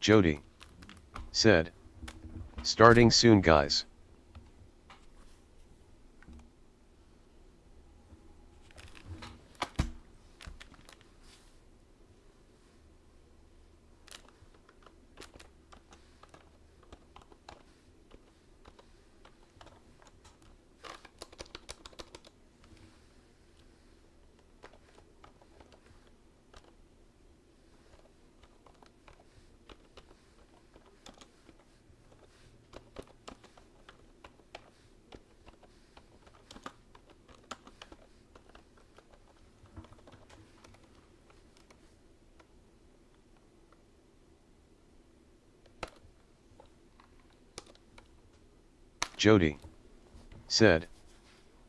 Jody said. Starting soon, guys. Jody said.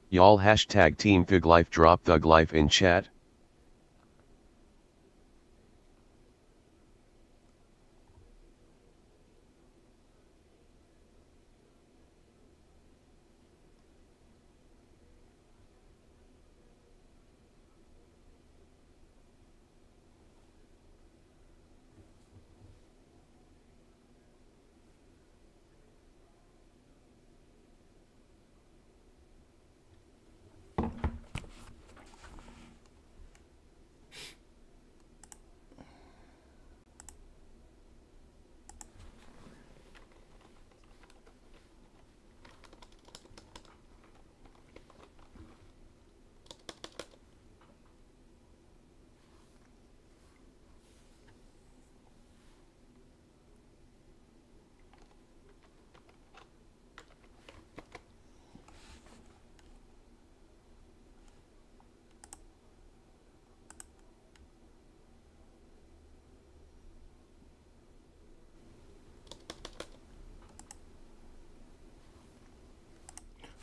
Y'all hashtag Team Thug Life, drop Thug Life in chat.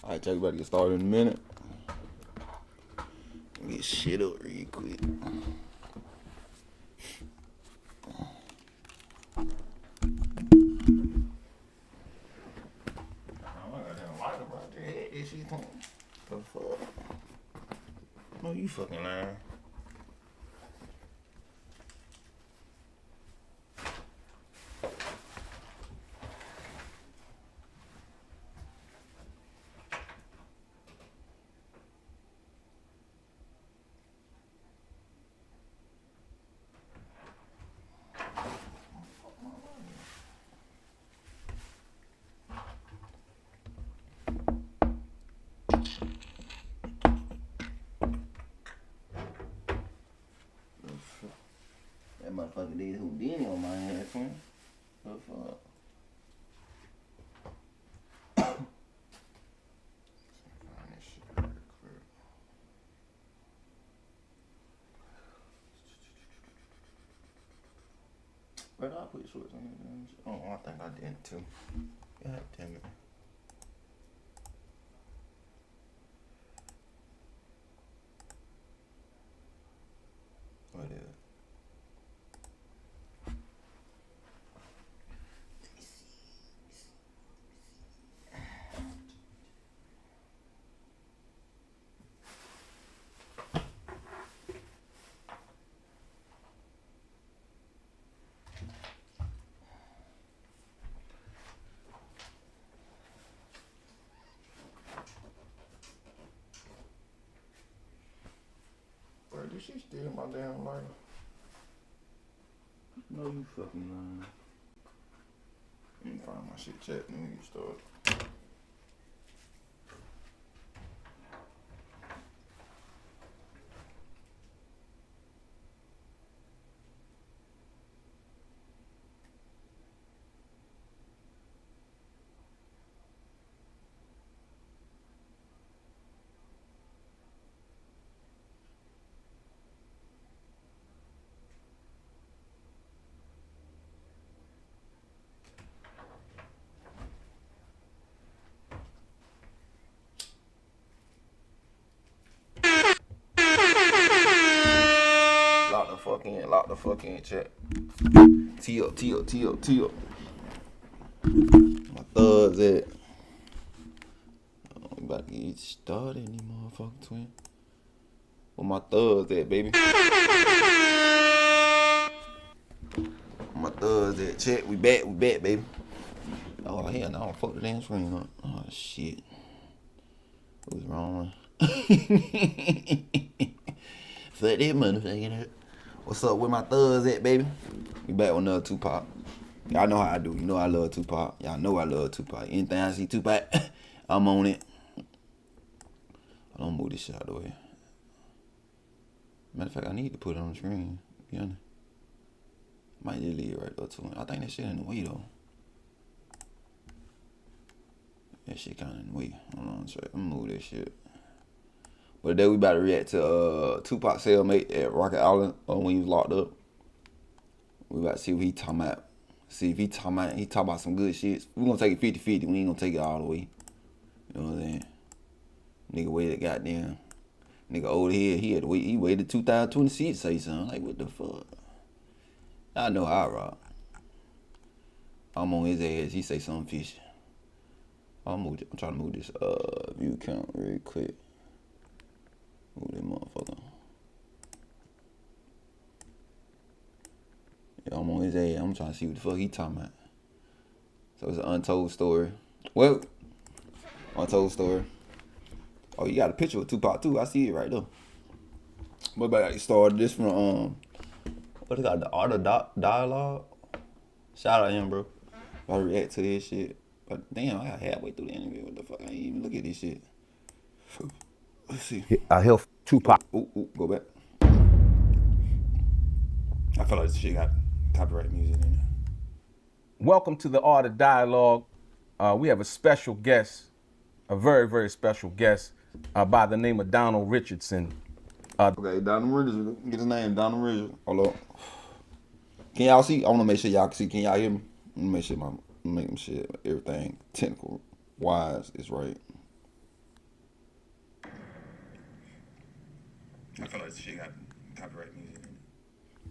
Alright, Chuck, about to get started in a minute. Get shit up real quick. The fuck? No, you fucking lying. That motherfucker did Houdini on my ass, man. The fuck? Find this shit real quick. Where did I put shorts on this? Oh, I think I did too. God damn it. What is it? Bro, did she steal my damn lighter? No, you fucking lying. Let me find my shit chat and then you start. Lock the fuck in, chat. Tee up. My thugs at. I'm about to get started in these motherfucking twin. Where my thugs at, baby? My thugs at check. We back, baby. Oh hell no, fuck the damn screen up. Oh shit. What was wrong? Fuck that motherfucker. What's up with my thugs at, baby? We back with another Tupac. Y'all know how I do. You know I love Tupac. Y'all know I love Tupac. Anything I see Tupac, I'm on it. I don't move this shit out of the way. Matter of fact, I need to put it on the screen. Be honest. Might just leave it right there too. I think that shit in the way though. That shit kinda in the way. Hold on, sorry. I'm gonna move that shit. But today we about to react to Tupac Cellmate at Rikers Island when he was locked up. We about to see what he talking about. See if he talking about some good shit. We gonna take it 50-50. We ain't gonna take it all the way. You know what I'm saying? Nigga waited goddamn. Nigga old head. He had to wait. He waited 2026 to say something. Like what the fuck? I know how I rock. I'm on his ass. He say something fishy. I'm trying to move this view count real quick. Move that motherfucker. Yeah, I'm on his ass. I'm trying to see what the fuck he talking about. So it's an untold story. Well, untold story. Oh, you got a picture with Tupac too. I see it right there. But about I started this from what they got, the art of dialogue. Shout out him, bro. I react to this shit. But damn, I got halfway through the interview. What the fuck? I ain't even look at this shit. Let's see. I hear Tupac. Ooh, go back. I feel like this shit got copyright music in it. Welcome to the Art of Dialogue. We have a special guest, a very, very special guest by the name of Donald Richardson. Okay, Donald Richardson. Get his name, Donald Richardson. Hold up. Can y'all see? I want to make sure y'all can see. Can y'all hear me? Let me make sure everything technical wise is right. I feel like this shit got copyright music in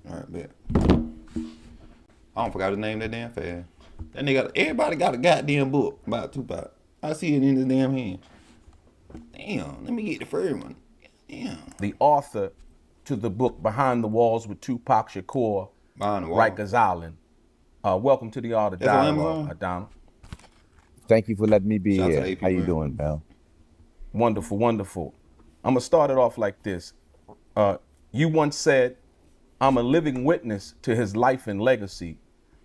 it. Alright, bet. I don't forgot his name that damn fast. That nigga, everybody got a goddamn book about Tupac. I see it in his damn hand. Damn, let me get the first one. Damn. The author to the book Behind the Walls with Tupac Shakur, Rikers Island. Welcome to the Art of Dialogue, Donald. Thank you for letting me be Shout out to here. AP, How you man. doing, pal? Wonderful, wonderful. I'm gonna start it off like this. You once said, "I'm a living witness to his life and legacy."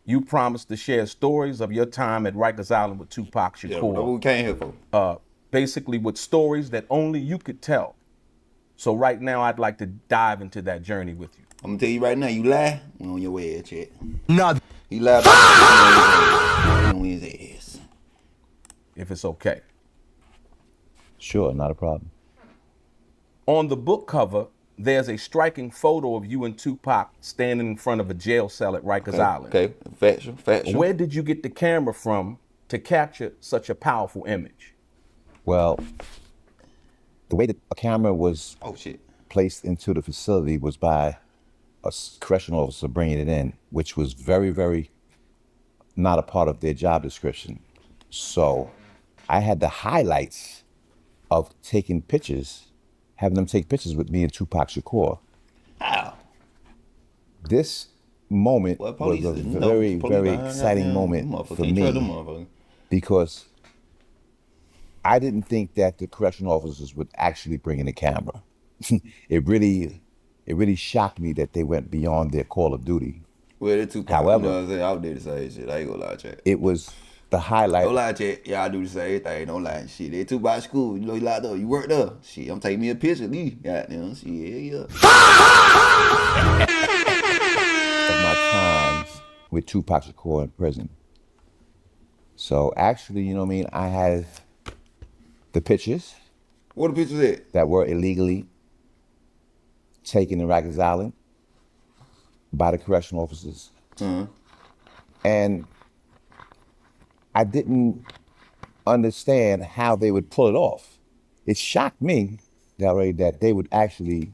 You promised to share stories of your time at Rikers Island with Tupac Shakur. Yeah, what we came here for. Basically with stories that only you could tell. So right now, I'd like to dive into that journey with you. I'm gonna tell you right now, you lie, we on your ass, chat. No. He lied about on his ass. If it's okay. Sure, not a problem. On the book cover, there's a striking photo of you and Tupac standing in front of a jail cell at Rikers Island. Okay, factual. Where did you get the camera from to capture such a powerful image? Well, the way that a camera was placed into the facility was by a correctional officer bringing it in, which was very, very not a part of their job description. So I had the highlights of taking pictures, having them take pictures with me and Tupac Shakur. How? This moment was a very, very exciting moment for me because I didn't think that the correctional officers would actually bring in a camera. It really shocked me that they went beyond their call of duty. Well, the Tupac, however, you know what I'm saying? I did the same shit. I ain't gonna lie, chat. It was the highlight. Don't lie, chat. Y'all do the same thing. Don't lie. Shit, they Tupac school. You know, you locked up. You worked up. Shit, I'm taking me a picture of these. Goddamn, shit, yeah. Of my times with Tupac Shakur in prison. So actually, you know what I mean? I had the pictures. What the pictures at? That were illegally taken in Rikers Island by the correctional officers. And I didn't understand how they would pull it off. It shocked me that they would actually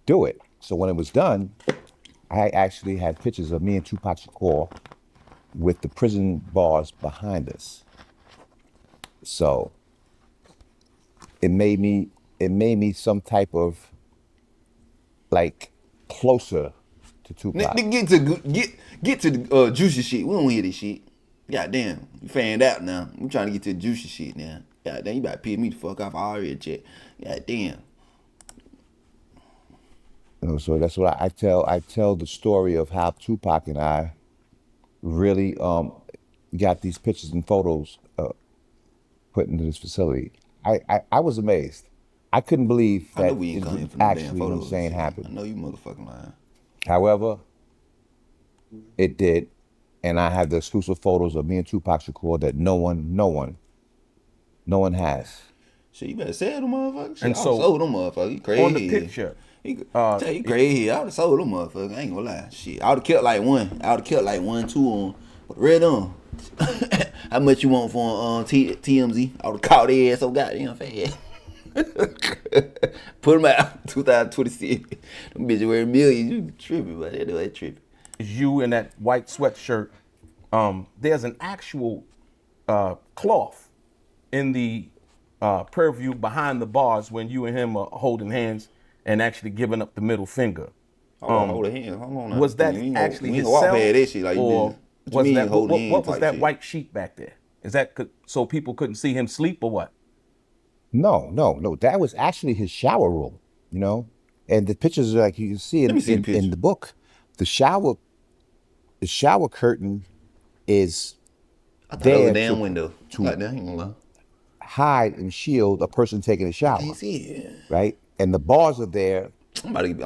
do it. So when it was done, I actually had pictures of me and Tupac Shakur with the prison bars behind us. So it made me some type of like closer to Tupac. Get to the juicy shit. We don't hear this shit. Goddamn, you fanned out now. I'm trying to get to the juicy shit now. Goddamn, you about to piss me the fuck off. I already checked. Goddamn. You know, so that's what I tell. I tell the story of how Tupac and I really got these pictures and photos put into this facility. I was amazed. I couldn't believe I know that we ain't coming it from no actually, damn you know what I'm photos. saying, I happened. know you motherfucking lying. However, it did, and I have the exclusive photos of me and Tupac Shakur that no one has. Shit, you better sell them motherfuckers. Shit, And I so, would've sold them motherfuckers. You crazy. on the picture, Tell you crazy. I would've sold them motherfuckers. I ain't gonna lie. Shit, I would've kept like one. I would've kept like 1, 2 on. But red on. How much you want for TMZ? I would've caught their ass so goddamn fast. Put them out 2026. Them bitches wearing millions. You tripping, but they tripping. you in that white sweatshirt, there's an actual cloth in the purview behind the bars when you and him are holding hands and actually giving up the middle finger. Hold a hand. Hold on now. Was that We ain't actually we his ain't walk cell, past that shit like you or did. What was you mean that holding hands what was type that shit? white sheet back there? Is that so people couldn't see him sleep or what? No. That was actually his shower room, you know? And the pictures are like you can see Let me see the picture. in the book. The shower curtain is I thought that was there a damn to window. Like that, ain't gonna lie. hide and shield a person taking a shower, Can't see it. right? And the bars are there I'm about to to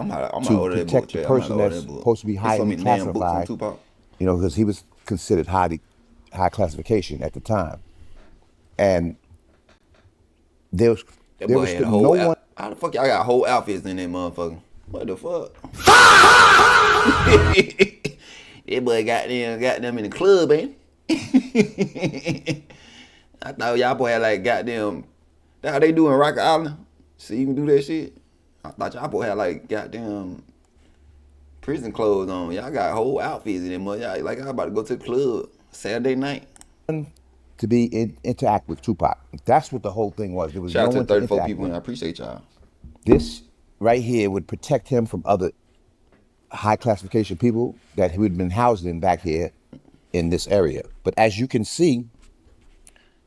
order that book. protect the Trey. I'm about person to order that's that book. supposed to be There's so highly many damn books on classified, Tupac. you know, because he was considered high classification at the time. And there was Boy had a no whole one. How the fuck y'all got whole outfits in that motherfucker? What the fuck? That boy got them in the club, ain't he? I thought y'all boy had like goddamn. That how they do in Rikers Island? So you can do that shit? I thought y'all boy had like goddamn prison clothes on. Y'all got whole outfits in that mother. Y'all like I about to go to the club Saturday night. To be interact with Tupac. That's what the whole thing was. There was Shout out no to one the to 34 interact people, with. and I appreciate y'all. This right here would protect him from other high classification people that he would have been housed in back here in this area. But as you can see,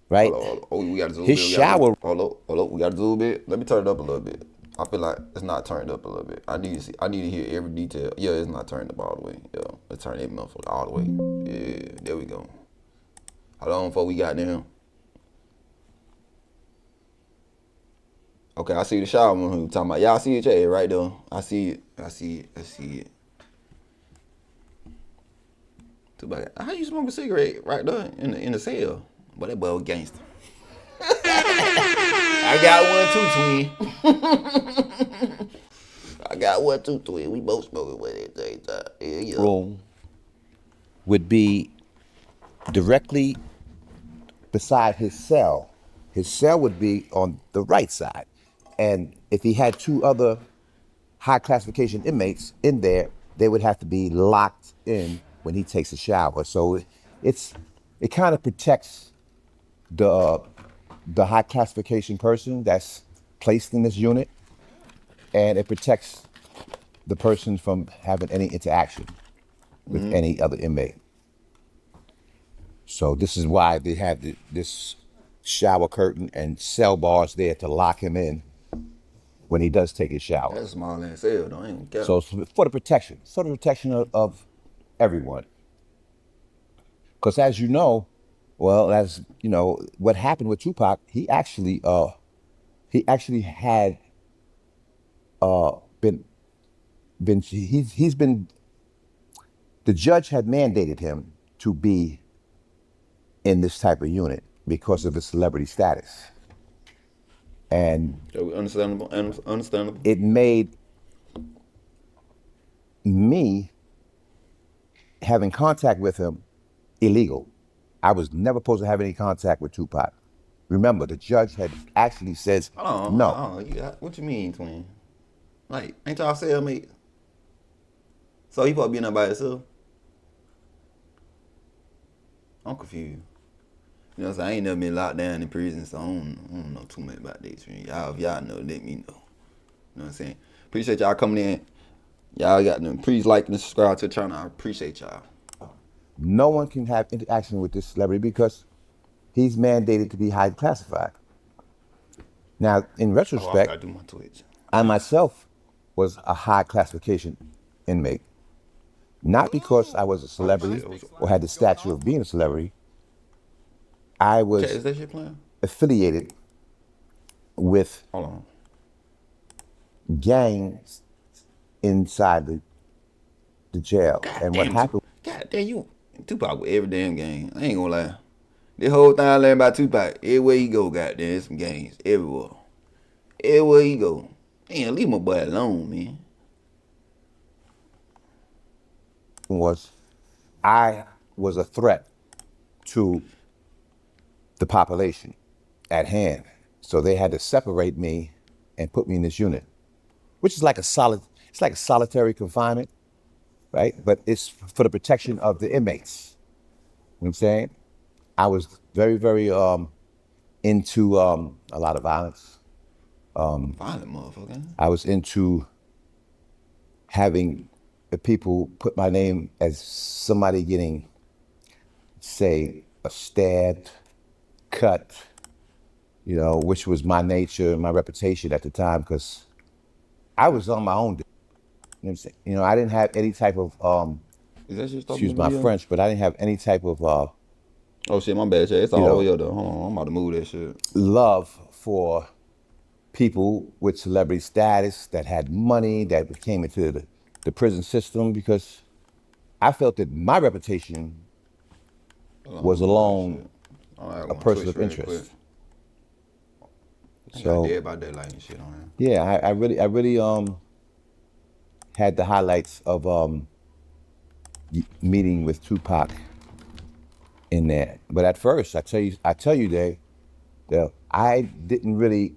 right, Hold on. We got to zoom his shower. Hold on. We got to zoom a bit. Let me turn it up a little bit. I feel like it's not turned up a little bit. I need to hear every detail. Yeah, it's not turned up all the way. Yeah, let's turn it motherfucker all the way. Yeah, there we go. Hold on before we got down. Okay, I see the shower one who talking about. Y'all see it, Jay, right there. I see it. Tupac, how you smoke a cigarette right there in the cell? But that boy was gangster. I got one too, twin. I got one too, twin. We both smoking with it at the same time. Yeah. Room would be directly beside his cell. His cell would be on the right side. And if he had 2 other high classification inmates in there, they would have to be locked in when he takes a shower. So it kind of protects the high classification person that's placed in this unit, and it protects the person from having any interaction with any other inmate. So this is why they have this shower curtain and cell bars there to lock him in when he does take his shower. That's a small ass cell, though. I ain't gonna So it's for the protection, of everyone. Because as you know, as you know, what happened with Tupac, he actually had the judge had mandated him to be in this type of unit because of his celebrity status. And understandable. it made me having contact with him illegal. I was never supposed to have any contact with Tupac. Remember, the judge had actually says no. What you mean, twin? Like, ain't y'all cellmate? So he probably being there by himself? I'm confused. You know what I'm saying? I ain't never been locked down in prison, so I don't know too much about this. Y'all, if y'all know, let me know. You know what I'm saying? Appreciate y'all coming in. Y'all got them. Please like and subscribe to the channel. I appreciate y'all. No one can have interaction with this celebrity because he's mandated to be highly classified. Now, in I retrospect, gotta do my Twitch. I myself was a high classification inmate. Not because I was a celebrity or had the stature of being a celebrity. I Chat, was is that shit playing? affiliated with Hold on. gangs inside the jail. And what happened? God damn, you Tupac with every damn game. I ain't gonna lie. This whole thing I learned about Tupac, everywhere you go, goddamn, there's some gangs everywhere. Everywhere you go. Damn, leave my boy alone, man. Was I was a threat to the population at hand. So they had to separate me and put me in this unit, which is like it's like a solitary confinement, right? But it's for the protection of the inmates. You know what I'm saying? I was very, very into a lot of violence. Violent motherfucker. I was into having the people put my name as somebody getting, say, a stabbed, cut, you know, which was my nature and my reputation at the time because I was on my own. You know what I'm saying? You know, I didn't have any type of, Is that shit excuse my French, but I didn't have any type of oh shit, my bad, Chat. It's all the way up though. Hold on, I'm about to move that shit. love for people with celebrity status that had money, that came into the prison system because I felt that my reputation was alone a person of interest. So dead by daylight and shit on him. Yeah, I really had the highlights of meeting with Tupac in there. But at first, I tell you, Dave, that I didn't really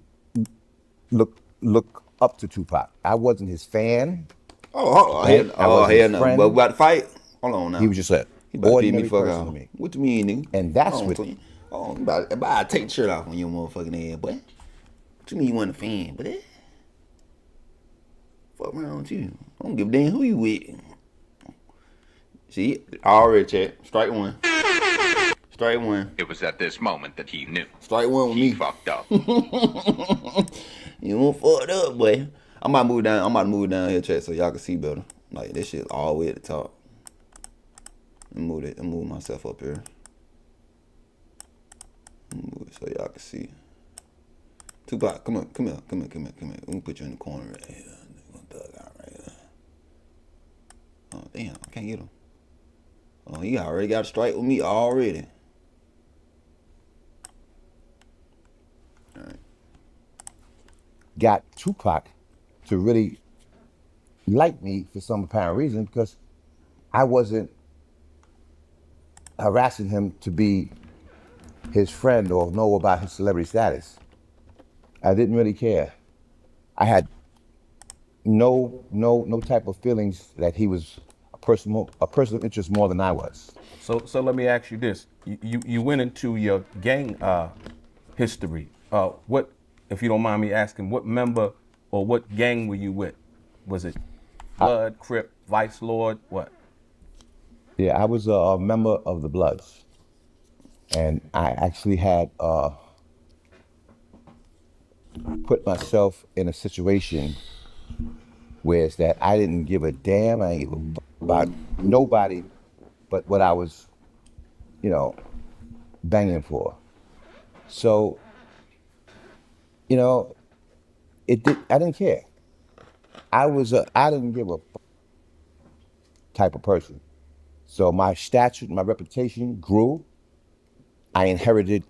look up to Tupac. I wasn't his fan. Hell no. But about to fight? Hold on now. He was just a He about to beat me ordinary fuck person out. to me. What you mean, nigga? And that's what. Oh, you about to take the shirt off on your motherfucking head, boy. What you mean you wasn't a fan, boy? Fuck around with you. I don't give a damn who you with. See, already, Chat. Strike one. Strike one. It was at this moment that he knew. Strike one with He me. fucked up. You won't fucked up, boy. I'm about to move down here, Chat, so y'all can see better. Like, this shit all the way at the top. I'm move myself up here. Move it so y'all can see. Tupac, come here. We're gonna put you in the corner right here. We're gonna thug out right here. Oh, damn, I can't get him. Oh, he already got a strike with me already. All right. Got Tupac to really like me for some apparent reason because I wasn't harassing him to be his friend or know about his celebrity status. I didn't really care. I had no type of feelings that he was a person of interest more than I was. So let me ask you this: you went into your gang history. What, if you don't mind me asking, what member or what gang were you with? Was it Blood, Crip, Vice Lord, what? Yeah, I was a member of the Bloods, and I actually had put myself in a situation where it's that I didn't give a damn. I didn't give a about nobody but what I was, you know, banging for. So, you know, I didn't care. I didn't give a type of person. So my stature, my reputation grew. I inherited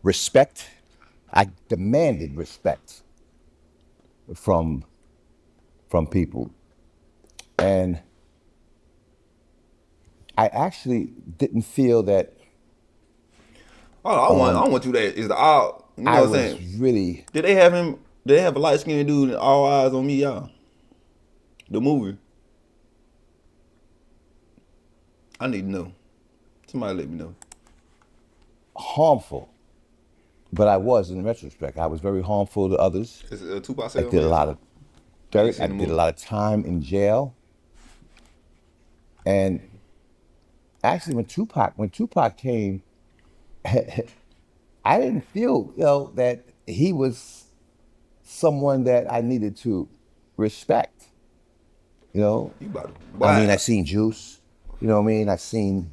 respect. I demanded respect from people. And I actually didn't feel that I want you that is the all. You know what I'm saying? Really. Did they have him? Did they have a light skinned dude and all eyes on me, y'all? The movie. I need to know. Somebody let me know. Harmful, but I was in retrospect. I was very harmful to others. Is Tupac I did a lot of dirt. I did a lot of time in jail. And actually, when Tupac came, I didn't feel, that he was someone that I needed to respect. I mean, I seen Juice. You know what I mean? I seen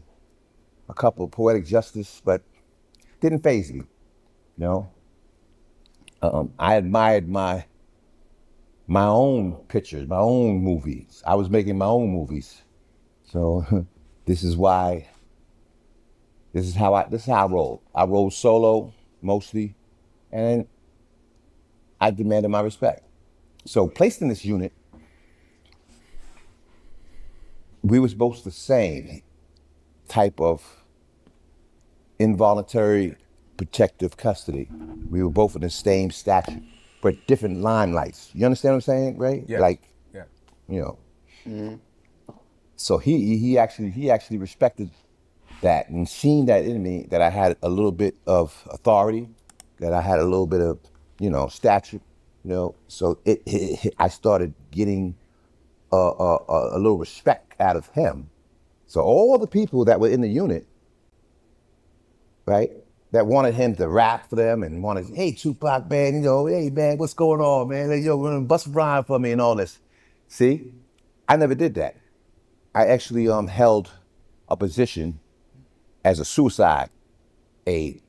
a couple of Poetic Justice, but didn't faze me. I admired my own pictures, my own movies. I was making my own movies. So this is how I roll. I roll solo mostly, and I demanded my respect. So placed in this unit, we was both the same type of involuntary protective custody. We were both in the same statute, but different limelights. You understand what I'm saying, right? Yeah. So he actually respected that and seen that in me, that I had a little bit of authority, that I had a little bit of, stature, So I started getting a little respect out of him. So all the people that were in the unit, right, that wanted him to rap for them and wanted, hey, Tupac, man, hey, man, what's going on, man? Bust a rhyme for me and all this. See, I never did that. I actually held a position as a suicide aid.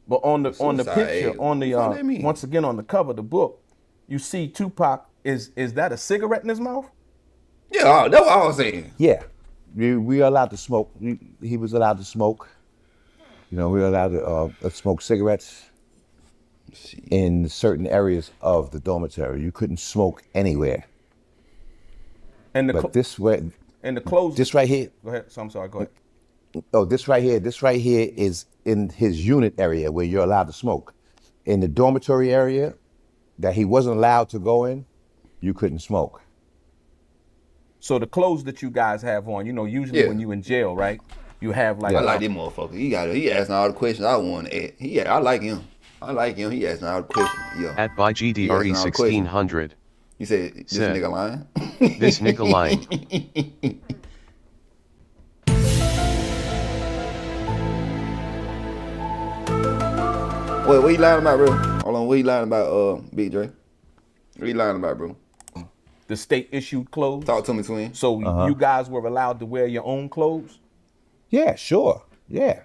But on the picture, once again on the cover of the book, you see Tupac. Is that a cigarette in his mouth? Yeah, that's what I was saying. Yeah, we are allowed to smoke. He was allowed to smoke. We were allowed to smoke cigarettes in certain areas of the dormitory. You couldn't smoke anywhere. And this clothes. This right here. Go ahead. So I'm sorry. Go ahead. Oh, this right here is in his unit area where you're allowed to smoke. In the dormitory area that he wasn't allowed to go in, you couldn't smoke. So the clothes that you guys have on, usually when you in jail, right? You have like. I like this motherfucker. He asking all the questions I want to ask. I like him. He asking all the questions. Yeah. At by GDRE 1600. You said this nigga lying? This nigga lying. Wait, what you lying about, bro? Hold on, what you lying about, Big Dre? What you lying about, bro? The state issued clothes. Talk to me, twin. So you guys were allowed to wear your own clothes? Yeah, sure. Yeah.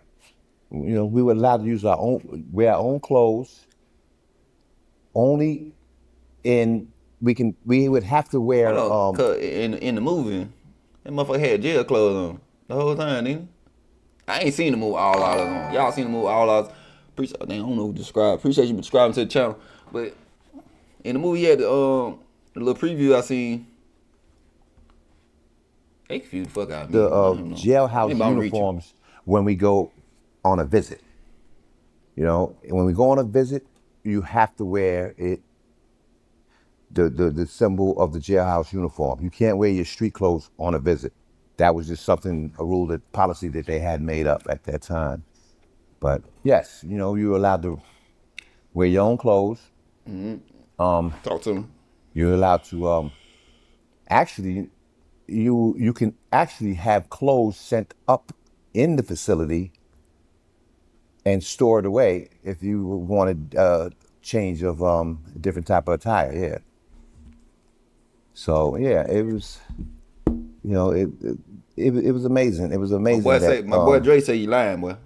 We were allowed to wear our own clothes. Only we would have to wear in the movie, that motherfucker had jail clothes on the whole time, didn't he? I ain't seen the movie all out of them. Y'all seen the movie all out. I don't know who to describe. Appreciate you subscribing to the channel. But in the movie, yeah, the little preview I seen. They confused the fuck out of me. The jailhouse uniforms when we go on a visit. When we go on a visit, you have to wear it. The symbol of the jailhouse uniform. You can't wear your street clothes on a visit. That was just a policy that they had made up at that time. But yes, you were allowed to wear your own clothes. Mm-hmm. Talk to me. You're allowed to actually, you can actually have clothes sent up in the facility and stored away if you wanted change of a different type of attire. Yeah. So yeah, it was, it was amazing. It was amazing. My boy Dre say you lying, boy.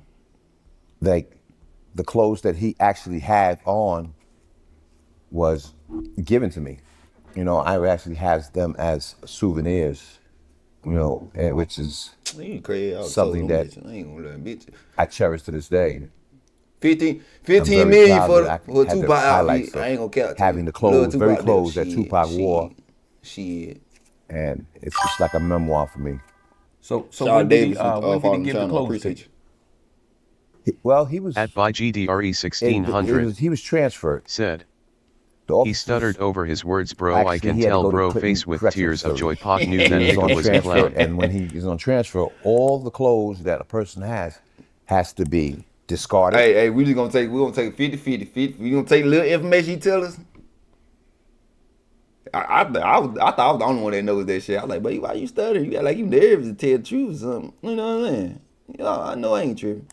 Like the clothes that he actually had on was given to me. I actually has them as souvenirs, which is something that I cherish to this day. 15 million for Tupac out. I ain't gonna count. Having the clothes, very clothes that Tupac wore. Shit. And it's just like a memoir for me. So when did he give the clothes to you? Well, he was at by GDRE 1600. He was transferred. Said. He stuttered over his words, bro. I can tell, bro. Face with tears of joy. Pac knew that nigga was a clown. And when he is on transfer, all the clothes that a person has to be discarded. Hey, we're gonna take 50. We gonna take a little information he tell us. I thought I was the only one that knows that shit. I was like, but why you stuttering? You got like you nervous to tell the truth or something. You know what I'm saying? I know I ain't tripping.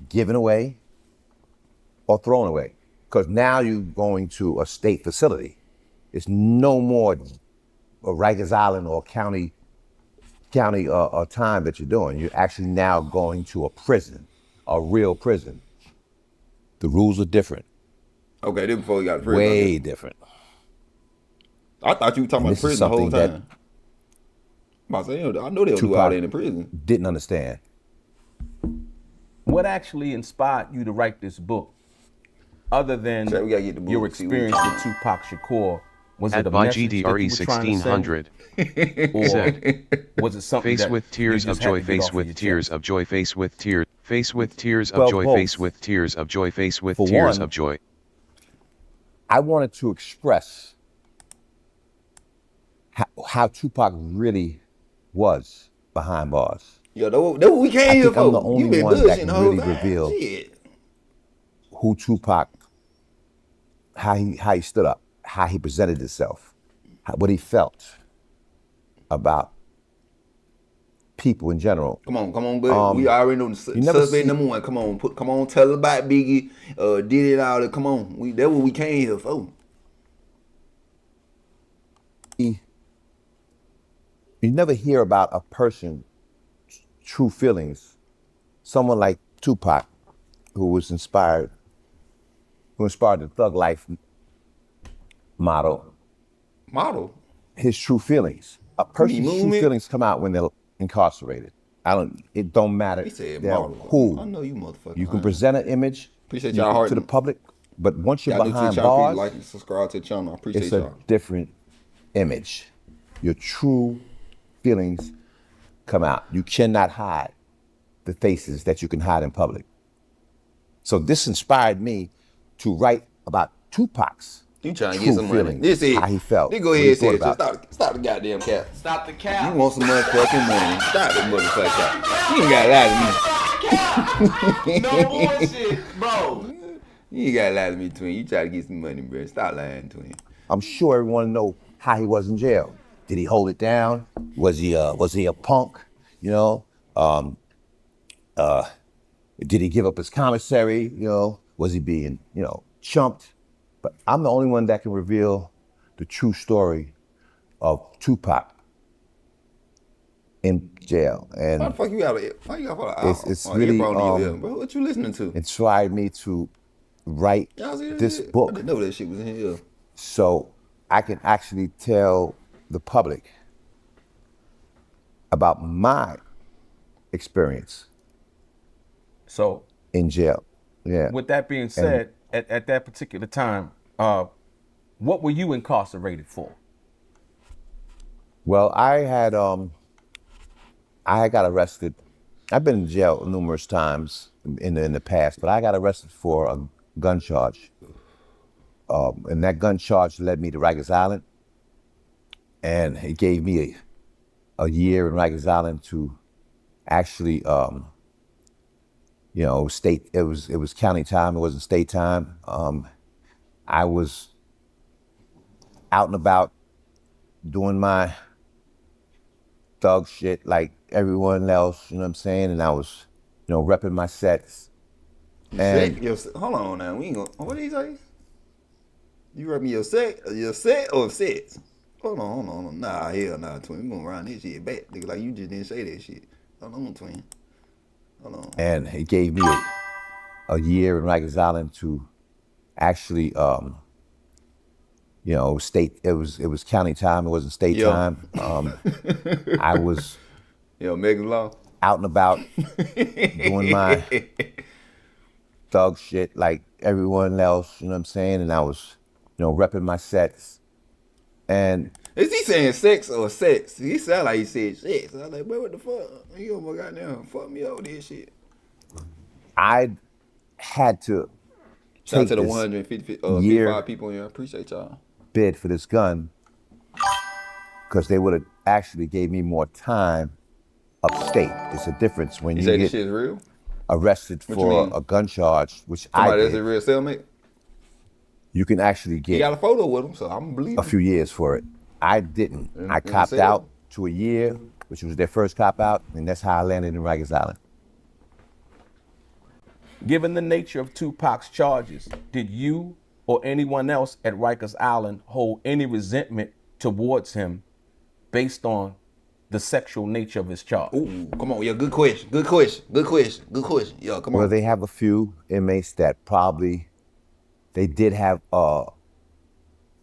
Given away or thrown away. Because now you're going to a state facility. It's no more a Rikers Island or county time that you're doing. You're actually now going to a prison, a real prison. The rules are different. Okay, this before you got to prison. Way different. I thought you were talking And about this is prison the whole something time. I know they'll do Tupac all that in the prison. didn't understand. What actually inspired you to write this book? Other than So we gotta get the book your and see what experience with Tupac Shakur, was it At a by message that you GDRE were trying to say? 1600. Or Said, was it something face that with tears you of just had joy, to get face off of with your tears chest? of joy, face with tears of Well, joy, both. face with tears of joy, face with For tears one, of joy. I wanted to express how Tupac really was behind bars. Yo, that's what we came I here think for. I'm the You only been one that bullshitting can the whole really time. reveal Shit. who Tupac, how he stood up, how he presented himself, what he felt about people in general. Come on, but we already know the you never suspect see- number one. Come on, tell about Biggie, did it all that. Come on, that's what we came here for. You never hear about a person's true feelings. Someone like Tupac, who inspired the Thug Life motto. His true feelings. A person's true movement? feelings come out when they're incarcerated. It don't matter He said they're model. who. I know you motherfucker. You can present an image Appreciate y'all heart to the public, but once you're Y'all do behind to channel, bars, like and subscribe to the channel. I appreciate it's y'all. a different image. Your true feelings come out. You cannot hide the faces that you can hide in public. So this inspired me to write about Tupac's You trying to true get some money. feelings, This is how he felt, Then go what ahead he and say it. thought Just about. stop the goddamn cap. Stop the cap. You want some motherfucking money. Stop the motherfucking cap. You ain't got to lie to me. No bullshit, bro. You ain't got to lie to me, twin. You try to get some money, bro. Stop lying, twin. I'm sure everyone know how he was in jail. Did he hold it down? Was he a punk? You know, did he give up his commissary? You know, was he being chumped? But I'm the only one that can reveal the true story of Tupac in jail, and Why the fuck you got it? Why you got to it's really bro. What you listening to? inspired me to write Y'all see this shit? I book didn't know that shit was in here. so I can actually tell the public about my experience So in jail. Yeah. with that being said, at that particular time, what were you incarcerated for? Well, I had got arrested. I've been in jail numerous times in the past, but I got arrested for a gun charge. And that gun charge led me to Rikers Island. And it gave me a year in Rikers Island to actually, state. It was county time. It wasn't state time. I was out and about doing my thug shit like everyone else. You know what I'm saying? And I was, repping my sets. And Hold on now. We ain't gonna. What did he say? You rep me your set or sets? Hold on. Nah, hell nah, twin. We gonna run this shit back. Nigga, like you just didn't say that shit. Hold on, twin. Hold on. And it gave me a year in Rikers Island to actually, state. It was county time. It wasn't state time. I was Megan Law. out and about doing my thug shit like everyone else. You know what I'm saying? And I was, repping my sets. And Is he saying sex or sex? He sound like he said sex. I was like, bro, what the fuck? He almost got down. Fuck me over this shit. I had to Shout out take to the this 155 people here. I appreciate y'all. bid for this gun because they would have actually gave me more time upstate. It's a difference when You you say this get shit's real? arrested What you for mean? a gun charge, which Somebody I that's a did. real cellmate? You can actually He get got a photo with him, so I'm believing. a few years for it. I didn't. In I the copped cell? out to a year, which was their first cop out, and that's how I landed in Rikers Island. Given the nature of Tupac's charges, did you or anyone else at Rikers Island hold any resentment towards him based on the sexual nature of his charge? Ooh, come on, yeah, good question. Yeah, come Well, on. they have a few inmates that probably they did have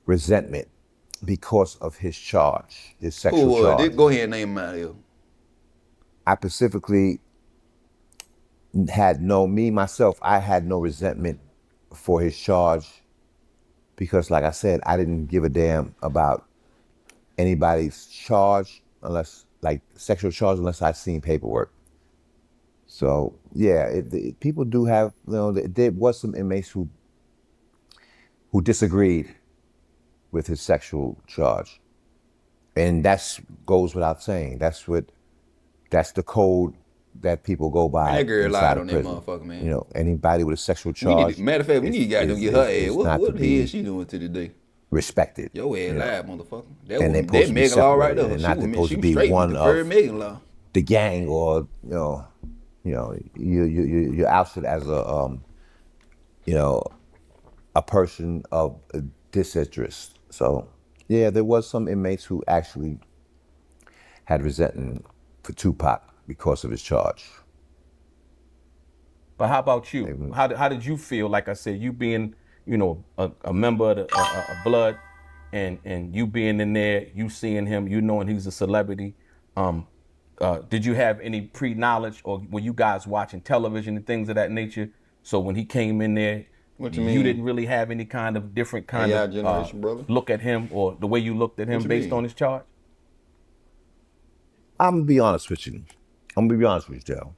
resentment because of his charge, his sexual charge. Go ahead and name him out here. I specifically had I had no resentment for his charge because, like I said, I didn't give a damn about anybody's charge sexual charge unless I'd seen paperwork. So yeah, people do have, there was some inmates who disagreed with his sexual charge, and that goes without saying. That's the code that people go by. Man, that girl inside lied of on that prison. motherfucker, man. You know, anybody with a sexual charge. Matter of fact, we need to get her ass. What the hell she doing to today? Respected. Your ass you know. lied, motherfucker. And they're That supposed to be Megan Law right separated, there. and She not was supposed to she be straight one with the third of Megan Law. the gang, or you're ousted as a a person of disinterest. So yeah, there was some inmates who actually had resentment for Tupac because of his charge. But how about you? How did you feel? Like I said, you being, a member of the Blood, and you being in there, you seeing him, you knowing he's a celebrity. Did you have any pre-knowledge, or were you guys watching television and things of that nature? So when he came in there, What you mean? didn't really have any kind of different kind AI of generation, brother? look at him, or the way you looked at him you based mean? on his charge? I'm gonna be honest with you. Joe.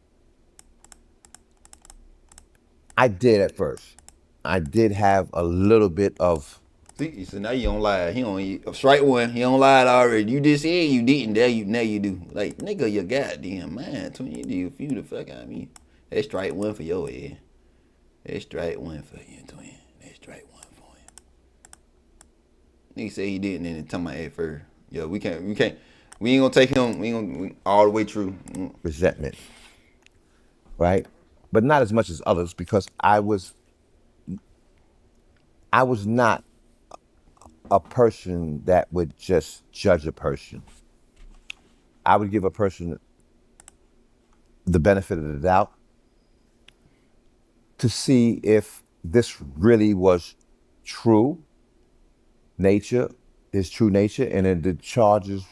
I did at first. I did have a little bit of. See, so now you don't lie. He don't strike one. He don't lie already. You just said you didn't. Now you do. Like, nigga, you goddamn man. Twin, you do few the fuck out of me. That's strike one for your ass. That's strike one for you, twin. That's strike one for you. Nigga say he didn't, and then tell my ass first. Yeah, we ain't gonna take him. We ain't gonna all the way through. Resentment, right? But not as much as others, because I was not a person that would just judge a person. I would give a person the benefit of the doubt to see if this really was true nature, his true nature, and then the charges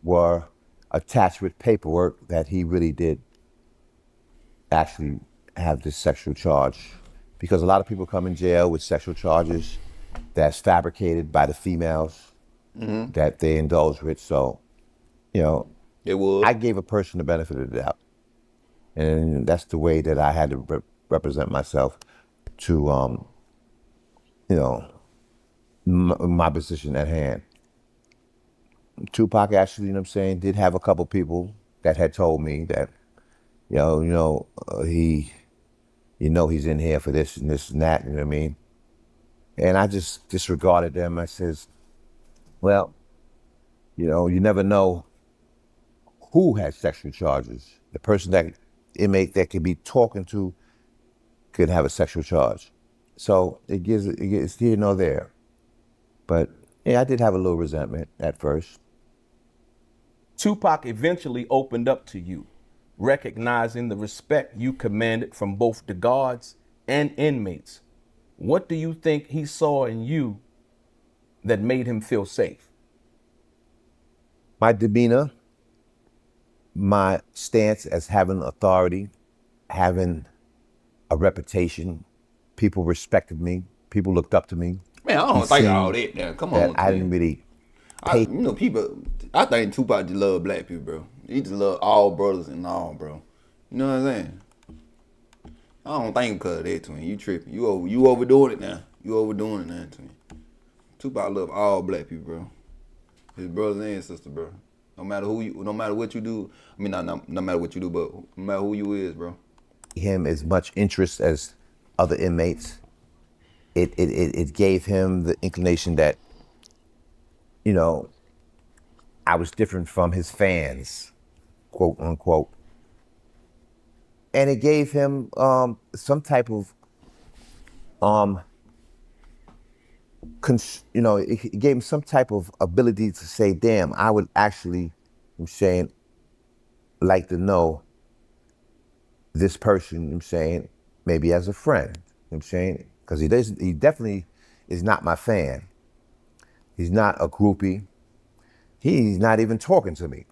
were attached with paperwork that he really did actually have this sexual charge. Because a lot of people come in jail with sexual charges that's fabricated by the females that they indulge with. So, It would. I gave a person the benefit of the doubt. And that's the way that I had to represent myself to, my position at hand. Tupac actually, did have a couple people that had told me that, he's in here for this and this and that, you know what I mean? And I just disregarded them. I says, well, you never know who has sexual charges. The person inmate that could be talking to could have a sexual charge. So it's here nor there. But yeah, I did have a little resentment at first. Tupac eventually opened up to you, recognizing the respect you commanded from both the guards and inmates. What do you think he saw in you that made him feel safe? My demeanor, my stance as having authority, having a reputation, people respected me, people looked up to me. Man, I don't think all that now. Come on, I didn't really pay. people. I think Tupac just love black people, bro. He just love all brothers and all, bro. You know what I'm saying? I don't think because of that, twin. You tripping? You overdoing it now. You overdoing it now, twin. Tupac love all black people, bro. His brothers and sisters, bro. No matter what you do. I mean, not no matter what you do, but no matter who you is, bro. Him as much interest as other inmates it gave him the inclination that, you know, I was different from his fans, quote unquote. And it gave him some type of, it gave him some type of ability to say, damn, I would actually, I'm saying, like to know this person, I'm saying, maybe as a friend, I'm saying, because he definitely is not my fan. He's not a groupie. He's not even talking to me.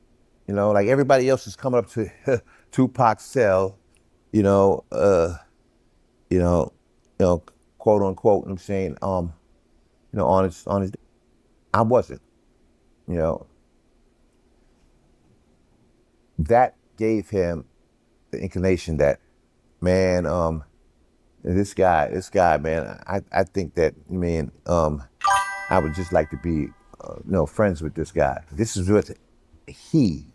You know, like everybody else is coming up to Tupac's cell, quote unquote, I'm saying, on his, I wasn't, that gave him the inclination that, man, this guy, man, I think that, man, I would just like to be, friends with this guy. This is what he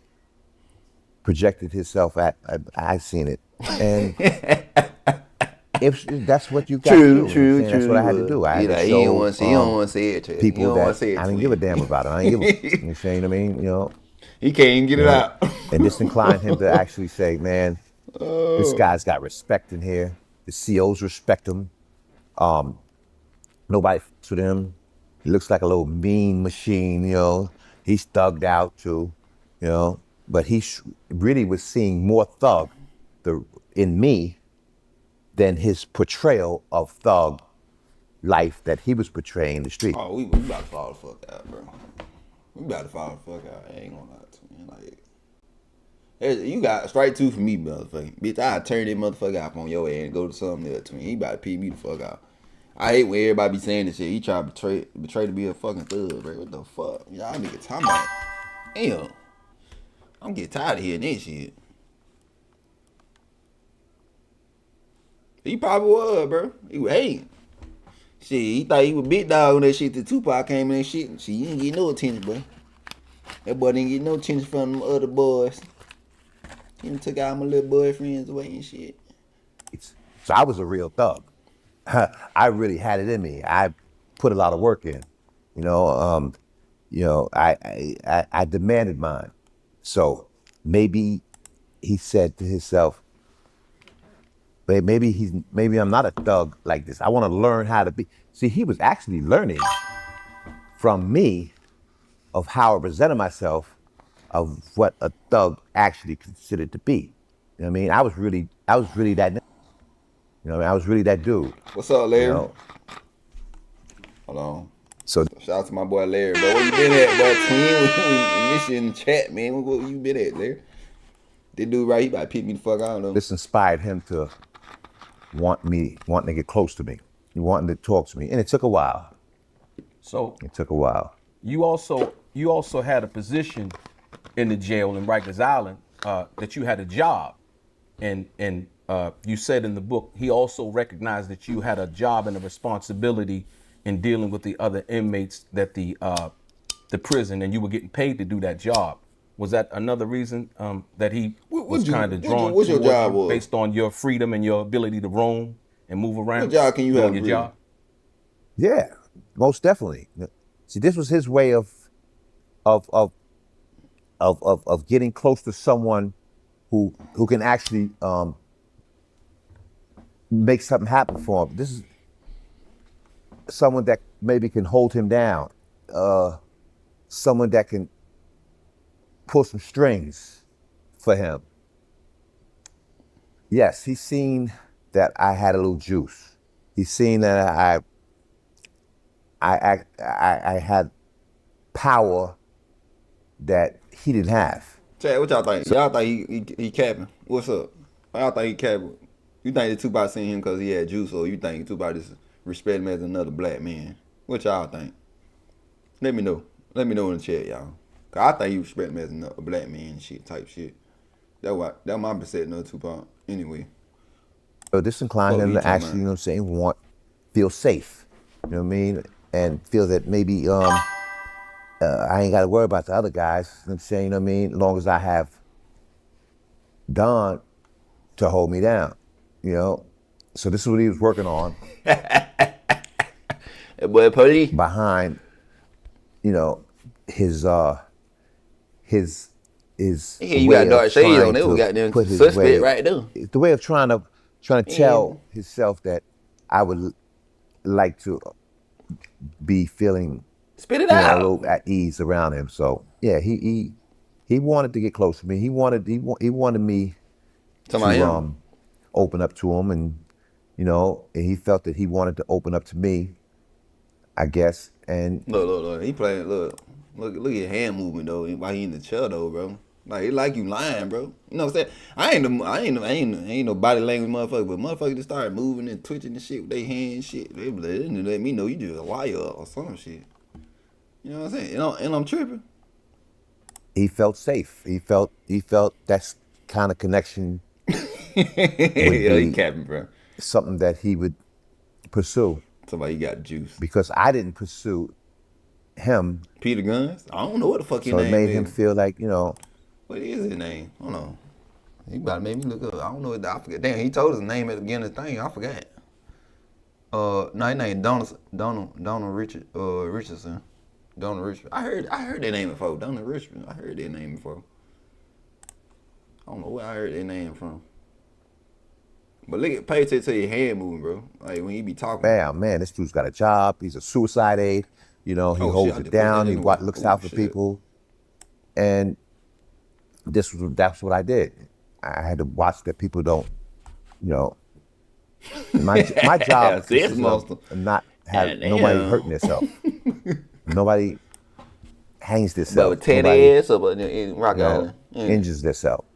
projected himself at. I seen it, and if that's what you got to do, that's what I had to do. I had to show. He don't want to say it to people that I didn't give a damn about it. I didn't give a, you saying what I mean? He can't even get it out. And this inclined him to actually say, man, this guy's got respect in here. The COs respect him. Nobody fucks with him. He looks like a little mean machine, He's thugged out too, But he really was seeing more thug in me than his portrayal of thug life that he was portraying in the street. Oh, we about to fall the fuck out, bro. We about to fall the fuck out. I ain't gonna lie to you. Like, you got strike two for me, motherfucker. Bitch, I turn that motherfucker off on your ass and go to something else to me. He about to pee me the fuck out. I hate when everybody be saying this shit. He try to betray to be a fucking thug, bro. What the fuck? Y'all niggas talking about. Damn. I'm getting tired of hearing this shit. He probably was, bro. He was hating. Shit, he thought he was big dog on that shit till Tupac came in and shit. Shit, he didn't get no attention, bro. That boy didn't get no attention from them other boys. He done took all my little boyfriends away and shit. So I was a real thug. I really had it in me. I put a lot of work in. I demanded mine. So maybe he said to himself, maybe I'm not a thug like this. I want to learn how to be. See, he was actually learning from me of how I presented myself, of what a thug actually considered to be. You know what I mean? I was really that. I was really that dude. What's up, Larry? Hold on. So shout out to my boy Larry, bro. Where you been at, bro? Twin, we miss you in the chat, man. Where you been at, Larry? This dude right, he about to pick me the fuck out. This inspired him to wanting to get close to me. He wanting to talk to me, and it took a while. So it took a while. You also had a position in the jail in Rikers Island that you had a job, and you said in the book he also recognized that you had a job and a responsibility in dealing with the other inmates that the prison, and you were getting paid to do that job. Was that another reason that he was kind of drawn what's your towards job you was? based on your freedom and your ability to roam and move around? What job can you have? Your job? Yeah, most definitely. See, this was his way of getting close to someone who can actually make something happen for him. This is someone that maybe can hold him down, someone that can pull some strings for him. Yes, he's seen that I had a little juice. He's seen that I had power that he didn't have. Chad, what y'all think? Y'all think he capping? What's up? Y'all think he capping? You think that Tupac seen him because he had juice, or you think Tupac just respect him as another black man? What y'all think? Let me know. Let me know in the chat, y'all. Cause I think he respect him as a black man shit type shit. That's my perception of Tupac. Anyway. So this inclined him to actually, feel safe. You know what I mean? And feel that maybe I ain't got to worry about the other guys. You know what I'm saying? You know what I mean? As long as I have Don to hold me down. So this is what he was working on. That boy Putty. behind, you know, his Yeah, you got dark shades on. They was goddamn suspect right there. The way of trying to tell himself that I would like to be feeling Spit it out. a little at ease around him. So yeah, he wanted to get close to me. He wanted me to open up to him, and and he felt that he wanted to open up to me, I guess. And look, he playing. Look at your hand movement though. While he in the chair though, bro. Like it like you lying, bro. You know what I'm saying? I ain't no body language motherfucker, but motherfuckers just started moving and twitching and shit with their hands and shit. They let me know you just a liar or some shit. You know what I'm saying? And I'm tripping. He felt safe. He felt that kind of connection. Yeah, he capping, bro. Something that he would pursue. Somebody got juice. Because I didn't pursue him. Peter Guns? I don't know what the fuck his name is. So it made him feel like, What is his name? Hold on. He about to make me look up. I don't know. I forget. Damn, he told his name at the beginning of the thing. I forgot. No, his name Donald Richardson. Donald Richardson. I heard that name before. Donald Richardson. I heard that name before. I don't know where I heard that name from. But pay attention to your hand moving, bro. Like when you be talking. Man, this dude's got a job. He's a suicide aide. He holds it down. He looks out for people. And that's what I did. I had to watch that people don't, my job is not have nobody hurting themselves. Nobody hangs themselves. But 10 ass up in Rock Island. Injures themselves.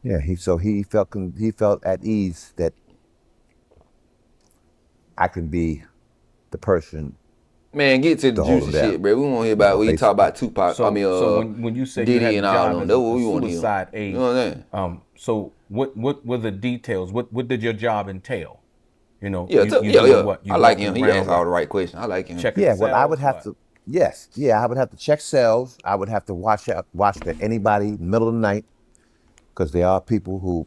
Yeah, he felt at ease that I can be the person. Man, get to the juicy shit, bro. We want to hear about. We talk about Tupac. So when you say Diddy you had and a all job them, as that's what we a want to hear. suicide aide. You know what I'm saying? So what were the details? What did your job entail? Yeah. I like him. He asked all the right questions. I like him. I would have to. Yes, I would have to check cells. I would have to watch that anybody middle of the night, because there are people who.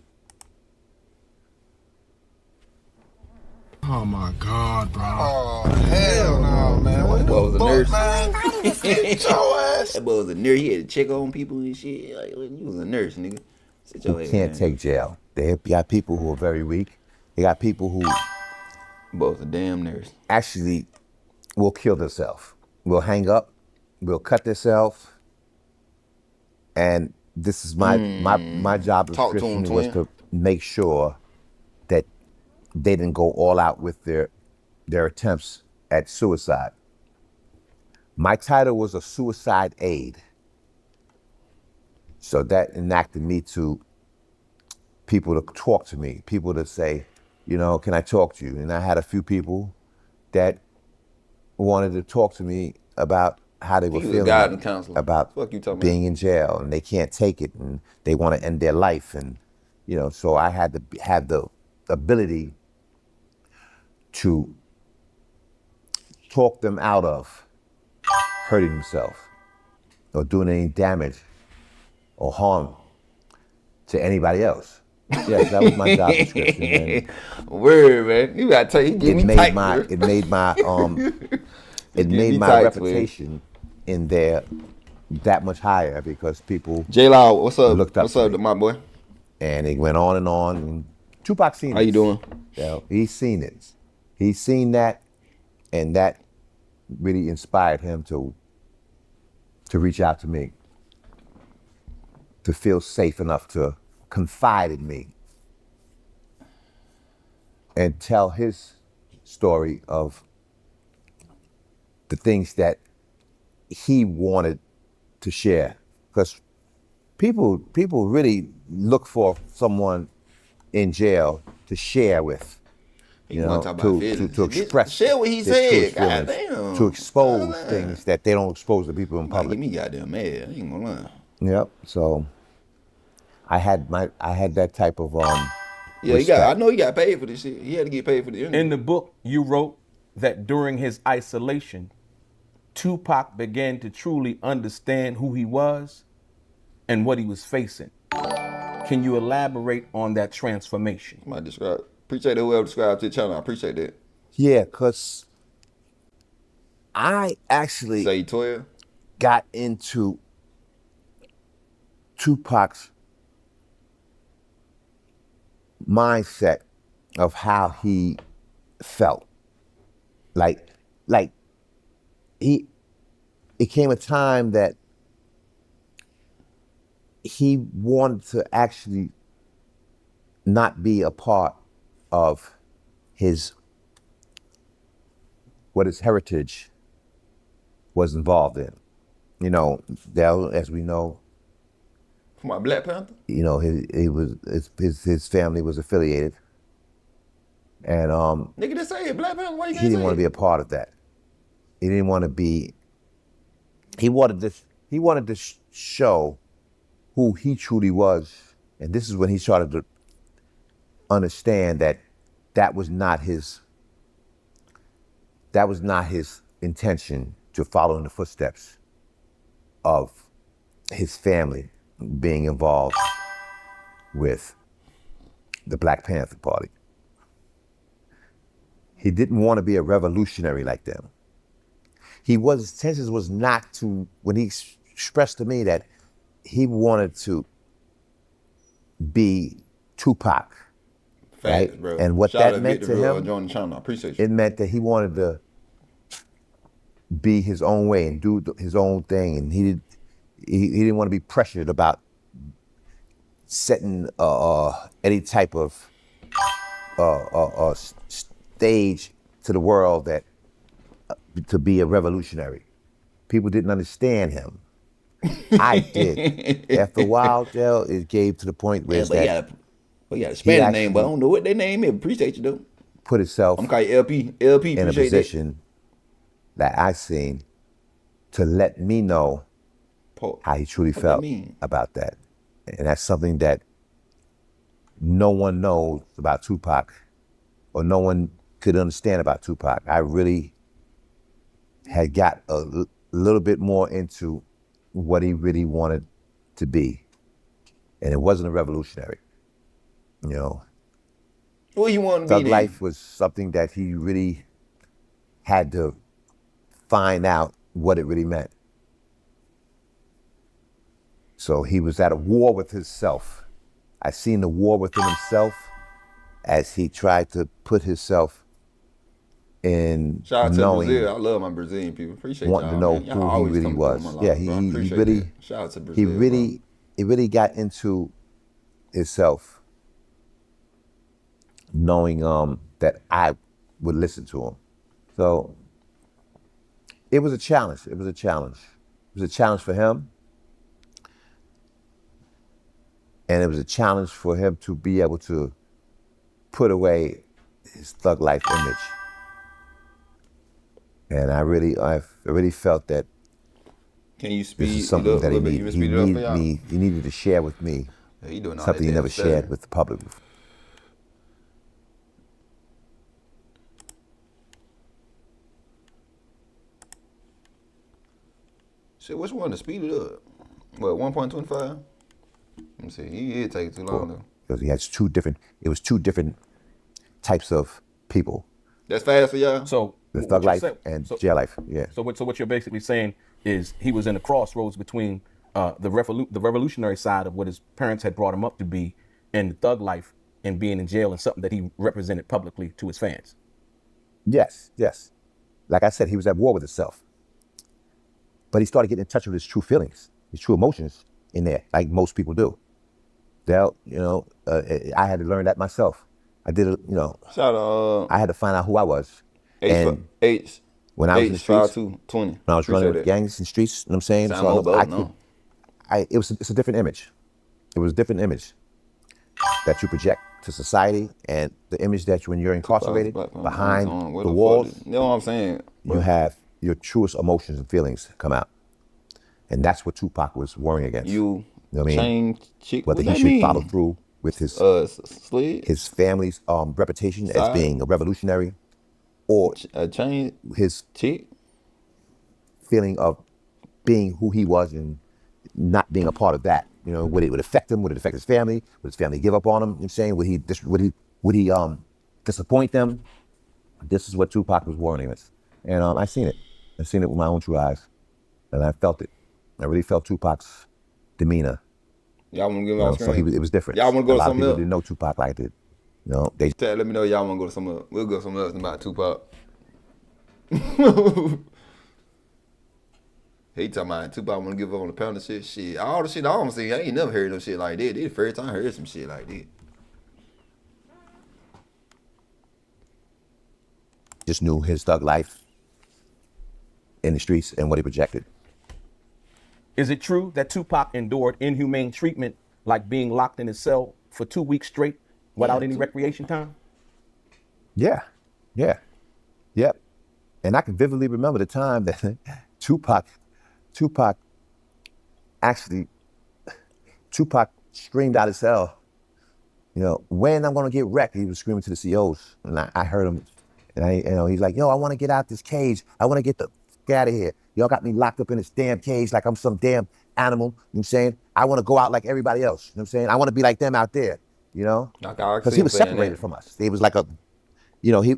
Oh my God, bro. Oh, hell no, man. What that boy was a nurse. That boy was a nurse. He had to check on people and shit. Like, you was a nurse, nigga. Who can't take jail. They got people who are very weak. They got people who. Both a damn nurse. Actually will kill themselves. Will hang up. Will cut themselves. And this is my job as Christian was to make sure that they didn't go all out with their attempts at suicide. My title was a suicide aide. So that enacted me to people to talk to me, people to say, can I talk to you? And I had a few people that wanted to talk to me about how they were feeling about being in jail, and they can't take it, and they want to end their life. And, so I had to have the ability to talk them out of hurting themselves or doing any damage or harm to anybody else. Yes, that was my job description. Word, man. You gotta tell you, give me tight. It made my reputation in there that much higher because people J-Law, what's up? Looked up what's up, my boy? And it went on and on. And Tupac seen it. How you doing? He's seen it. He's seen that, and that really inspired him to reach out to me, to feel safe enough to confide in me and tell his story of the things that he wanted to share. Because people really look for someone in jail to share with, to express. Share what he said. God damn. To expose things that they don't expose to people in public. Get me goddamn mad. I ain't gonna lie. Yep. So I had that type of Yeah, I know he got paid for this shit. He had to get paid for the interview. In the book, you wrote that during his isolation, Tupac began to truly understand who he was and what he was facing. Can you elaborate on that transformation? Appreciate whoever described to the channel. I appreciate that. Yeah, because I actually Say 12. got into Tupac's mindset of how he felt. Like it came a time that he wanted to actually not be a part of what his heritage was involved in. You know, as we know, For my Black Panther? you know, his family was affiliated, and Nigga, just say it. Black Panther, why you he can't didn't say want to be it? a part of that. He didn't want to be. He wanted to show who he truly was, and this is when he started to understand that was not his intention, to follow in the footsteps of his family being involved with the Black Panther Party. He didn't want to be a revolutionary like them. His intentions was not to, when he expressed to me that he wanted to be Tupac, Facts, right? bro. And what Shout that out meant to Victor, him, joining the channel. I appreciate you. it meant that he wanted to be his own way and do his own thing, and he didn't want to be pressured about setting any type of stage to the world that to be a revolutionary. People didn't understand him. I did. After a while, it gave to the point where Yeah, but you got a Spanish name, but I actually don't know what their name is. Appreciate you, though. put himself I'm calling you LP. LP, in a appreciate position that I seen to let me know that. how he truly What that felt mean? about that. And that's something that no one knows about Tupac, or no one could understand about Tupac. I really had got a little bit more into what he really wanted to be. And it wasn't a revolutionary. You know, What you want to be Thug then? Life was something that he really had to find out what it really meant. So he was at a war with himself. I seen the war within himself as he tried to put himself in Shout out to knowing, Brazil. I love my Brazilian people. Appreciate wanting y'all, to know man. Y'all who he always really coming through was. my life, Yeah, bro. I he appreciate really, that. Shout out to Brazil, he really got into himself, knowing that I would listen to him. So it was a challenge. It was a challenge. It was a challenge for him. And it was a challenge for him to be able to put away his Thug Life image. And I really felt that Can you this speed is it something up that a little bit? You can speed it up for y'all? he needed to share with me, Yeah, you doing all something that he damn never shared stuttering. with the public before. Shit, which one to speed it up? What, 1.25? Let me see. It take too long though. Because it was two different types of people. That's fast for y'all? So The what Thug you're Life saying- and so- Jail Life, yeah. So what you're basically saying is he was in the crossroads between the revolutionary side of what his parents had brought him up to be, and the thug life and being in jail, and something that he represented publicly to his fans. Yes. Like I said, he was at war with himself. But he started getting in touch with his true feelings, his true emotions in there, like most people do. I had to learn that myself. I did it, Shout out I had to find out who I was. And H when I was in the streets, 5220. when I was running with gangs in the streets, you know what I'm saying? Sound old, but no. It's a different image. It was a different image that you project to society, and the image that when you're incarcerated behind the walls, You know what I'm saying? you have your truest emotions and feelings come out. And that's what Tupac was warring against. You know what I mean? chain chick. Whether What he that should mean? follow through with his slid? his family's reputation as Side? being a revolutionary, or A chain his chick? feeling of being who he was and not being a part of that. Would it affect him? Would it affect his family? Would his family give up on him? You know what I'm saying? Would he disappoint them? this is what Tupac was warning us. And I seen it. I seen it with my own two eyes. And I felt it. I really felt Tupac's demeanor. Y'all want to give him on So screen? it was different. Y'all want to go to A lot of something people else? didn't know Tupac like that. You know, they Let me know y'all want to go to something else. We'll go somewhere else about Tupac. He talking about Tupac want to give up on the pound of shit. Shit, all the shit I don't see, I ain't never heard no shit like that. This the first time I heard some shit like that. just knew his thug life in the streets and what he projected. Is it true that Tupac endured inhumane treatment like being locked in his cell for 2 weeks straight without any recreation time? Yeah. Yep. And I can vividly remember the time that Tupac screamed out his cell, when I'm gonna get wrecked. He was screaming to the COs, and I heard him, and he's like, yo, I want to get out this cage. I want to get the fuck out of here. Y'all got me locked up in this damn cage like I'm some damn animal. You know what I'm saying? I want to go out like everybody else. You know what I'm saying? I want to be like them out there. Because he was separated from us. He was like it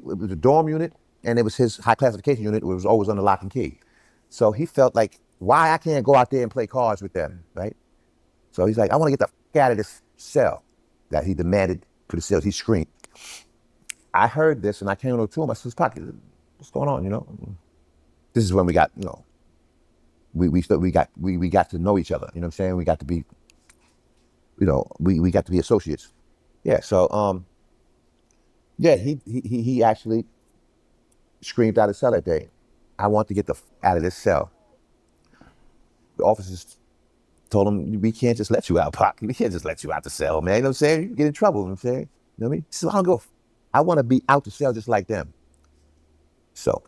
was a dorm unit, and it was his high classification unit. It was always under lock and key. So he felt like, why I can't go out there and play cards with them, right? So he's like, I want to get the fuck out of this cell that he demanded for the cells. He screamed. I heard this, and I came over to him. I said, Pocket, what's going on? This is when we got, we got to know each other. You know what I'm saying? We got to be, we got to be associates. Yeah. So, he actually screamed out of cell that day, I want to get the f out of this cell. The officers told him, we can't just let you out, Pac. We can't just let you out the cell, man. You know what I'm saying? You get in trouble, you know what I'm saying? You know what I mean? So I don't go, I want to be out the cell just like them. So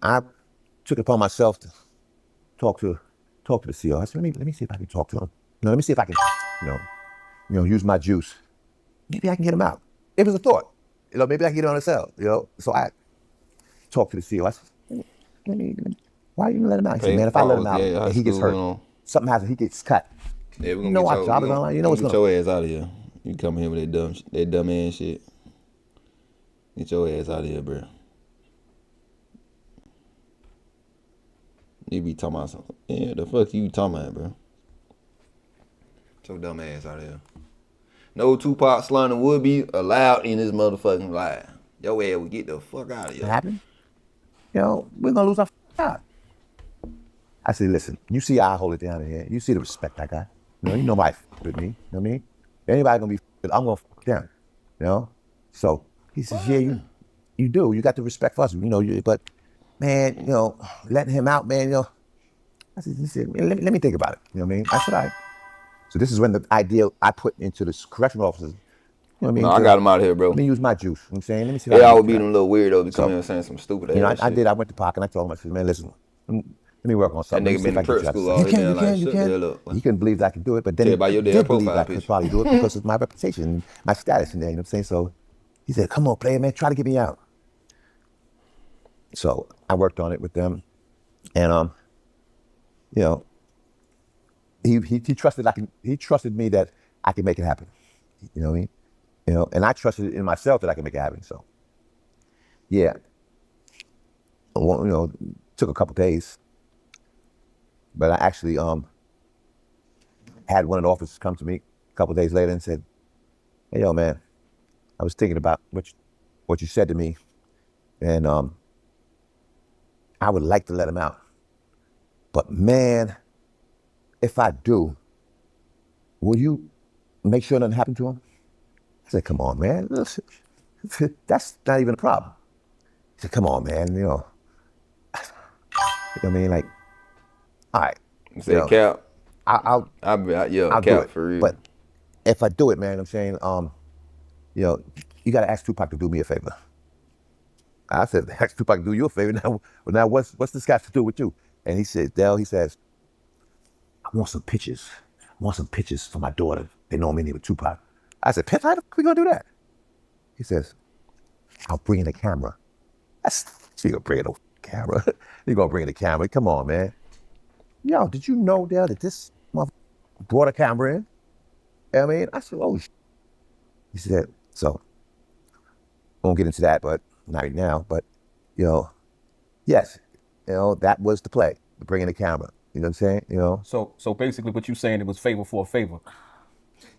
I took it upon myself to talk to the CO. I said, let me see if I can talk to him. Let me see if I can, use my juice. Maybe I can get him out. It was a thought. Maybe I can get him on the cell, So I talked to the CO. I said, why are you gonna let him out? He said, man, if I let him out and he gets hurt, something happens, he gets cut. Yeah, we're gonna our job is on. What's get your ass out of here. You come here with that dumb ass shit. Get your ass out of here, bro. You be talking about something. Yeah, the fuck you talking about, bro? Get your dumb ass out of here. No Tupac slander would be allowed in this motherfucking life. Your ass would get the fuck out of here. What happened? We're gonna lose our job. I said, listen, you see I hold it down in here. You see the respect I got. You know nobody with me. You know what I mean? If anybody gonna be I'm gonna them. So he says, yeah, you do. You got the respect for us. But man, letting him out, man, I said, let me think about it. You know what I mean? I said, all right. So this is when the idea I put into the correctional officers. You know what I mean? No, I got him out of here, bro. Let me use my juice. You know what I'm saying? Let me see. They always be them little weirdos coming here saying some stupid ass shit. I did. I went to Park and I told him, I said, man, listen, let me work on something. That nigga been in prep school all day. You can. He couldn't believe that I could do it, but then he did believe I could probably do it because of my reputation, my status in there. You know what I'm saying? So he said, come on, player, man, try to get me out. So I worked on it with them, and he trusted me that I could make it happen. You know what I mean? And I trusted in myself that I could make it happen. So yeah, took a couple days, but I actually had one of the officers come to me a couple days later and said, hey, yo, man, I was thinking about what you said to me, and I would like to let him out. But man, if I do, will you make sure nothing happened to him? I said, come on, man. Listen, that's not even a problem. He said, come on, man. You know what I mean? Like, all right. You said cap. I'll cap do it for real. But if I do it, man, I'm saying, you got to ask Tupac to do me a favor. I said, ask Tupac to do you a favor. Now what's this got to do with you? And he said, Dell, he says, I want some pictures. I want some pictures for my daughter. They know I'm in here with Tupac. I said, Pip, how the fuck we gonna do that? He says, I'll bring in a camera. You gonna bring in a camera? You gonna bring in a camera? Come on, man. Yo, did you know, Dell, that this motherfucker brought a camera in? You know what I mean? I said, oh, shit. He said, so, I won't get into that, but married now, but, you know, yes, you know, that was the play, bringing the camera. You know what I'm saying? You know? So basically what you're saying, it was favor for a favor.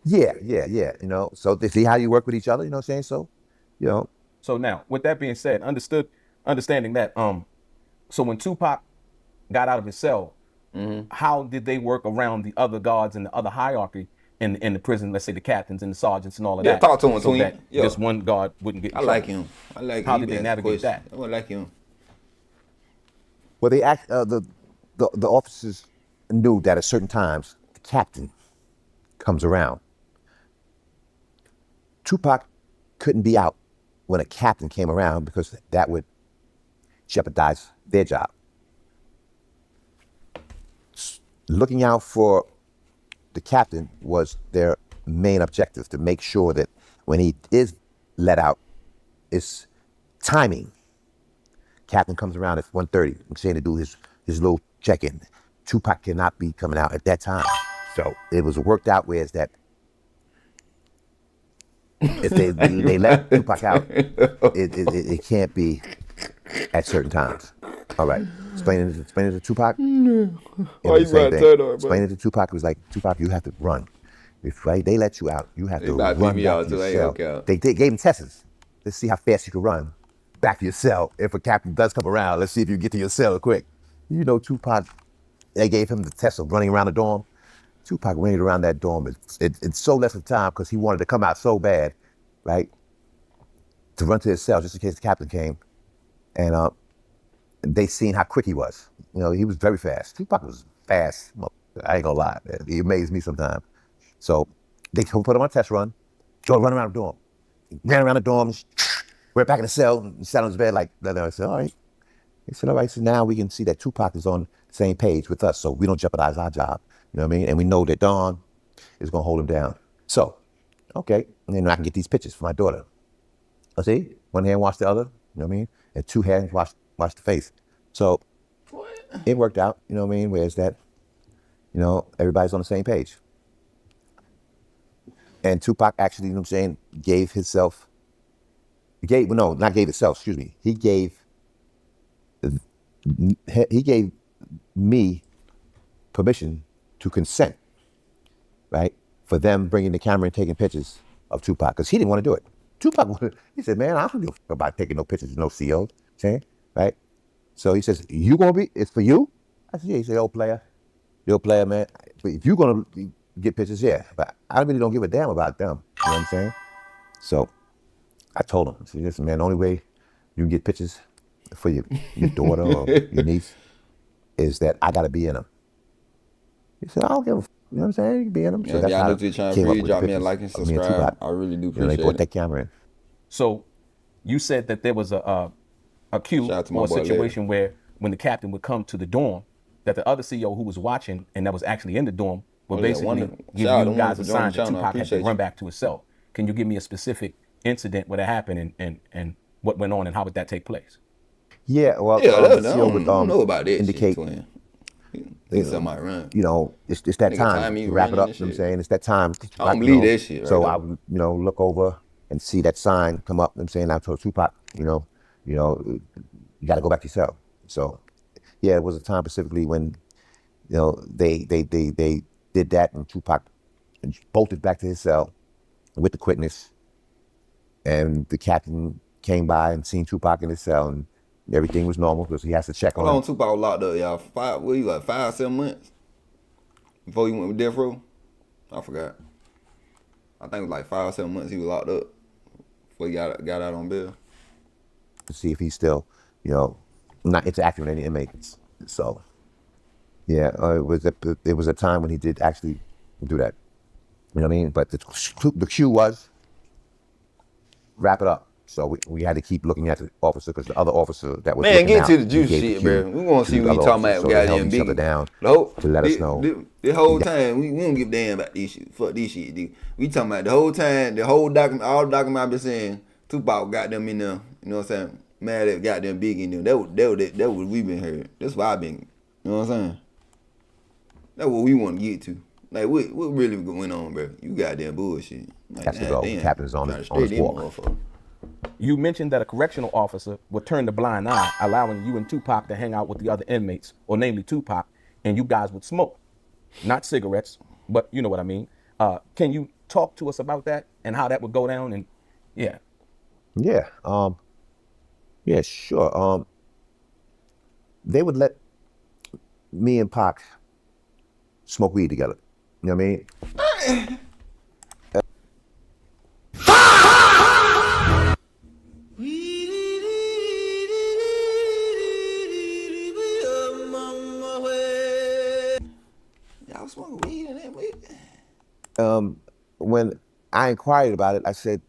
Yeah. You know, so they see how you work with each other, you know what I'm saying? So, you know. So now, with that being said, understanding that, so when Tupac got out of his cell, how did they work around the other guards and the other hierarchy in the prison? Let's say the captains and the sergeants and all of that. Talk to him, so twin. that just one guard wouldn't get in trouble. like him. I like him. How did they navigate that? I like him. Well, they act, the officers knew that at certain times the captain comes around. Tupac couldn't be out when a captain came around because that would jeopardize their job. Looking out for the captain was their main objective, to make sure that when he is let out, it's timing. Captain comes around at 1:30, I'm saying, to do his little check-in. Tupac cannot be coming out at that time. So it was worked out where it's that if they let Tupac out, it can't be at certain times. All right. Explaining it to Tupac. Why you about to turn on, bro? Explaining it to Tupac, was like, Tupac, you have to run. If they let you out, you have to run back to your cell. They gave him tests. Let's see how fast you can run back to your cell. If a captain does come around, let's see if you get to your cell quick. You know, Tupac, they gave him the test of running around the dorm. Tupac ran around that dorm in so less of time because he wanted to come out so bad, right? To run to his cell just in case the captain came. And they seen how quick he was. You know, he was very fast. Tupac was fast. I ain't gonna lie. He amazed me sometimes. So they put him on a test run. Go run around the dorm. He ran around the dorm, went back in the cell, and sat on his bed like that. I said, all right. He said, all right, so now we can see that Tupac is on the same page with us, so we don't jeopardize our job. You know what I mean? And we know that Dawn is gonna hold him down. So, okay, and then I can get these pictures for my daughter. I see, one hand wash the other, you know what I mean? And two hands wash the face. So it worked out, you know what I mean? Whereas that, you know, everybody's on the same page. And Tupac actually, you know what I'm saying, gave he gave me permission to consent, right? For them bringing the camera and taking pictures of Tupac, because he didn't want to do it. Tupac, he said, man, I don't give a fuck about taking no pictures of no CO, saying, right? So he says, it's for you? I said, yeah. He said, yo, player, man. But if you're going to get pictures, yeah. But I really don't give a damn about them. You know what I'm saying? So I told him, I said, listen, man, the only way you can get pictures for your daughter or your niece is that I got to be in them. He said, I don't give a fuck. You know what I'm saying? You can be in them. So that's I how know you're trying to drop me a like and subscribe. I really do appreciate they brought that camera in. So you said that there was a cue or a situation where when the captain would come to the dorm, that the other CEO who was watching and that was actually in the dorm would basically give you guys a sign that Tupac had to run back to his cell. Can you give me a specific incident where that happened and what went on and how would that take place? Yeah, well, I don't know about this. Indicate, somebody run. You know, it's that time to wrap it up. You know what I'm saying? It's that time. I don't believe that shit. Right, so I would, you know, look over and see that sign come up. You know what I'm saying? I told Tupac, you know, you got to go back to your cell. So, yeah, it was a time specifically when, you know, they did that, and Tupac bolted back to his cell with the quickness, and the captain came by and seen Tupac in his cell, and everything was normal because he has to check on him. How long Tupac was locked up, y'all? 5, 7 months before he went with Death Row? I forgot. I think it was like 5 or 7 months he was locked up before he got out on bail. To see if he's still, you know, not interacting with any inmates. So, yeah, it was a time when he did actually do that. You know what I mean? But the cue was wrap it up. So we had to keep looking at the officer because the other officer that was get to the juice shit, bro. We want to see what he talking about. So goddamn big down to let us know. The whole time we don't give a damn about these shit. Fuck this shit, dude. We talking about the whole time, the whole document, all the document I've been saying. Tupac got them in there. You know what I'm saying? Mad at goddamn big in there. That what we been heard. That's why I been. You know what I'm saying? That's what we want to get to. Like what really going on, bro? You goddamn bullshit. Like, has to go. Captain's on his walk. You mentioned that a correctional officer would turn the blind eye, allowing you and Tupac to hang out with the other inmates, or namely Tupac, and you guys would smoke. Not cigarettes, but you know what I mean. Can you talk to us about that and how that would go down? And yeah. Yeah. Yeah, sure. They would let me and Pac smoke weed together. You know what I mean? Y'all smoking weed in that weed? When I inquired about it, I said,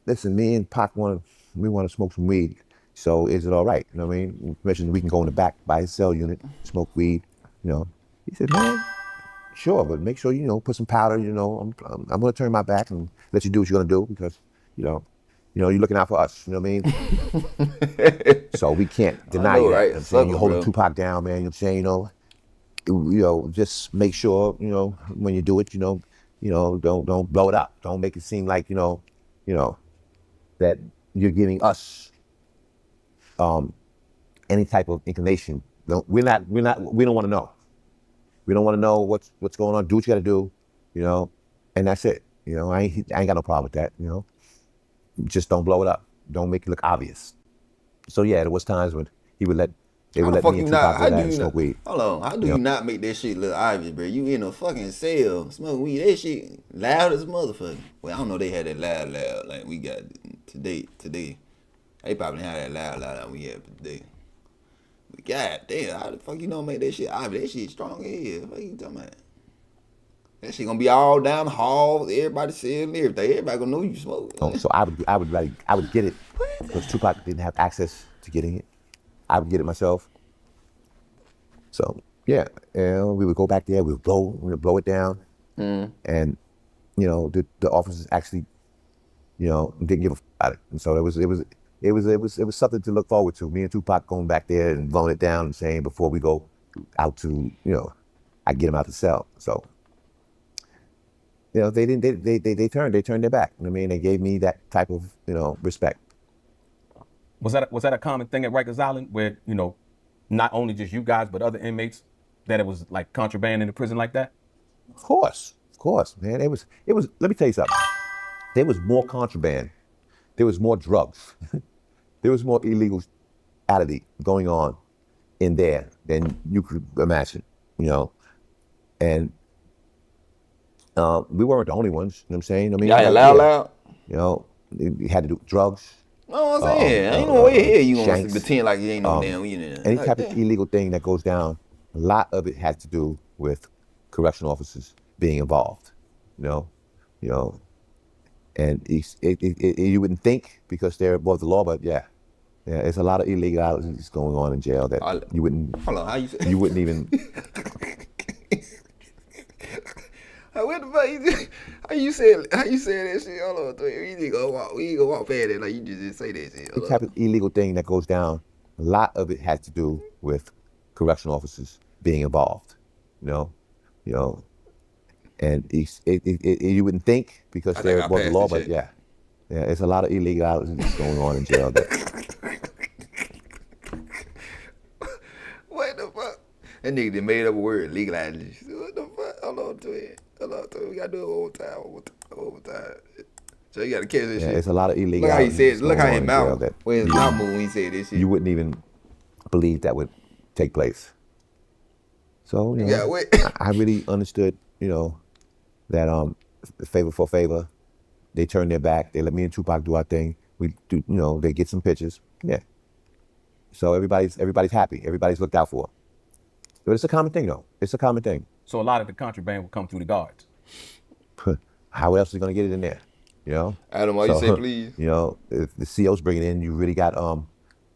listen, me and Pac want to smoke some weed. So is it all right? You know what I mean? Mentioned we can go in the back by his cell unit, smoke weed, you know. He said, man, sure, but make sure, you know, put some powder, you know. I'm going to turn my back and let you do what you're going to do because, you know, you're looking out for us, you know what I mean? So we can't deny you that. Right? You know what I'm saying? You're holding bro. Tupac down, man, you know what I'm saying? You know, just make sure, you know, when you do it, you know, don't blow it up. Don't make it seem like, you know, that you're giving us any type of inclination. We don't want to know. We don't want to know what's going on. Do what you got to do, you know, and that's it. You know, I ain't got no problem with that. You know, just don't blow it up. Don't make it look obvious. So yeah, there was times when they would let me and Tupac go down and smoke weed. Hold on, how do you not make that shit look obvious, bro? You in a fucking cell smoking weed. That shit loud as a motherfucker. Well, I don't know they had that loud like we got today. They probably had that loud like we had today. But god damn, how the fuck you don't make that shit obvious? That shit strong as hell. What you talking about? That shit gonna be all down the hall. Everybody saying everything. Everybody gonna know you smoke. Oh, so I would get it because Tupac didn't have access to getting it. I would get it myself. So yeah, and we would go back there. We would blow it down, and you know the officers actually, you know, didn't give a f about it. And so it was something to look forward to. Me and Tupac going back there and blowing it down and saying before we go out to, you know, I get him out the cell. So you know they turned their back. I mean, they gave me that type of, you know, respect. Was that a common thing at Rikers Island where, you know, not only just you guys but other inmates, that it was like contraband in the prison like that? Of course, man. It was. Let me tell you something. There was more contraband. There was more drugs. There was more illegality going on in there than you could imagine. You know, and we weren't the only ones. You know what I'm saying? I mean, Y'all loud. You know, you had to do drugs. No, I'm saying, ain't no way here you gonna shanks, pretend like you ain't no damn, you know. Any type of illegal thing that goes down, a lot of it has to do with correctional officers being involved, you know, and you wouldn't think because they're above the law, but yeah, it's a lot of illegalities going on in jail that you wouldn't. Hold on, how you say? You wouldn't even. What the fuck? How you say that shit? Hold on, we ain't gonna walk past that like you just say that shit. The type of illegal thing that goes down, a lot of it has to do with correctional officers being involved, you know, and you wouldn't think because they're above the law, but yeah, it's a lot of illegalities going on in jail. What the fuck? That nigga just made up a word, legalized. What the fuck? Hold on to it. We gotta do it one more time. So you gotta catch this shit. It's a lot of illegalities. Look how he said. Look how his mouth. That When his mouth moved when he said this shit. You wouldn't even believe that would take place. So you know, I really understood, you know, that favor for favor. They turned their back. They let me and Tupac do our thing. We do, you know, they get some pictures. Yeah. So everybody's happy. Everybody's looked out for. But it's a common thing, though. It's a common thing. So a lot of the contraband would come through the guards. How else are you gonna get it in there? You know. Adam, why you say please? You know, if the COs bring it in, you really got you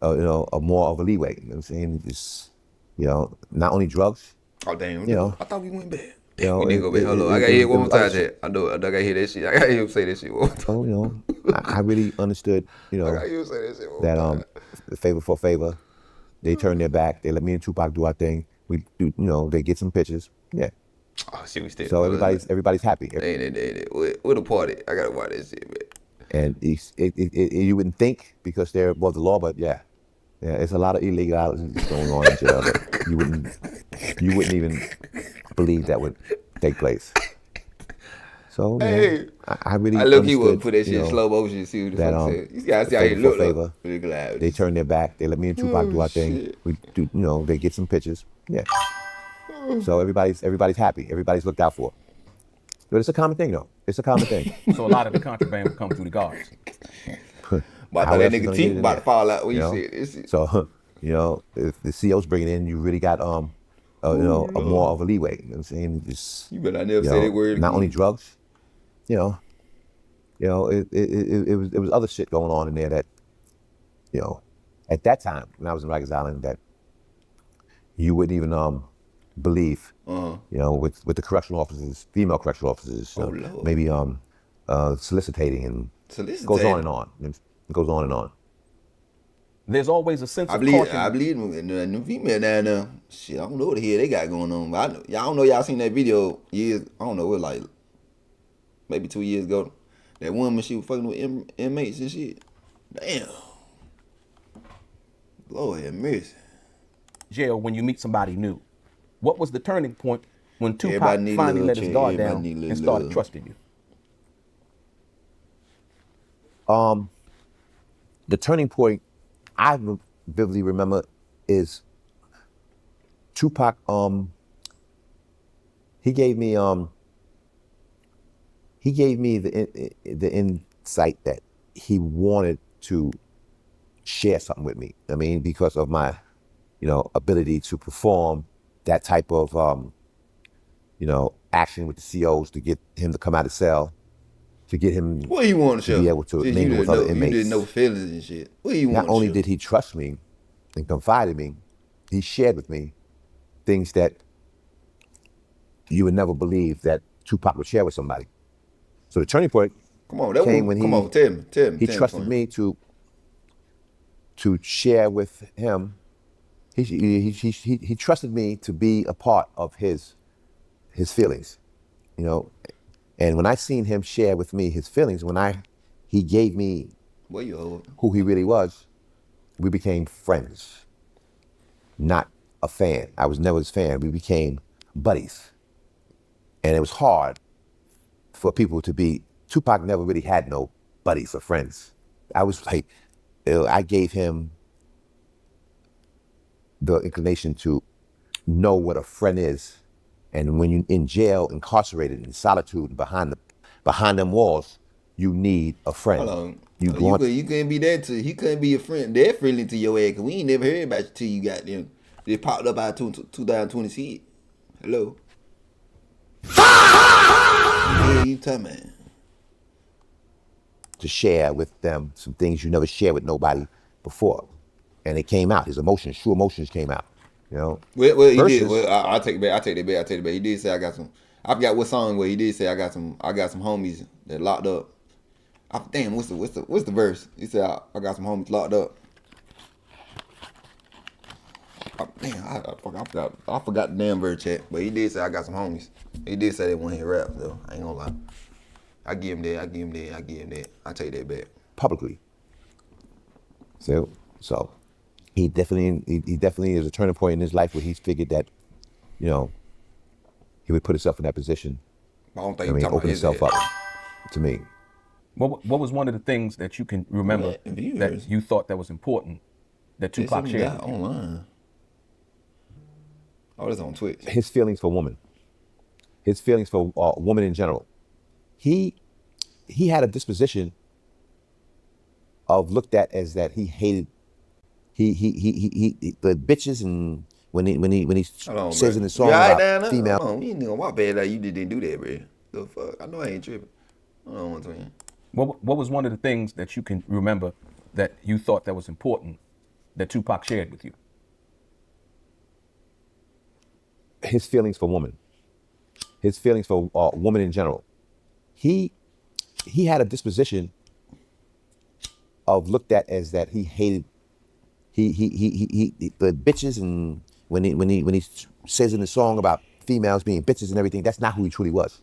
know, a more of a leeway. You know what I'm saying? It's, you know, not only drugs. Oh damn! You know, I thought we went back. You know, we need to go back. Hold on, I gotta hear it one more time. I know, I gotta hear that shit. I gotta hear him say that shit one more time. Oh, you know, I really understood, you know, I gotta hear him say that shit one more time. The favor for favor. They turned their back. They let me and Tupac do our thing. We do, you know, they get some pictures. Yeah. Oh shit, we still. So everybody's happy. What a party! I gotta watch that shit, man. And you wouldn't think because they're above the law, but yeah, it's a lot of illegalities going on in jail that you wouldn't even believe that would take place. So Hey, I really I look, he understood, would put that shit in slow motion and see what the fuck said. These guys see how he look favor. Like. They turn their back. They let me and Tupac do our thing. Shit. We do, they get some pictures. Yeah. So everybody's happy. Everybody's looked out for. But it's a common thing, though. It's a common thing. So a lot of the contraband would come through the guards. But I thought that nigga teeth about to fall out when you said this. So, if the CO's bringing in, you really got a more of a leeway. You know what I'm saying? Just, you better never say that word. Not only drugs, it was other shit going on in there that, at that time when I was in Rikers Island, that you wouldn't even believe. With the correctional officers, female correctional officers, maybe soliciting and goes on and on. It goes on and on. There's always a sense of caution. I believe in the female down there. Shit, I don't know what the hell they got going on. But y'all don't know, y'all seen that video years, I don't know, it was like maybe 2 years ago. That woman, she was fucking with inmates and shit. Damn. Lord have mercy. Jail, when you meet somebody new, what was the turning point when Tupac finally let his guard down and started trusting you? The turning point I vividly remember is Tupac. He gave me the insight that he wanted to share something with me. I mean, because of my, ability to perform that type of, action with the COs to get him to come out of cell, to get him what you want to be able to mingle with other inmates. You didn't know feelings and shit. What you want Not only did he trust me and confide in me, he shared with me things that you would never believe that Tupac would share with somebody. So the turning point came when tell me. He trusted me to share with him. He trusted me to be a part of his feelings, And when I seen him share with me his feelings, he gave me who he really was, we became friends, not a fan. I was never his fan. We became buddies. And it was hard for people to be, Tupac never really had no buddies or friends. I was like, I gave him the inclination to know what a friend is. And when you're in jail, incarcerated, in solitude, behind them walls, you need a friend. Hold on. You couldn't be that he couldn't be a friend. They're friendly to your ass, because we ain't never heard about you till you got them. They popped up out 2020. Hello? Yeah, you talking about? To share with them some things you never shared with nobody before. And it came out. His emotions, true emotions came out. Well, he did. Well, I take it back. He did say I got some. I forgot what song where he did say I got some homies that locked up. Damn, what's the verse? He said I got some homies locked up. I forgot the damn verse, chat. But he did say I got some homies. He did say they want to hear rap though. I ain't gonna lie. I give him that. I take that back. Publicly. So he definitely is a turning point in his life where he's figured that, he would put himself in that position. I don't think he's open himself up to me. What was one of the things that you can remember that you thought that was important that Tupac shared? Online. Oh, that's on Twitch. His feelings for women. His feelings for women in general. He had a disposition of looked at as that he hated the bitches, and when he says in the song about female. Hold on, you ain't gonna walk bad like you didn't do that, bro. The fuck? I know I ain't tripping. Hold on one second. What was one of the things that you can remember that you thought that was important that Tupac shared with you? His feelings for women. His feelings for women in general. He had a disposition of looked at as that he hated the bitches, and when he says in the song about females being bitches and everything, that's not who he truly was.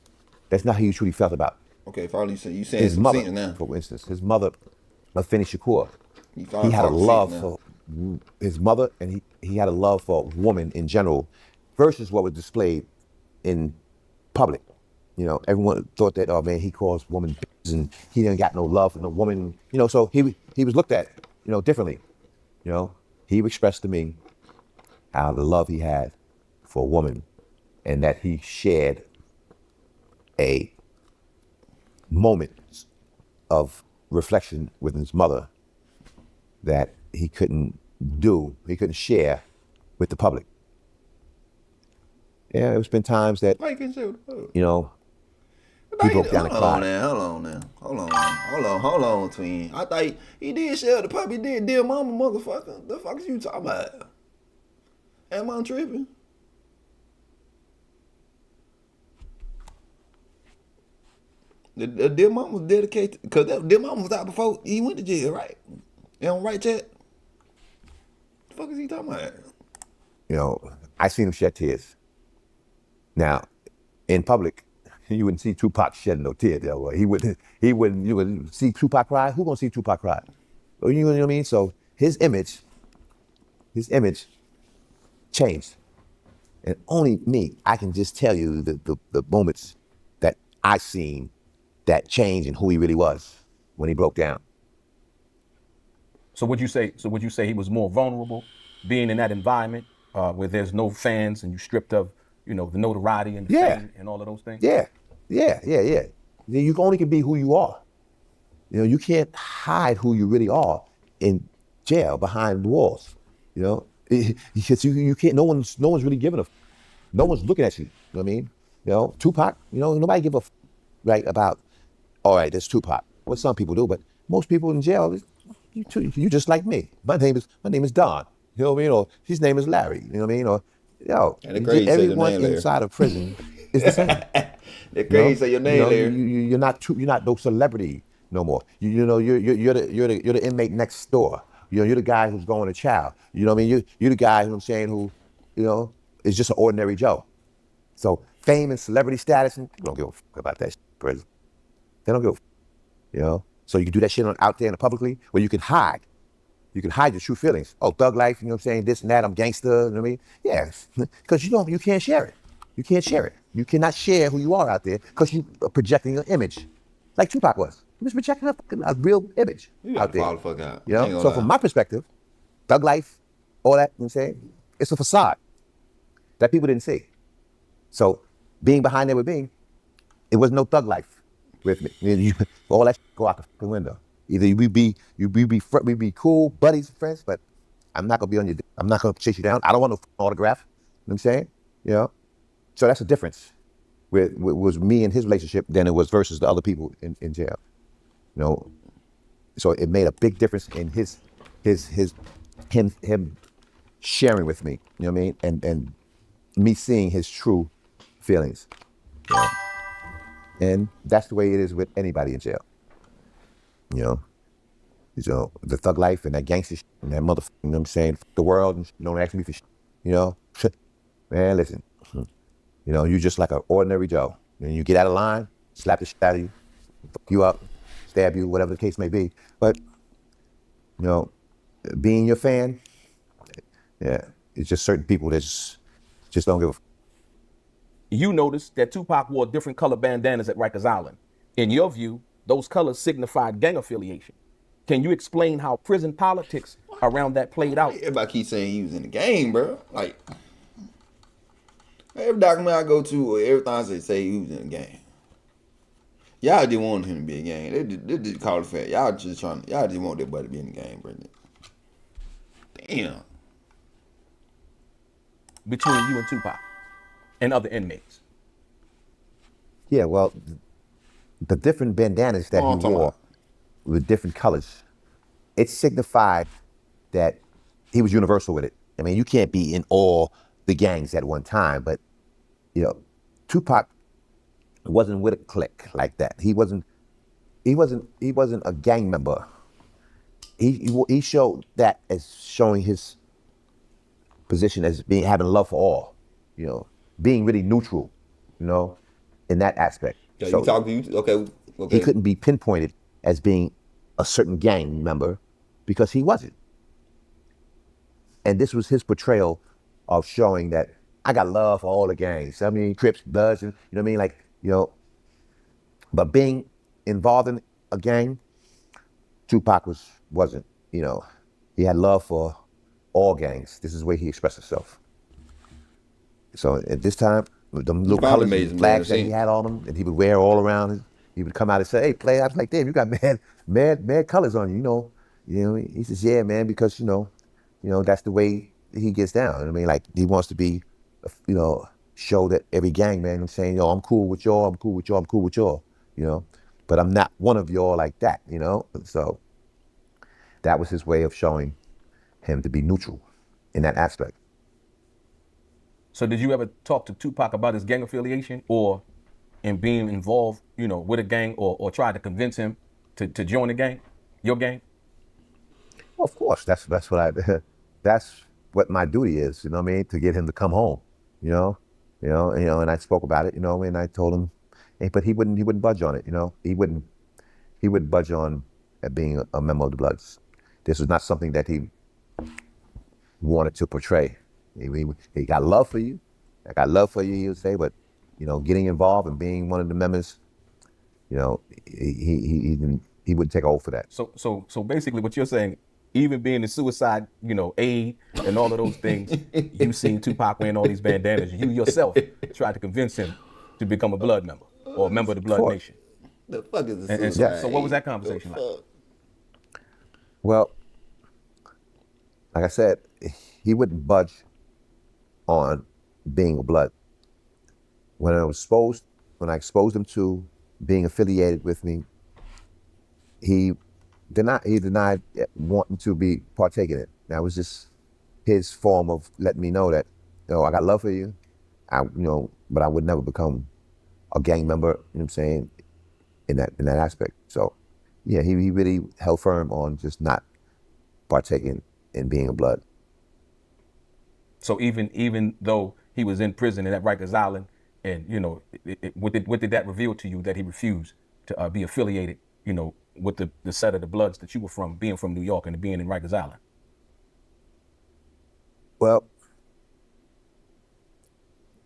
That's not who he truly felt about Okay, follow you saying His some mother, sense now. for instance, his mother, Afeni Shakur, You he had a follow love sense for his mother, and he had a love for women in general, versus what was displayed in public. You know, everyone thought that, oh man, he calls women bitches and he didn't got no love for no woman. You know, so he was looked at, you know, differently. You know, he expressed to me how the love he had for a woman, and that he shared a moment of reflection with his mother that he couldn't share with the public. Yeah, it's been times that, Why you couldn't share with the public? you know, he broke down and cried. Hold on, twin. I thought he did share with the public. He did, dear mama, motherfucker. The fuck is you talking about? Am I tripping? The dear mama was dedicated, because that dear mama was out before he went to jail, right? You don't right, chat? The fuck is he talking about? You know, I seen him shed tears. Now, in public, you wouldn't see Tupac shedding no tears. He wouldn't. You would see Tupac cry. Who gonna see Tupac cry? You know what I mean? So his image changed, and only me, I can just tell you the moments that I seen that change in who he really was when he broke down. So would you say he was more vulnerable being in that environment where there's no fans and you stripped of, you know, the notoriety and the fame and all of those things? Yeah. You only can be who you are. You know, you can't hide who you really are in jail behind the walls. You know, because you can't. No one's really giving a. No one's looking at you. You know what I mean? You know, Tupac. You know, nobody give a right about. All right, that's Tupac. What some people do, but most people in jail, you just like me. My name is Don. You know what I mean? Or his name is Larry. You know what I mean? Or everyone inside of prison is the same. They're crazy. Say your name, Larry. You're not no celebrity no more. You're the inmate next door. You're the guy who's going to trial. You know what I mean? You're the guy, you know what I'm saying, who, you know, is just an ordinary Joe. So fame and celebrity status, and people don't give a fuck about that shit in prison. They don't give a fuck, you know? So you can do that shit out there in the publicly where you can hide. You can hide your true feelings. Oh, thug life, you know what I'm saying, this and that, I'm gangster, you know what I mean? Yeah, because you can't share it. You can't share it. You cannot share who you are out there because you are projecting an image. Like Tupac was. He was projecting a real image out there. Fall the fuck out. You know? So from my perspective, thug life, all that, you know what I'm saying, it's a facade that people didn't see. So being behind there with me, it was no thug life with me. All that shit go out the fucking window. Either we be cool buddies, friends, but I'm not gonna be on your. I'm not gonna chase you down. I don't want no autograph. You know what I'm saying? You know. So that's the difference. With was me and his relationship than it was versus the other people in jail. You know. So it made a big difference in him sharing with me. You know what I mean? And me seeing his true feelings. You know? And that's the way it is with anybody in jail. You know, the thug life and that gangster shit and that motherfucker, you know what I'm saying, fuck the world and don't ask me for shit, you know. Man, listen, you know, you just like an ordinary Joe. And you get out of line, slap the shit out of you, fuck you up, stab you, whatever the case may be. But, you know, being your fan, yeah, it's just certain people that just don't give a fuck. You noticed that Tupac wore different color bandanas at Rikers Island. In your view, those colors signified gang affiliation. Can you explain how prison politics around that played out? Everybody keep saying he was in the game, bro. Like, every document I go to, everything they say he was in the game. Y'all didn't want him to be in the game. They just call it fact. Y'all just want that buddy to be in the game, bro. Damn. Between you and Tupac and other inmates. Yeah, well, the different bandanas that he wore with different colors, it signified that he was universal with it. I mean, you can't be in all the gangs at one time, but, you know, Tupac wasn't with a clique like that. He wasn't a gang member. He showed that as showing his position as having love for all, you know, being really neutral, you know, in that aspect. Yeah, so, okay, Okay. He couldn't be pinpointed as being a certain gang member because he wasn't. And this was his portrayal of showing that I got love for all the gangs. I mean, Crips, Bloods, you know what I mean? Like, but being involved in a gang, Tupac wasn't, he had love for all gangs. This is the way he expressed himself. So at this time, the little Probably colors amazing, and flags man. that he had on him, and he would wear all around. He would come out and say, "Hey, play." I was like, "Damn, you got mad colors on you." He says, "Yeah, man, because that's the way he gets down." I mean, like he wants to be, show that every gang man is saying, "Yo, I'm cool with y'all. I'm cool with y'all. I'm cool with y'all." But I'm not one of y'all like that. So that was his way of showing him to be neutral in that aspect. So did you ever talk to Tupac about his gang affiliation or in being involved, with a gang or try to convince him to join the gang, your gang? Well, of course, that's what that's what my duty is, to get him to come home, and I spoke about it, and I told him, but he wouldn't budge on it, he wouldn't budge on being a member of the Bloods. This was not something that he wanted to portray. He got love for you. I got love for you, he would say, but getting involved and being one of the members, he wouldn't take a hold for that. So basically what you're saying, even being in suicide, aid and all of those things, you seen Tupac wearing all these bandanas. You yourself tried to convince him to become a Blood member or a member of the Blood Nation. The fuck is And suicide? so what was that conversation like? Well, like I said, he wouldn't budge on being a Blood. When I exposed him to being affiliated with me, he denied wanting to be partaking in it. That was just his form of letting me know that, I got love for you, but I would never become a gang member, you know what I'm saying, in that aspect. So yeah, he really held firm on just not partaking in being a Blood. So even though he was in prison and at Rikers Island, and what did that reveal to you that he refused to be affiliated, with the set of the Bloods that you were from, being from New York and being in Rikers Island? Well,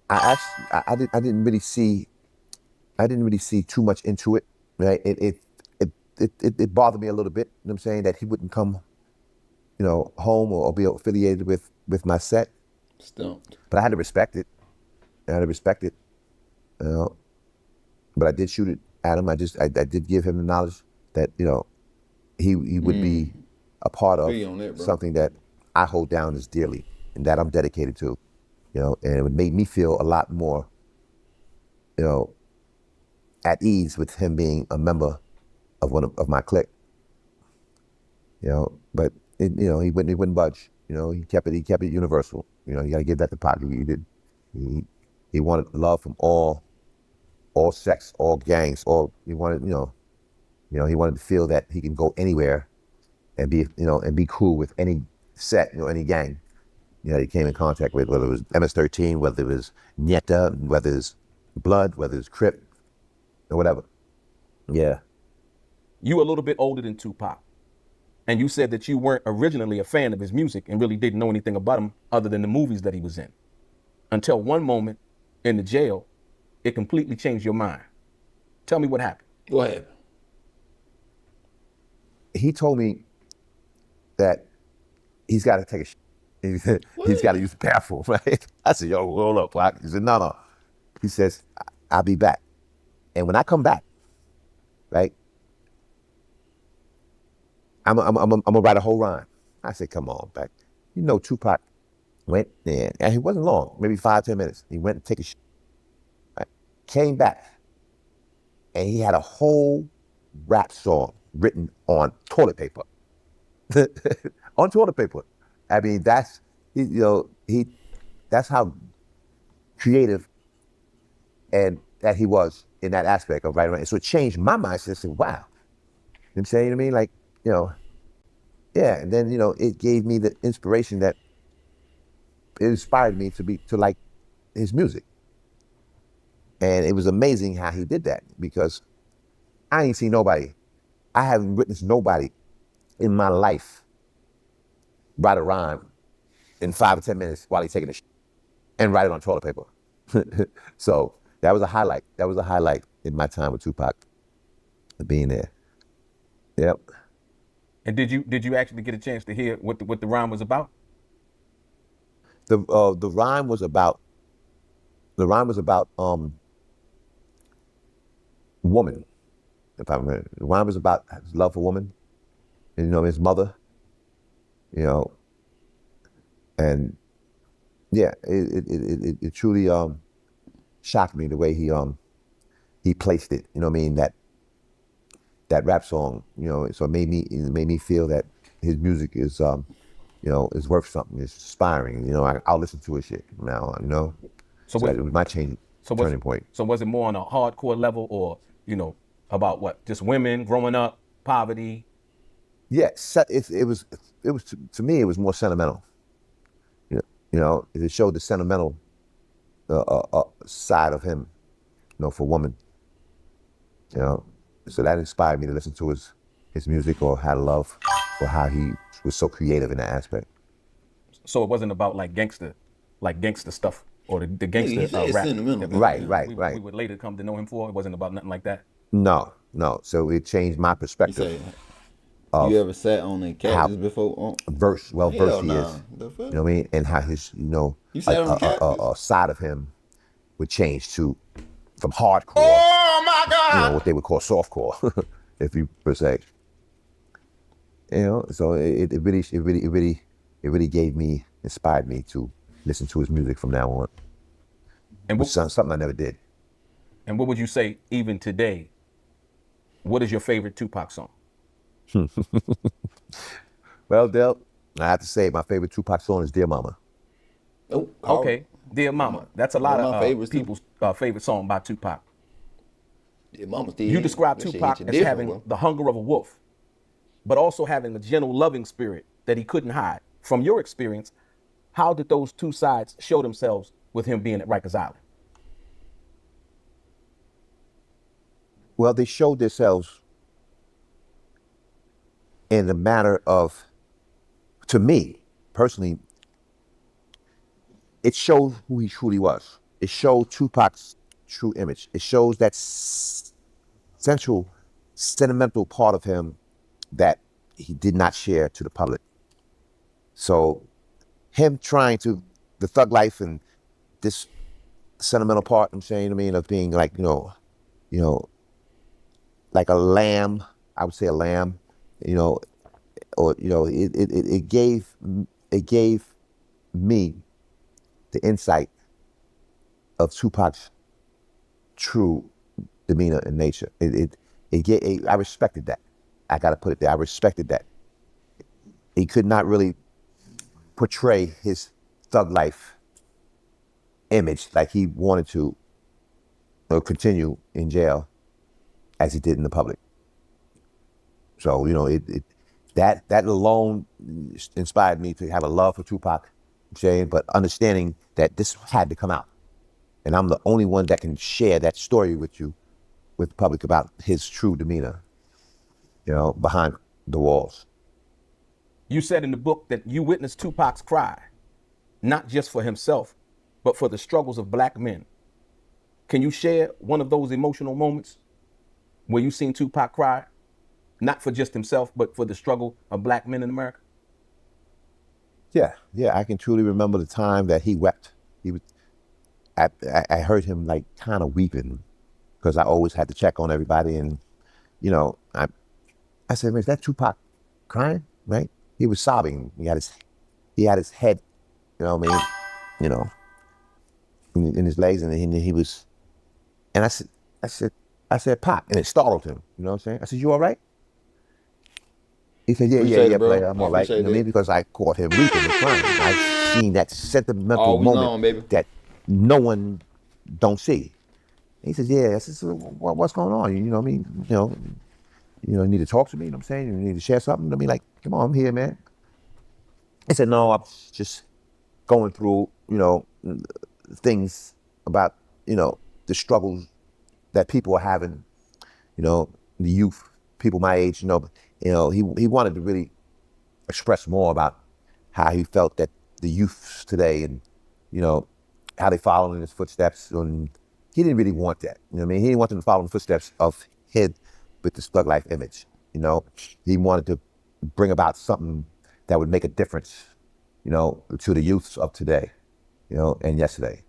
I didn't really see too much into it. Right? It bothered me a little bit. You know what I'm saying, that he wouldn't come, home or be affiliated with my set. Stumped. But I had to respect it. But I did shoot it at him. I did give him the knowledge that he would be a part of something that I hold down as dearly and that I'm dedicated to, and it would make me feel a lot more, at ease with him being a member of one of my clique. But he wouldn't budge. He kept it universal. You got to give that to Pac. He wanted love from all sects, all gangs, he wanted, he wanted to feel that he can go anywhere and be cool with any set, any gang, he came in contact with, whether it was MS-13, whether it was Nieta, whether it's Blood, whether it's Crip, or whatever. Yeah. You were a little bit older than Tupac, and you said that you weren't originally a fan of his music and really didn't know anything about him other than the movies that he was in. Until one moment in the jail, it completely changed your mind. Tell me what happened. What happened? He told me that he's got to take a shit. He's got to use the bathroom, right? I said, yo, hold up, Pac. He said, no. He says, I'll be back. And when I come back, right, I'm gonna write a whole rhyme. I said, come on, Pac. Tupac went there, and he wasn't long, maybe 5-10 minutes. He went and take a shit. Right? Came back, and he had a whole rap song written on toilet paper. On toilet paper. I mean, that's how creative and that he was in that aspect of writing. So it changed my mindset. I said, wow. You know what I'm saying? I mean, like, yeah. And then, it gave me the inspiration that it inspired me to like his music. And it was amazing how he did that, because I ain't seen nobody. I haven't witnessed nobody in my life write a rhyme in 5 or 10 minutes while he's taking a shit and write it on toilet paper. So that was a highlight. That was a highlight in my time with Tupac, being there. Yep. And did you actually get a chance to hear what the rhyme was about? The rhyme was about woman. If I remember, the rhyme was about his love for woman, and his mother, and yeah, it truly shocked me the way he placed it. You know what I mean? That rap song, so it made me feel that his music is is worth something. It's inspiring. I'll listen to his shit now. So that it was my turning point. So was it more on a hardcore level, or about what? Just women growing up, poverty? Yeah, it was to me, it was more sentimental. It showed the sentimental side of him, for women. So that inspired me to listen to his music, or had a love for how he was so creative in that aspect. So it wasn't about like gangster stuff, or the gangster rap. Right. We would later come to know him for. It wasn't about nothing like that. No. So it changed my perspective. You ever sat on a cactus before? Versed he is. The fuck? You know what I mean? And how his, You sat on a side of him would change from hardcore. Oh my God! What they would call softcore, if you per se. So it really inspired me to listen to his music from now on. And something I never did. And what would you say, even today, what is your favorite Tupac song? Well, Del, I have to say my favorite Tupac song is Dear Mama. Oh, okay. Dear Mama. That's a lot of people's favorite song by Tupac. Dear Mama. You describe Tupac as having the hunger of a wolf, but also having a gentle, loving spirit that he couldn't hide. From your experience, how did those two sides show themselves with him being at Rikers Island? Well, they showed themselves in the matter of, to me, personally, it showed who he truly was. It showed Tupac's true image. It shows that central, sentimental part of him that he did not share to the public. So him trying to, the thug life and this sentimental part, of being like, like a lamb, I would say a lamb, it gave me the insight of Tupac's true demeanor and nature. I respected that. I gotta put it there. I respected that. He could not really portray his thug life image like he wanted to continue in jail as he did in the public. So, that alone inspired me to have a love for Tupac, but understanding that this had to come out. And I'm the only one that can share that story with the public about his true demeanor, behind the walls. You said in the book that you witnessed Tupac's cry, not just for himself, but for the struggles of black men. Can you share one of those emotional moments where you seen Tupac cry, not for just himself, but for the struggle of black men in America? Yeah, I can truly remember the time that he wept. I heard him like kind of weeping, because I always had to check on everybody, and I said, man, is that Tupac crying? Right? He was sobbing. He had his head, in his legs, and he was. And I said, Pop, and it startled him. You know what I'm saying? I said, you all right? He said, yeah, player, I'm all right. You know what I mean? Because I caught him weeping and crying. I seen that sentimental moment that no one don't see. He said, yeah. I said, so what's going on? You know what I mean? You need to talk to me. You know what I'm saying? You need to share something. I mean, like, come on, I'm here, man. He said, no, I'm just going through, things about, the struggles that people are having, the youth, people my age, he wanted to really express more about how he felt that the youths today and, how they followed in his footsteps. And he didn't really want that. You know what I mean? He didn't want them to follow in the footsteps of him with this thug life image. He wanted to bring about something that would make a difference, to the youths of today, and yesterday.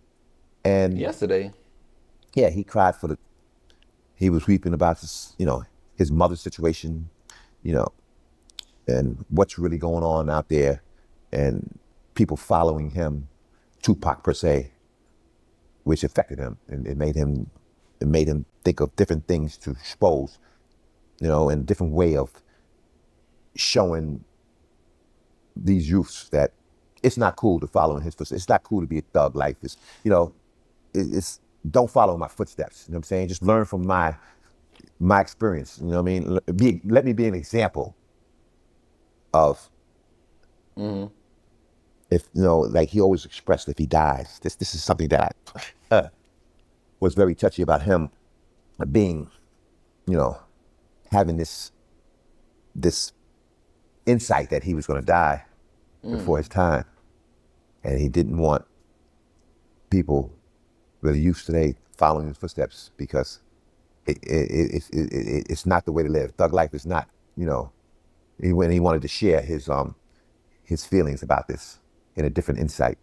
And Yesterday. yeah, he cried he was weeping about his mother's situation, and what's really going on out there, and people following him, Tupac per se, which affected him, and it made him think of different things to expose, and a different way of showing these youths that it's not cool to follow in his footsteps. It's not cool to be a thug life. It's don't follow my footsteps. You know what I'm saying? Just learn from my experience. You know what I mean? Let me be an example of if like he always expressed, if he dies, this is something that I was very touchy about him being, having this insight that he was going to die before his time, and he didn't want people, the youth today, following his footsteps, because it's not the way to live. Thug life is not, he wanted to share his feelings about this in a different insight.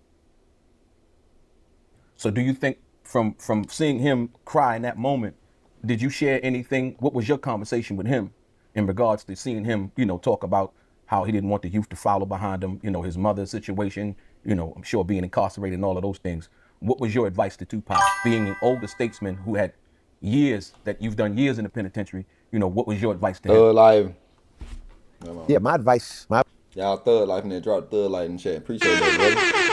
So do you think from seeing him cry in that moment, did you share anything? What was your conversation with him in regards to seeing him, talk about how he didn't want the youth to follow behind him, his mother's situation, I'm sure being incarcerated and all of those things. What was your advice to Tupac, being an older statesman who had you've done years in the penitentiary, what was your advice to him? Thug life. Yeah, my advice, Y'all thug life and then drop thug life in chat. Appreciate that, brother.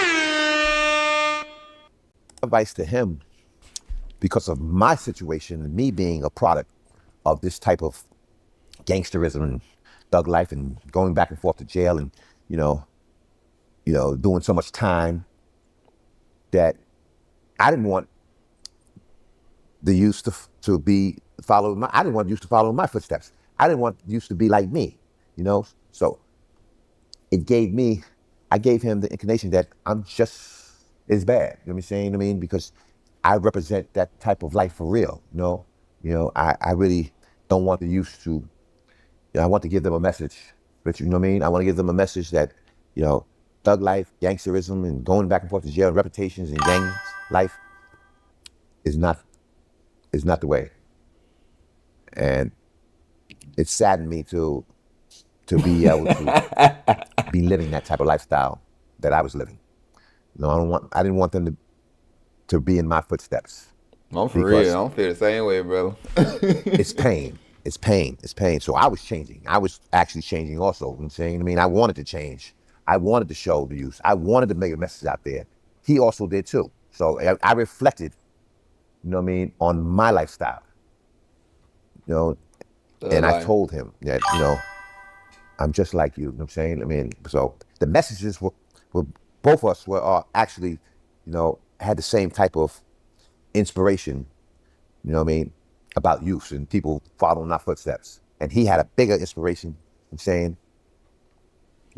advice to him, because of my situation and me being a product of this type of gangsterism and thug life and going back and forth to jail and, doing so much time, that I didn't want the youth to be following I didn't want youth to follow in my footsteps. I didn't want youth to be like me, So I gave him the inclination that I'm just as bad. You know what I'm saying? Because I represent that type of life for real. I really don't want the youth to. I want to give them a message. But you know what I mean? I want to give them a message that, thug life, gangsterism, and going back and forth to jail, and reputations and gangs life is not the way. And it saddened me to be able to be living that type of lifestyle that I was living. I didn't want them to be in my footsteps. I'm for real. I don't feel the same way, bro. It's pain. It's pain. It's pain. So I was changing. I was actually changing also. You know what I'm saying? I wanted to change. I wanted to show the youth. I wanted to make a message out there. He also did too. So I reflected, on my lifestyle. And I told him that, I'm just like you. You know what I'm saying? So the messages were both of us were actually, had the same type of inspiration, about youth and people following our footsteps. And he had a bigger inspiration, I'm saying,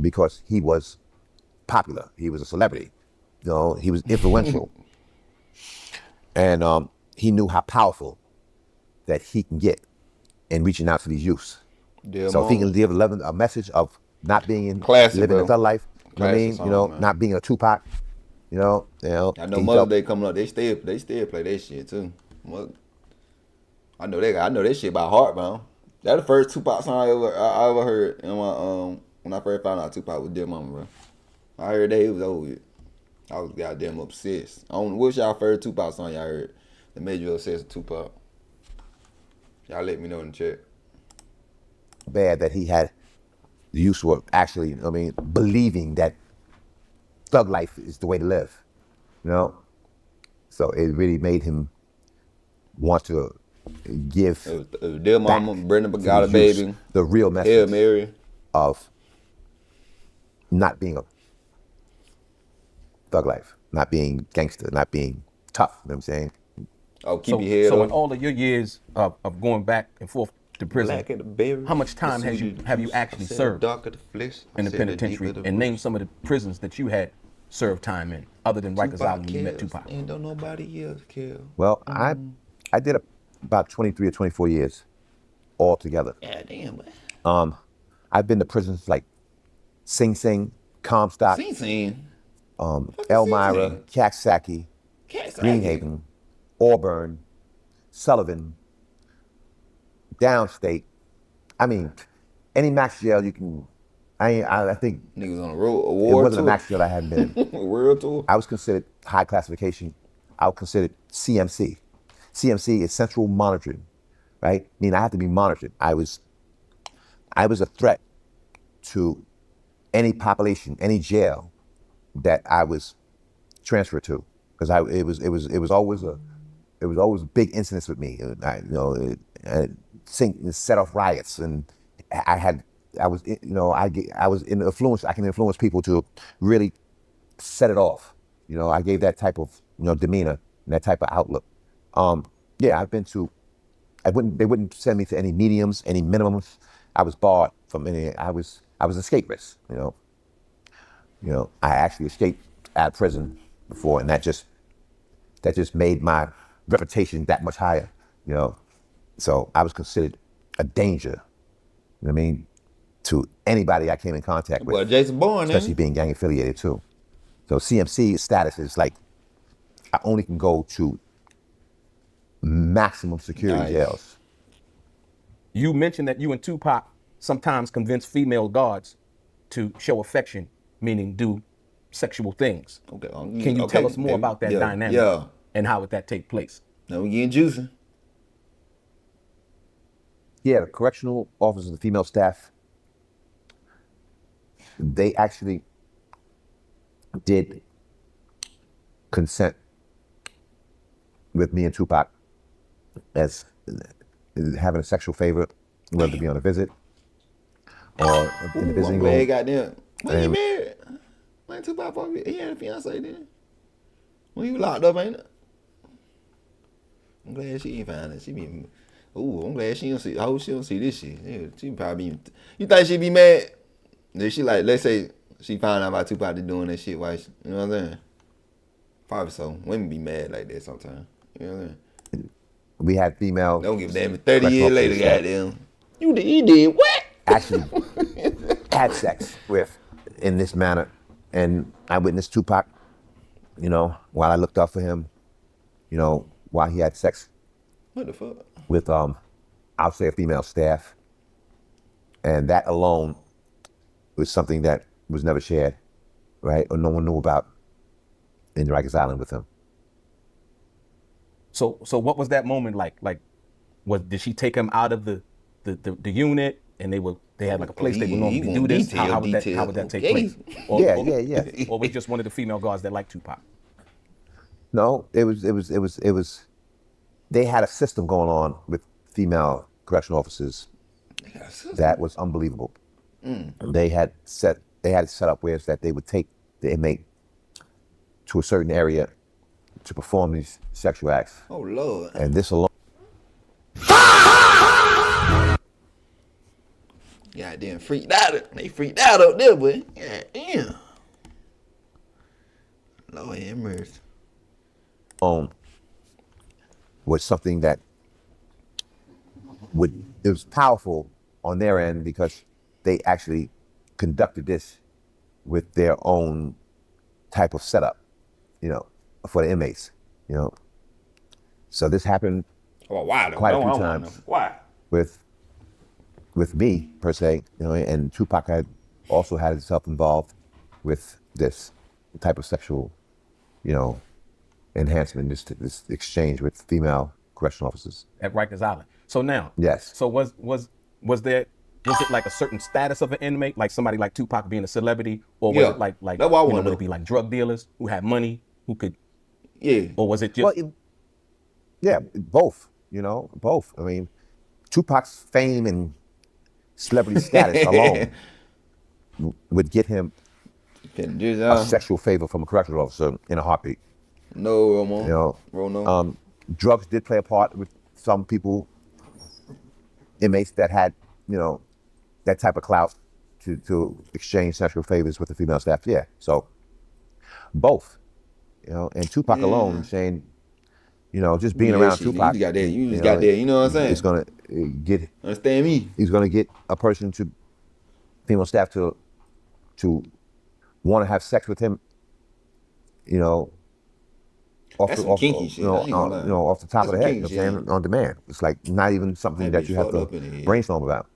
because he was popular. He was a celebrity. He was influential. And he knew how powerful that he can get in reaching out to these youths. So if he can give a message of not being in living a thug life, not being a Tupac, I know Mother's Day coming up, they still play that shit too. I know that shit by heart, man. That's the first Tupac song I ever heard in my when I first found out Tupac was Dear Mama, bro. I heard that, it was over with. I was goddamn obsessed. What's y'all first Tupac song y'all heard that made you obsessed with Tupac? Y'all let me know in the chat. Bad that he had the youth were actually, believing that thug life is the way to live, So it really made him want to give Dear Mama, Brenda got a baby, the real message Hail Mary of not being a thug life, not being gangster, not being tough. You know what I'm saying? Oh, keep your head So up. in all of your years of going back and forth to prison, Black of the berry, how much time the have sweet of the you juice. actually I said served dark of the flesh, I in the said penitentiary? deep of the And name roots. some of the prisons that you had served time in, other than Rikers Tupac Island when you met kills, Tupac. and don't nobody else kill. Well, I did about 23 or 24 years altogether. Yeah, damn, man. I've been to prisons like Sing Sing, Comstock, Sing. Elmira, Caxsackie, Cats Greenhaven, Auburn, Sullivan, Downstate. I mean, any max jail you can. I think Niggas on the road. it Award wasn't tour. a max jail I hadn't been in. World tour. I was considered high classification. I was considered CMC. CMC is central monitoring, right? I mean, I have to be monitored. I was a threat to any population, any jail that I was transferred to, because it was always big incidents with me. Set off riots, and I can influence people to really set it off. I gave that type of demeanor and that type of outlook. I've been to. They wouldn't send me to any mediums, any minimums. I was barred from any. I was escape risk. I actually escaped out of prison before, and that just made my reputation that much higher. So I was considered a danger. You know what I mean? To anybody I came in contact with. Well, Jason Bourne, especially being gang affiliated too. So CMC status is like, I only can go to maximum security jails. You mentioned that you and Tupac sometimes convince female guards to show affection, meaning do sexual things. Okay. Can you tell us more about that dynamic? Yeah. And how would that take place? Now we getting juicing. Yeah, the correctional officers, the female staff, they actually did consent with me and Tupac as having a sexual favor, whether to be on a visit or in the visiting room. Goddamn. When you married? When Tupac Puffy, he had a fiance then. When you locked up, ain't it? I'm glad she ain't found it. She be, I'm glad she don't see. I hope she don't see this shit. Yeah, she probably be. You think she be mad? If she like, let's say she found out about Tupac doing that shit. Why? You know what I'm saying? Probably so. Women be mad like that sometimes. You know what I'm saying? We had female. Don't give a damn. 30 years later, goddamn. You did what? Actually had sex with in this manner, and I witnessed Tupac. While I looked up for him, while he had sex. What the fuck? With I'll say a female staff, and that alone was something that was never shared, right, or no one knew about in Rikers Island with him. So what was that moment like? Did she take him out of the unit, and they had like a place they would normally do this? How would that take place? Or, Yeah. Or was just one of the female guards that liked Tupac? No, it was. They had a system going on with female correctional officers that was unbelievable. They had set up where that they would take the inmate to a certain area to perform these sexual acts. Oh Lord! And this alone. Goddamn freaked out. They freaked out up there, boy. Goddamn. Lord have mercy. Was something that it was powerful on their end because they actually conducted this with their own type of setup, for the inmates, So this happened quite a few times. Why? With me per se, and Tupac had also had himself involved with this type of sexual, enhancement, this exchange with female correctional officers at Rikers Island. So now, yes. So was it like a certain status of an inmate, like somebody like Tupac being a celebrity, or was it like would it be like drug dealers who had money who could? Yeah. Or was it just? Well, both. Both. I mean, Tupac's fame and celebrity status alone would get him a sexual favor from a correctional officer in a heartbeat. No, Romo. Drugs did play a part with some people inmates that had, that type of clout to exchange sexual favors with the female staff. Yeah, so both, and Tupac alone saying, just being around Tupac. You got that. You just got that. You know what I'm saying? It's gonna get. Understand me? He's gonna get a person female staff to want to have sex with him. Off That's the, some kinky shit. Off the top That's of the head. some kinky shit. On demand. It's like not even something that you have to brainstorm about.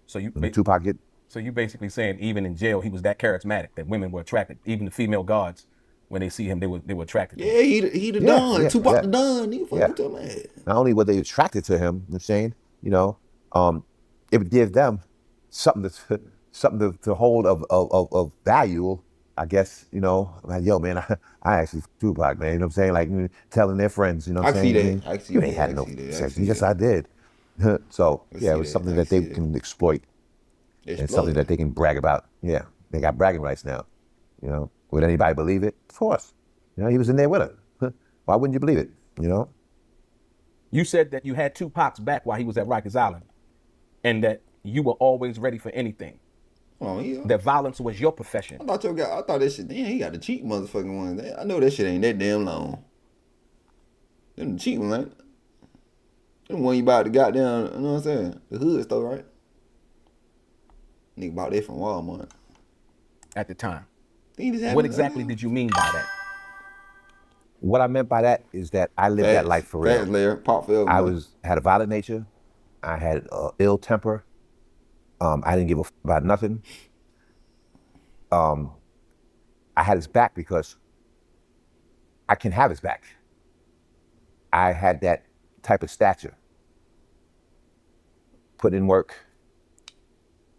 So Tupac get. So you basically saying even in jail he was that charismatic that women were attracted, even the female guards, when they see him they were attracted to him. Yeah, he the Don. Tupac the Don. He fucking tell me. Not only were they attracted to him, I'm saying, it would give them something to hold of value. I guess, like, yo, man, I actually Tupac, man. You know what I'm saying? Like telling their friends, you know what I'm saying? I see you that. ain't had no sex. Yes, I did. So yeah, it was something that they can exploit. And something that they can brag about. Yeah, they got bragging rights now. Would anybody believe it? Of course. He was in there with her. Why wouldn't you believe it? You said that you had Tupac's back while he was at Rikers Island, and that you were always ready for anything. Oh yeah. That violence was your profession. I thought that shit. Damn, he got the cheap motherfucking ones. I know that shit ain't that damn long. Them the cheap ones, ain't? Them one you bought the goddamn. You know what I'm saying? The hood store, right? Nigga bought that from Walmart. At the time. What exactly did you mean by that? What I meant by that is that I lived that life for real. I had a violent nature. I had ill temper. I didn't give a about nothing. I had his back because I can have his back. I had that type of stature. Put in work,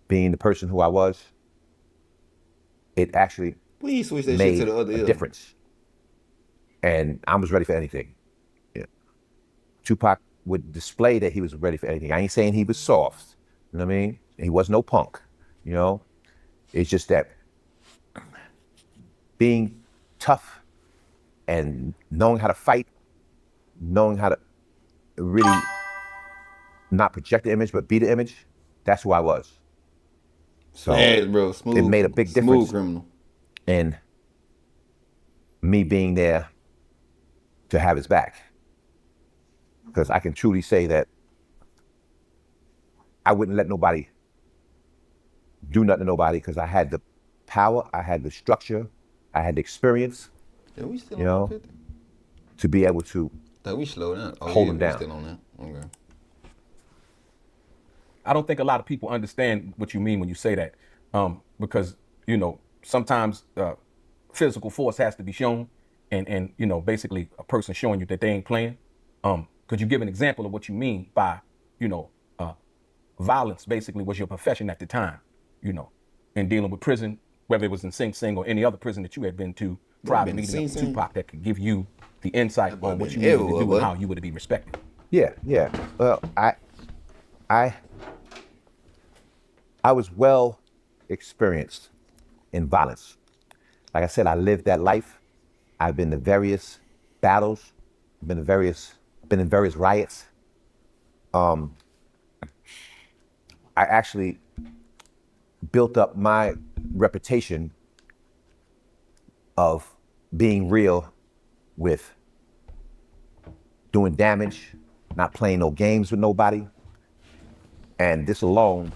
being the person who I was, it actually made a difference. And I was ready for anything. Yeah. Tupac would display that he was ready for anything. I ain't saying he was soft. You know what I mean? He was no punk. It's just that being tough and knowing how to fight, knowing how to really not project the image, but be the image, that's who I was. So bro, smooth, it made a big difference. Smooth criminal. In me being there to have his back. Because I can truly say that I wouldn't let nobody do nothing to nobody because I had the power, I had the structure, I had the experience, we still on 50? To be able to we slow down. Hold them down. Still on that. Okay. I don't think a lot of people understand what you mean when you say that, because sometimes physical force has to be shown, and basically a person showing you that they ain't playing. Could you give an example of what you mean by violence basically was your profession at the time, in dealing with prison, whether it was in Sing Sing or any other prison that you had been to prior to meeting up with Tupac, that could give you the insight on what you needed to do and how you would be respected. Yeah. Well, I was well experienced in violence. Like I said, I lived that life. I've been to various battles, been in various riots. I actually built up my reputation of being real with doing damage, not playing no games with nobody. And this alone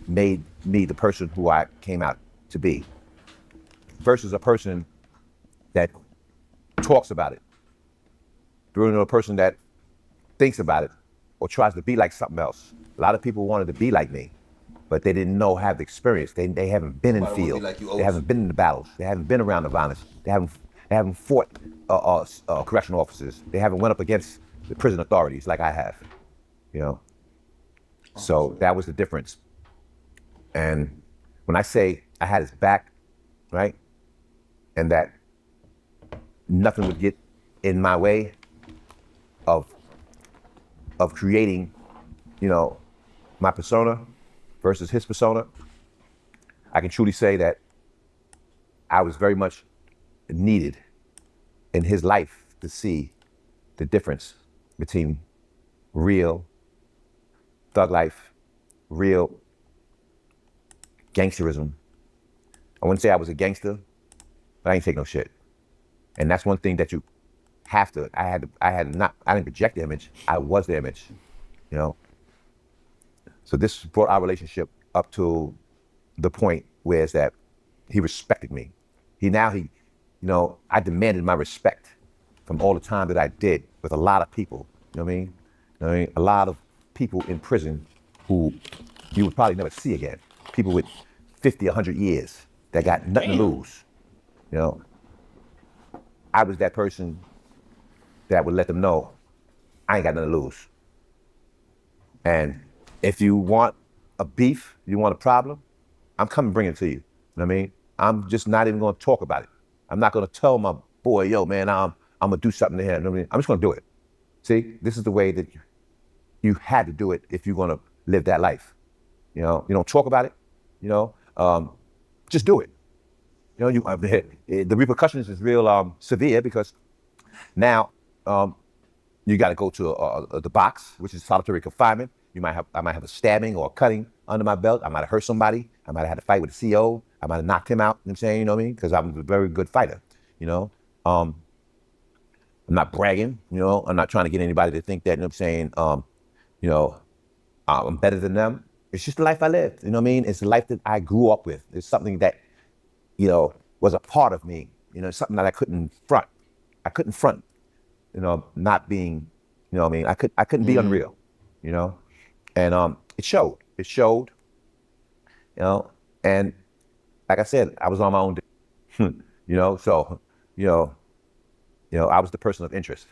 made me the person who I came out to be, versus a person that talks about it, through a person that thinks about it or tries to be like something else. A lot of people wanted to be like me, but they didn't have the experience. They haven't been in the field. They haven't been in the battles. They haven't been around the violence. They haven't fought correctional officers. They haven't went up against the prison authorities like I have, So that was the difference. And when I say I had his back, right, and that nothing would get in my way of creating, my persona versus his persona, I can truly say that I was very much needed in his life to see the difference between real thug life, real gangsterism. I wouldn't say I was a gangster, but I ain't take no shit. And that's one thing that you have to, I didn't project the image, I was the image, you know? So this brought our relationship up to the point where it's that he respected me. I demanded my respect from all the time that I did with a lot of people, you know what I mean? A lot of people in prison who you would probably never see again. People with 50, 100 years that got nothing to lose, you know? I was that person that would let them know, I ain't got nothing to lose. And if you want a beef, you want a problem, I'm coming to bring it to you. You know what I mean? I'm just not even gonna talk about it. I'm not gonna tell my boy, yo, man, I'm gonna do something to him. You know what I mean? I'm just gonna do it. See, this is the way that you had to do it if you're gonna live that life. You know, you don't talk about it, you know, just do it. You know, the repercussions is real severe because now you got to go to the box, which is solitary confinement. I might have a stabbing or a cutting under my belt. I might have hurt somebody. I might have had a fight with a CO. I might have knocked him out. You know what I'm saying? You know what I mean? Because I'm a very good fighter. You know, I'm not bragging. You know, I'm not trying to get anybody to think that. You know what I'm saying? I'm better than them. It's just the life I lived. You know what I mean? It's the life that I grew up with. It's something that, was a part of me. You know, something that I couldn't front. I couldn't front. Not being. You know what I mean? I couldn't be unreal. You know, and it showed. It showed. And like I said, I was on my own. So I was the person of interest.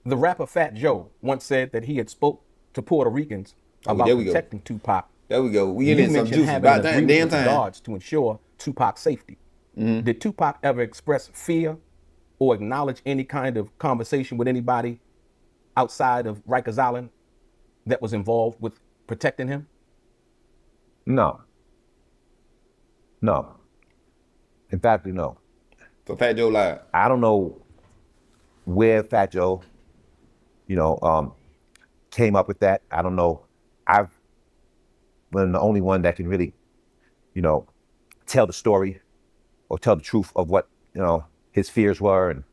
The rapper Fat Joe once said that he had spoke to Puerto Ricans about protecting Tupac. There we go. We in some juice about that damn time. Guards to ensure Tupac's safety. Mm-hmm. Did Tupac ever express fear or acknowledge any kind of conversation with anybody outside of Rikers Island that was involved with protecting him? No. In fact, no. So Fat Joe lied. I don't know where Fat Joe, came up with that. I don't know. I've been the only one that can really, tell the story or tell the truth of what, his fears were and,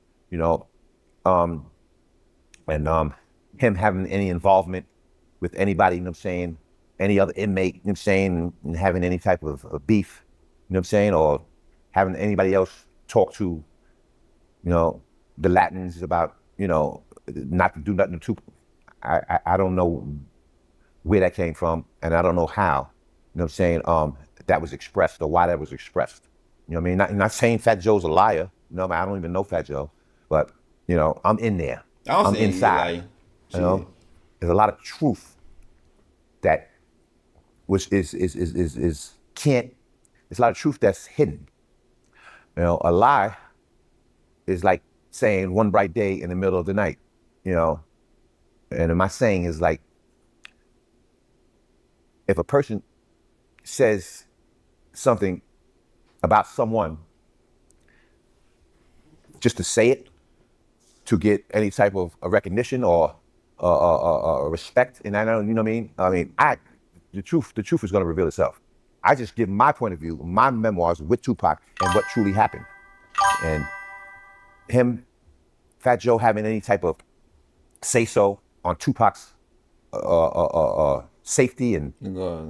him having any involvement with anybody, any other inmate, and having any type of beef, or having anybody else talk to, the Latins about, not to do nothing to Tupac. I don't know where that came from, and I don't know how, that was expressed or why that was expressed. You know what I mean? Not saying Fat Joe's a liar. I don't even know Fat Joe, but, I'm in there. I'm inside. There's a lot of truth that there's a lot of truth that's hidden. A lie is like saying one bright day in the middle of the night, and my saying is like, if a person says something about someone just to say it, to get any type of recognition or respect, and I know, you know what I mean? The truth is gonna reveal itself. I just give my point of view, my memoirs with Tupac and what truly happened. And him, Fat Joe, having any type of say-so on Tupac's safety and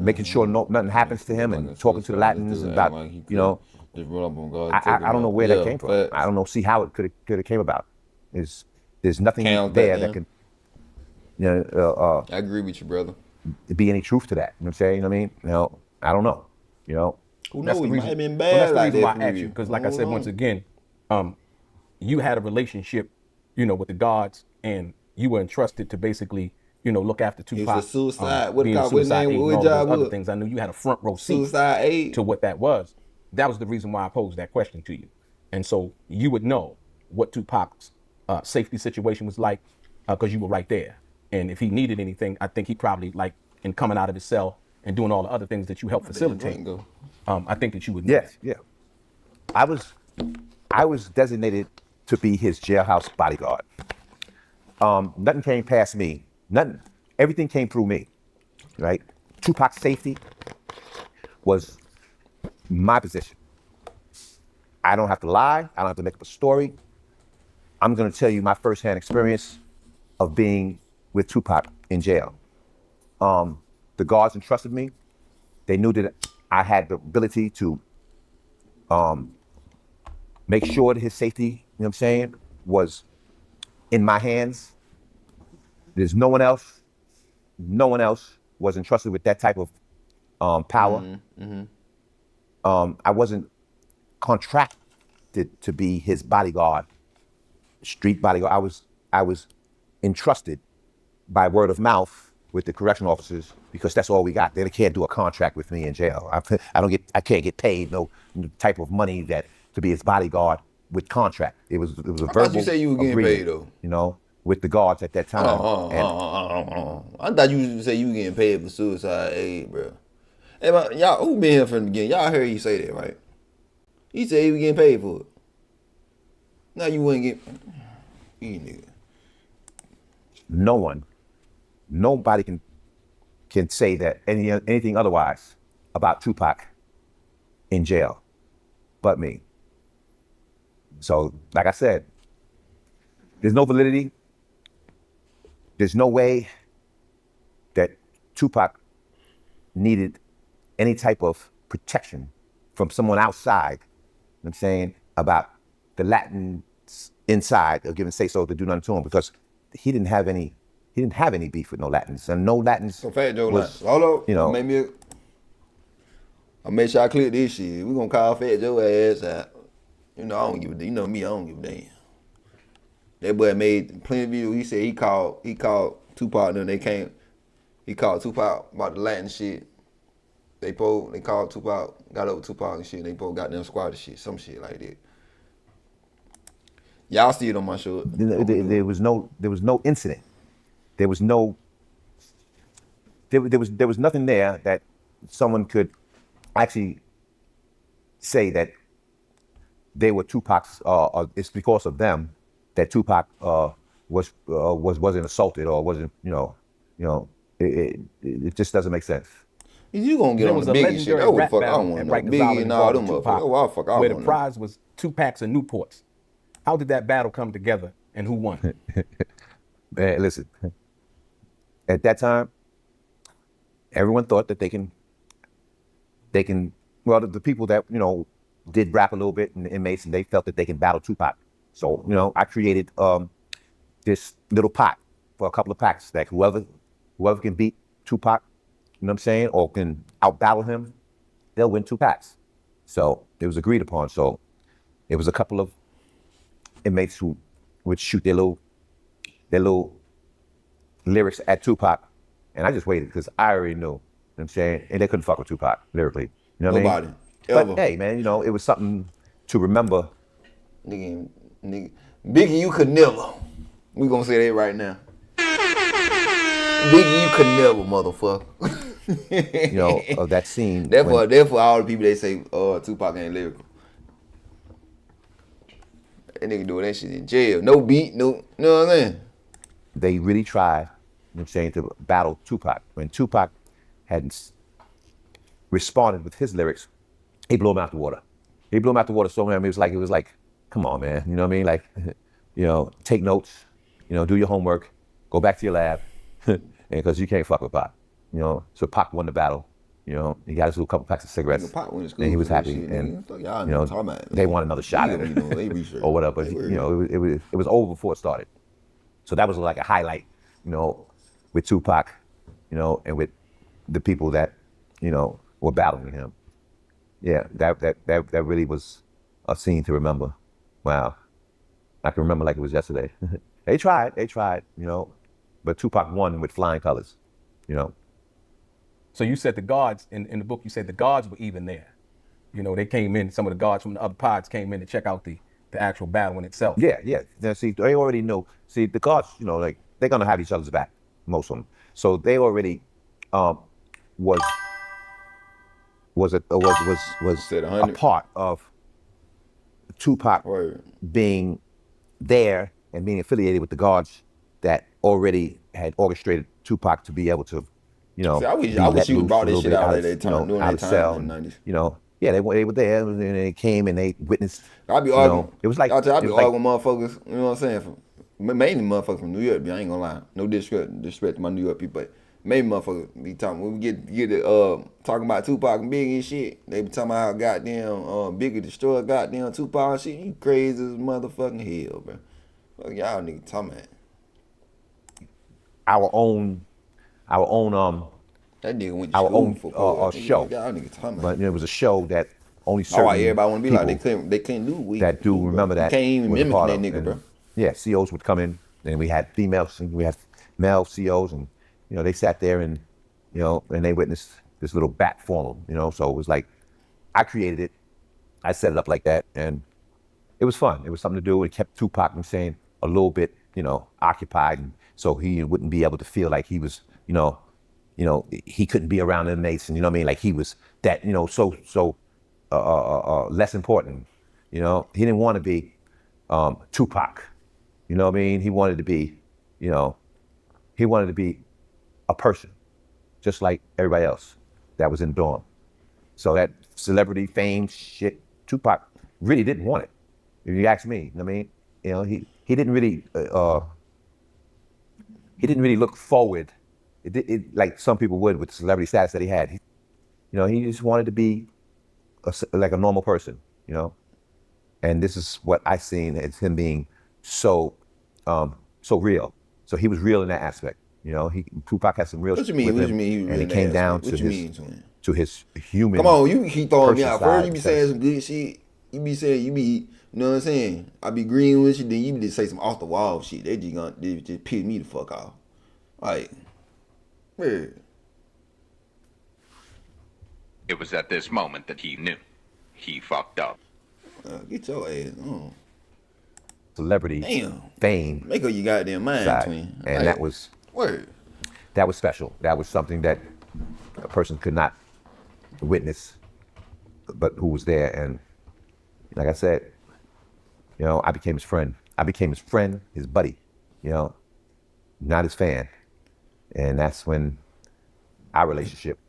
making sure nothing happens to him and talking to the Latins about, I don't know where that came from. I don't know, see how it could have came about. There's nothing there that can, I agree with you, brother. Be any truth to that. You know what I'm saying? You know what I mean? I don't know. Who knows? It might have been bad. Well, that's the reason why I asked you, because like I said, once again, you had a relationship, with the guards, and you were entrusted to basically, look after Tupac. It's a suicide. What being the suicide aid and all job those other things. I knew you had a front row seat suicide aid to what that was. That was the reason why I posed that question to you. And so you would know what Tupac's safety situation was like, because you were right there. And if he needed anything, I think he probably, like, in coming out of his cell and doing all the other things that you helped facilitate, I think that you would know. Yes, yeah. I was designated to be his jailhouse bodyguard. Nothing came past me. Nothing. Everything came through me. right? Tupac's safety was my position. I don't have to lie. I don't have to make up a story. I'm going to tell you my firsthand experience of being with Tupac in jail. The guards entrusted me. They knew that I had the ability to make sure that his safety, you know what I'm saying, was in my hands. There's no one else was entrusted with that type of power. I wasn't contracted to be his bodyguard, street bodyguard. I was entrusted by word of mouth with the correctional officers because that's all we got. They can't do a contract with me in jail. I can't get paid no type of money that to be his bodyguard with contract. It was a verbal. I thought you say you were getting agreement, paid though. You know, with the guards at that time. I thought you say you were getting paid for suicide aid, bro. Hey, man, y'all who been here from the beginning? Y'all heard you say that, right? He said he was getting paid for it. Now you wouldn't get. You nigga. Nobody can say that anything otherwise about Tupac in jail, but me. So, like I said, there's no validity. There's no way that Tupac needed any type of protection from someone outside, you know what I'm saying, about the Latins inside of giving say so to do nothing to him because he didn't have any beef with no Latins. And no Latins. So Fat Joe, was, hold up. You know, I'll make sure I clear this shit. We gonna call Fat Joe ass out. You know, I don't give a damn. You know me, I don't give a damn. That boy made plenty of videos. He said he called Tupac and they came. He called Tupac about the Latin shit. They called Tupac, got up with Tupac and shit. They both got them squad and shit, some shit like that. Y'all see it on my show. There was no incident. There was nothing there that someone could actually say that they were Tupac's. It's because of them that Tupac wasn't assaulted or wasn't. It just doesn't make sense. You gonna get on the Biggie shit? That what fuck I want to know. Biggie and all them motherfuckers. Where the prize was Tupacs and Newports. How did that battle come together and who won? Man, listen. At that time, everyone thought that they can. Well, the people that did rap a little bit in the inmates, and they felt that they can battle Tupac. So I created this little pot for a couple of packs that whoever can beat Tupac, you know what I'm saying, or can out-battle him, they'll win 2 packs. So it was agreed upon. So it was a couple of inmates who would shoot their little lyrics at Tupac, and I just waited because I already knew, you know what I'm saying, and they couldn't fuck with Tupac lyrically. You know what I mean? Ever. But hey, man, it was something to remember. Nigga, Biggie, you could never. We gonna say that right now. Biggie, you could never, motherfucker. Of that scene. Therefore, all the people they say, Tupac ain't lyrical. That nigga doing that shit in jail. No beat, no, you know what I'm saying? They really tried, you know what I'm saying, to battle Tupac. When Tupac hadn't responded with his lyrics, he blew him out the water. He blew him out the water so much, it was like, come on, man. You know what I mean? Like, take notes, do your homework, go back to your lab, because you can't fuck with Pac. So Pac won the battle. He got his little couple packs of cigarettes, and he was happy. And they want another shot at it, or whatever. But it was over before it started. So that was like a highlight, with Tupac, and with the people that, were battling him. Yeah, that really was a scene to remember. Wow, I can remember like it was yesterday. They tried, but Tupac won with flying colors, So you said the guards, in the book, you said the guards were even there. They came in, some of the guards from the other pods came in to check out the actual battle in itself. Yeah. Now, see, they already know. See, the guards, like, they're going to have each other's back, most of them. So they already was a part of Tupac being there and being affiliated with the guards that already had orchestrated Tupac to be able to you know, See, I wish be you let loose brought a this little shit bit out out at of, that you time, know, during out that of time cell. in the And, 90s. you know, yeah, they were there and they came and they witnessed. I be you arguing. know, it was like I be it was like, arguing with motherfuckers. You know what I'm saying? Mainly motherfuckers from New York. I ain't gonna lie. No disrespect to my New York people, but maybe motherfuckers be talking when we get talking about Tupac and Biggie and shit. They be talking about how goddamn Biggie destroyed goddamn Tupac and shit. You crazy as motherfucking hell, bro. Fuck y'all niggas talking about. our own That nigga went to our school own for poor. show. Y'all niggas talking But about. it was a show that only Oh, why certain everybody want to be people like they couldn't do what we that do bro. remember You that can't even was a mimic part that of. nigga, And, bro. yeah, COs would come in, and we had females, and we had male COs, and you know they sat there and you know and they witnessed this little bat form, you know. So it was like I created it, I set it up like that, and it was fun. It was something to do. It kept Tupac from saying a little bit, you know, occupied, and so he wouldn't be able to feel like he was, you know, he couldn't be around the inmates, and you know what I mean, like he was that, you know, so less important. You know, he didn't want to be Tupac. You know what I mean? He wanted to be, you know, he wanted to be a person, just like everybody else that was in the dorm. So that celebrity fame shit, Tupac really didn't want it. If you ask me, you know what I mean, you know, he didn't really look forward. It like some people would with the celebrity status that he had. You know, he just wanted to be like a normal person, you know. And this is what I seen as him being so real. So he was real in that aspect, you know. Tupac had some real. What you mean? What you mean? He was and real it in came that down aspect? to What you his mean, twin? to his human. Come on, you keep throwing me person out. First you side be saying because- some good shit. You be saying you know what I'm saying? I be agreeing with you, then you just say some off the wall shit. They just piss me the fuck off. Like, man. It was at this moment that he knew. He fucked up. Get your ass on. Celebrity Damn. fame Make up your goddamn mind, side. twin. And Like, that was word. special. That was something that a person could not witness, but who was there. And like I said, you know, I became his friend. I became his friend, his buddy, you know, not his fan. And that's when our relationship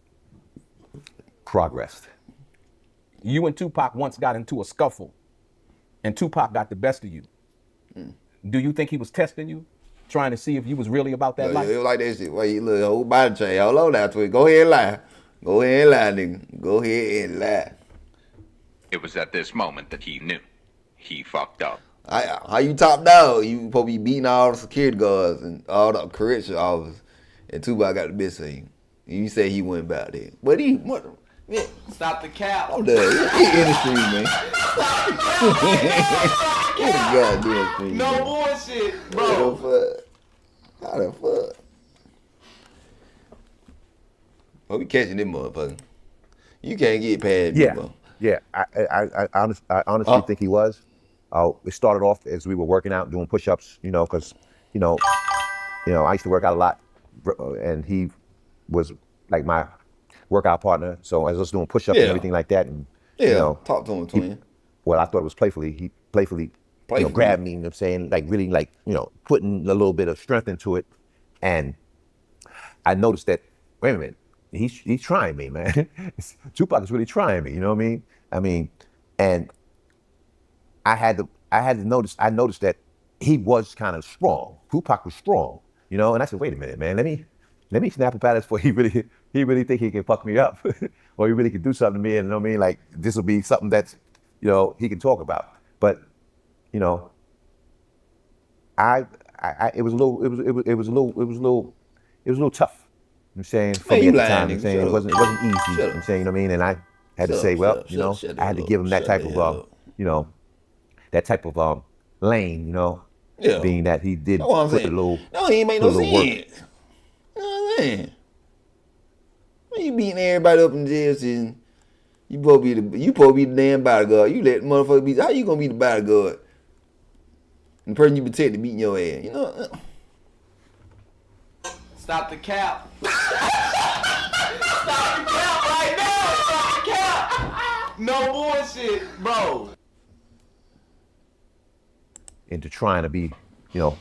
progressed. You and Tupac once got into a scuffle, and Tupac got the best of you. Do you think he was testing you, trying to see if you was really about that Look, life? it was like that shit. Wait, you look, whole body change. Hold on now, twin. Go ahead and lie. Go ahead and lie, nigga. Go ahead and lie. It was at this moment that he knew. He fucked up. How you top dog? You supposed to be beating all the security guards and all the correctional officers, and Tupac got the best of you. You say he went about that, but yeah, Stop the cap. I'm done. He in the street, man. Get the goddamn street. No man. bullshit, bro. What the fuck? How the fuck? Well, we catching them motherfucker. You can't get past me, Yeah, bro. yeah. I honestly think he was. It started off as we were working out, doing push-ups, you know, because, you know, I used to work out a lot, and he was like my workout partner. So I was doing push-ups Yeah. and everything like that, and Yeah, you know, talk to him, twin. well, I thought it was playfully. He playfully, you know, grabbed me, you know what I'm saying, like really, like, you know, putting a little bit of strength into it, and I noticed that. Wait a minute, he's trying me, man. Tupac is really trying me. You know what I mean, and I had to notice. I noticed that he was kind of strong. Tupac was strong, you know. And I said, wait a minute, man. Let me snap a pattern before he really think he can fuck me up, or he really can do something to me. And you know what I mean, like this will be something that's, you know, he can talk about. But you know, it was a little tough. I'm saying for Man, me you at the lying, time. I'm nigga. saying Shut it wasn't easy. Shut up. I'm saying, you know what I mean, and I had to Shut say, up, well, shut up, you know, shut I had to up, give him that shut type the of, hell up. you know, that type of lane, you know, Yeah. being that he did That's what I'm put a saying. little, No, he ain't make put no a little work. sense. You know what I'm saying? When you beating everybody up in jail, and you supposed to be the damn bodyguard. You let motherfucker be. How you gonna be the bodyguard? And the person you protected beating your ass. You know. Stop the cap. Stop the cap right now. Stop the cap. No bullshit, bro. into trying to be, you know,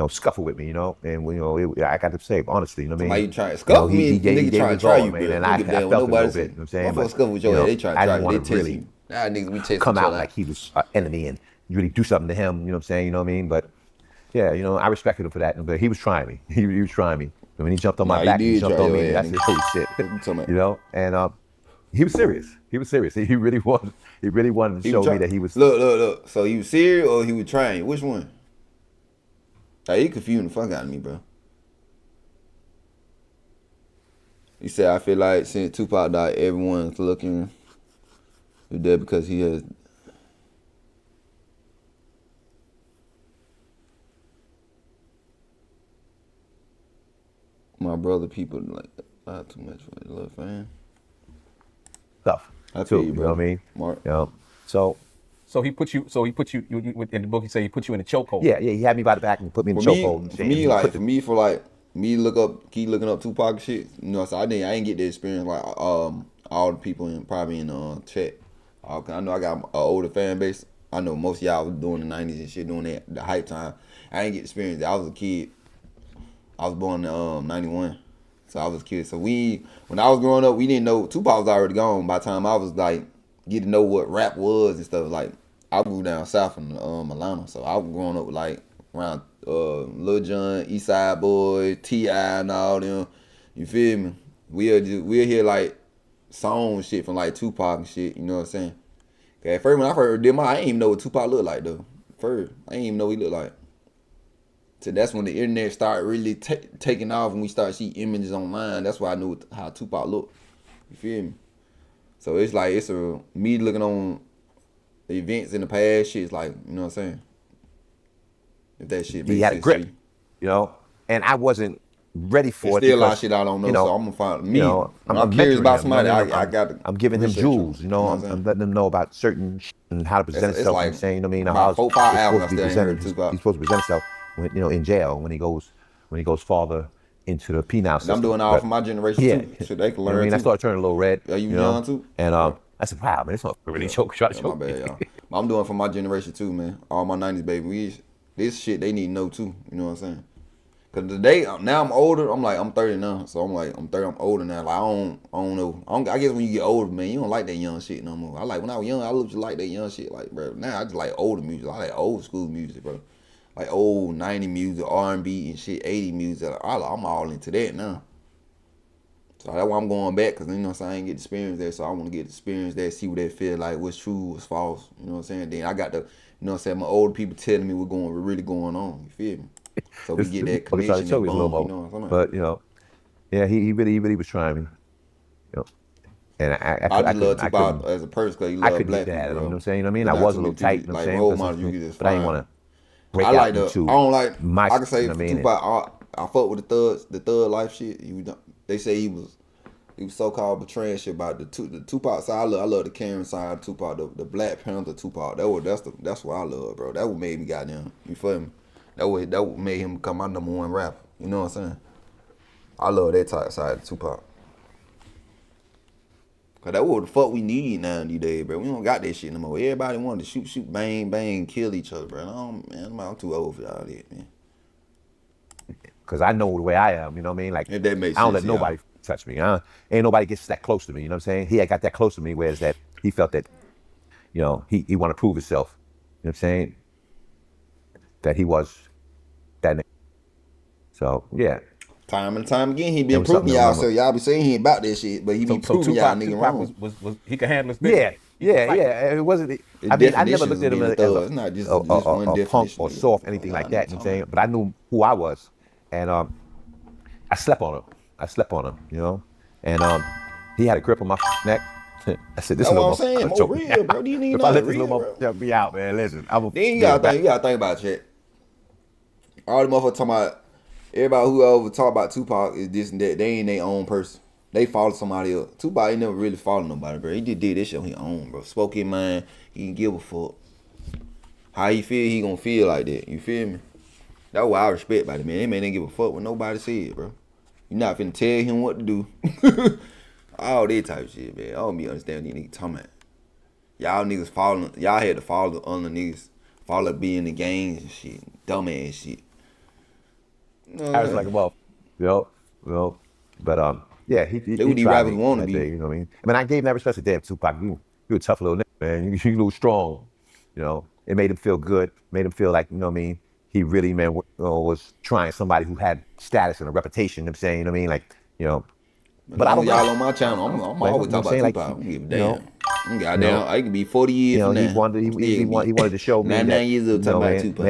scuffle with me, and I got to say honestly, you know what I Why mean? you trying to scuffle me? He Nigga gave trying his to try all, you, man, bro. and I felt it a little bit. You know what I'm saying? Motherfuckers scuffle with your head. They trying to I try didn't you. want They to test really you. Nah, niggas be testing come each out other. like he was an enemy and really do something to him. You know what I'm saying? You know what I mean? But yeah, I respected him for that. But he was trying me. He was trying me. And when he jumped on my back, he jumped on me. And I said, "Holy shit!" And he was serious. He was serious. He really wanted. He really wanted to show me that he was. Look. So he was serious or he was trying? Which one? Like, he confusing the fuck out of me, bro. He said, I feel like since Tupac died, everyone's looking dead because he has. My brother, people like not too much for love, fam. Stuff. I feel you, bro. You know what I mean? Mark. So he put you in the book. He said he put you in a chokehold. Yeah. He had me by the back and put me in the chokehold. Keep looking up Tupac and shit. So I didn't get the experience like all the people probably in chat. I know I got an older fan base. I know most of y'all was doing the '90s and shit, doing that the hype time. I didn't get the experience. I was a kid. I was born in '91, so I was a kid. So when I was growing up, we didn't know Tupac was already gone. By the time I was like get to know what rap was and stuff, like I grew down south in Atlanta, so I was growing up with like around Lil Jon, East Side Boy, T.I. and all them. You feel me? We'll hear like song shit from like Tupac and shit. You know what I'm saying? Okay, at first when I heard them, I didn't even know what Tupac looked like though. First, I didn't even know what he looked like. So that's when the internet started really taking off, and we started seeing images online. That's why I knew how Tupac looked. You feel me? So it's like me looking on the events in the past. Shit's like, you know what I'm saying? If that shit makes sense. He had a grip, and I wasn't ready for it. Still a lot of shit I don't know, so I'm gonna find me. I'm curious about somebody. I got to. I'm giving him jewels. I'm letting them know about certain shit and how to present himself. Like, I'm saying, you know what I mean? About 4 or 5 albums he's supposed to present himself. In jail when he goes farther into the penal system. I'm doing all for my generation too. So they can learn. I started turning a little red. Are you young too? And I said, wow, man, it's not really choke. Try to choke. My bad, y'all. I'm doing for my generation too, man. All my '90s baby. This shit they need to know too. You know what I'm saying? Cause today now I'm older. I'm 30 now, so I'm 30. I'm older now. Like I don't know. I guess when you get older, man, you don't like that young shit no more. I like when I was young. I looked like that young shit. Like, bro, now I just like older music. I like old school music, bro. Like old 90 music, R&B and shit, 80 music. I'm all into that now. So that's why I'm going back, because, you know what I'm saying, I ain't get the experience there, so I want to get the experience there, see what they feel like, what's true, what's false, you know what I'm saying? Then I got the, you know what I'm saying, my older people telling me what's really going on, you feel me? So we get that connection and boom, you know what I'm saying? But, yeah, he really was trying me, And I just love Tupac as a person, because he loved black people, you know what I'm saying? You know what I mean? I was a little tight, you know what I'm saying? But I didn't want to break I like out into I don't like. my, I can say you know what I mean? Tupac. I fuck with the thug life shit. They say he was so-called betraying shit about the Tupac side. I love the Karen side of Tupac, the Black Panther Tupac. That's what I love, bro. That what made me goddamn. You feel me? That what made him become my number one rapper. You know what I'm saying? I love that type side of Tupac. Cause that's what the fuck we need now these days, bro. We don't got that shit no more. Everybody want to shoot, bang, bang, kill each other, bro. I'm too old for all that, man. Cause I know the way I am, you know what I mean? Like, if that makes I don't sense, let nobody touch me. Ain't nobody gets that close to me, you know what I'm saying? He had got that close to me, whereas that he felt that, he want to prove himself, you know what I'm saying? That he was that nigga. So, yeah. Time and time again, he been proving y'all. So y'all be saying he ain't about that shit, but he be proving y'all nigga wrong. Was he could handle his business. Yeah. It wasn't. I never looked at him as a punk or soft, anything like that. You know what I'm saying? But I knew who I was, and I slept on him. And he had a grip on my neck. I said, "This is what I'm saying. More real, bro. These niggas not real, bro. Me out, man. Listen, then you gotta think about shit. All the motherfuckers talking about. Everybody who ever talk about Tupac is this and that. They ain't their own person. They follow somebody else. Tupac ain't never really followed nobody, bro. He just did this shit on his own, bro. Spoke his mind. He didn't give a fuck. How he feel, he gonna feel like that. You feel me? That's what I respect about it, man. That man didn't give a fuck what nobody said, bro. You not finna tell him what to do. All that type of shit, man. I don't be understanding these niggas talking about. Y'all niggas following. Y'all had to follow the other niggas. Follow being in the gangs and shit. Dumbass shit. I was like, well, but yeah, he what he tried rappers me wanna that be. day, you know what I mean? I mean, I gave him that respect. Damn, Tupac, you a tough little nigga, man. You a little strong, you know. It made him feel good. Made him feel like, you know what I mean? He really, man, was trying somebody who had status and a reputation. You know what I'm saying, you know what I mean? Like, you know. But I don't y'all know. on my channel. I'm Like, always you know talk what I'm about saying? Tupac. I don't give a you damn. know, Goddamn, I can be 40 years you know, from now. he wanted to show me 99 that, years you old talking know, about Tupac.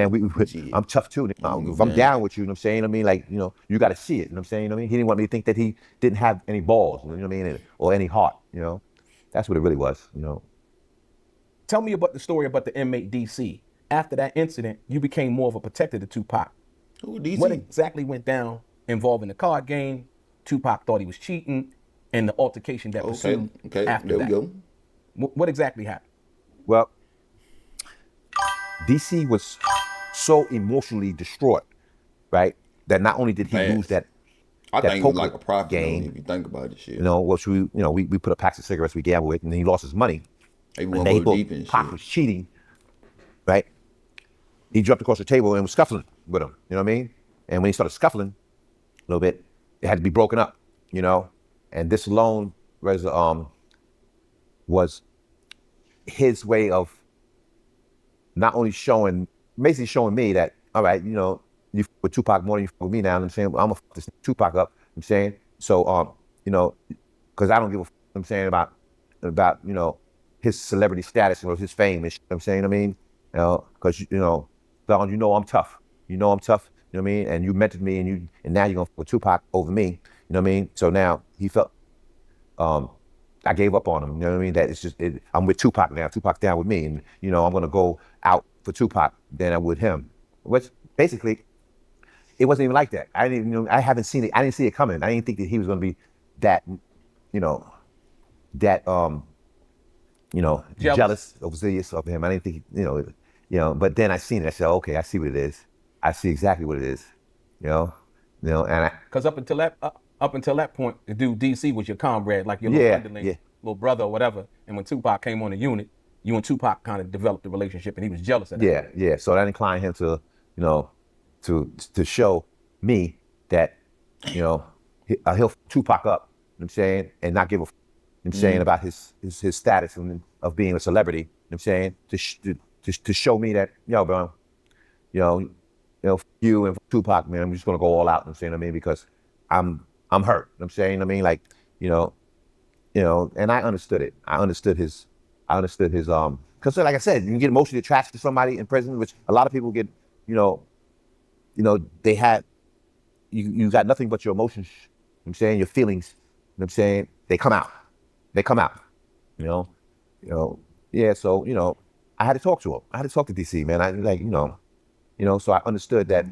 man, I'm tough too. If I'm down with you, know what I'm saying? I mean, like, you know, you got to see it. You know what I'm saying? You know what I mean? He didn't want me to think that he didn't have any balls, you know what I mean? Or any heart, you know? That's what it really was, you know? Tell me about the story about the inmate DC. After that incident, you became more of a protector to Tupac. Who, DC? What exactly went down involving the card game? Tupac thought he was cheating, and the altercation that pursued after there that. we go. What exactly happened? Well, DC was so emotionally distraught, right? That not only did he lose that I think it was poker like a profit game, though, if you think about this shit. you know, which we put up packs of cigarettes we gambled with, and then he lost his money. And then he thought Pac was cheating, right? He jumped across the table and was scuffling with him, you know what I mean? And when he started scuffling a little bit, it had to be broken up, you know? And this alone was his way of not only basically showing me that, all right, you know, you f with Tupac more than you f with me now, you know what I'm saying? I'm gonna f this Tupac up, you know what I'm saying? So, you know, because I don't give a f, you know what I'm saying, about, you know, his celebrity status or his fame and shit, you know what I'm saying? I mean, you know, because, you know, Don, you know I'm tough. You know I'm tough, you know what I mean? And you mentored me and now you're gonna f with Tupac over me, you know what I mean? So now he felt, I gave up on him, you know what I mean? That it's just, I'm with Tupac now. Tupac's down with me, and you know I'm gonna go out for Tupac than I'm with him. Which basically, it wasn't even like that. I didn't, you know, I haven't seen it. I didn't see it coming. I didn't think that he was gonna be that, you know, jealous of him. I didn't think, you know. But then I seen it. I said, okay, I see what it is. I see exactly what it is, you know, and because up until that point, the dude DC was your comrade, like your little underling, little brother or whatever. And when Tupac came on the unit, you and Tupac kind of developed a relationship, and he was jealous of that. Yeah. So that inclined him to, you know, to show me that, you know, he'll Tupac up, you know what I'm saying, and not give a, you know what I'm saying, about his status of being a celebrity, you know what I'm saying, to show me that, yo, bro, you know, you and Tupac, man, I'm just gonna go all out, you know what I'm saying, I mean, because I'm hurt, you know what I'm saying, I mean, like, you know, and I understood it. I understood his, because like I said, you can get emotionally attached to somebody in prison, which a lot of people get, you know, they had, you got nothing but your emotions, you know what I'm saying, your feelings, you know what I'm saying, they come out, you know, yeah, so, you know, I had to talk to him. I had to talk to DC, man. I like, you know, so I understood that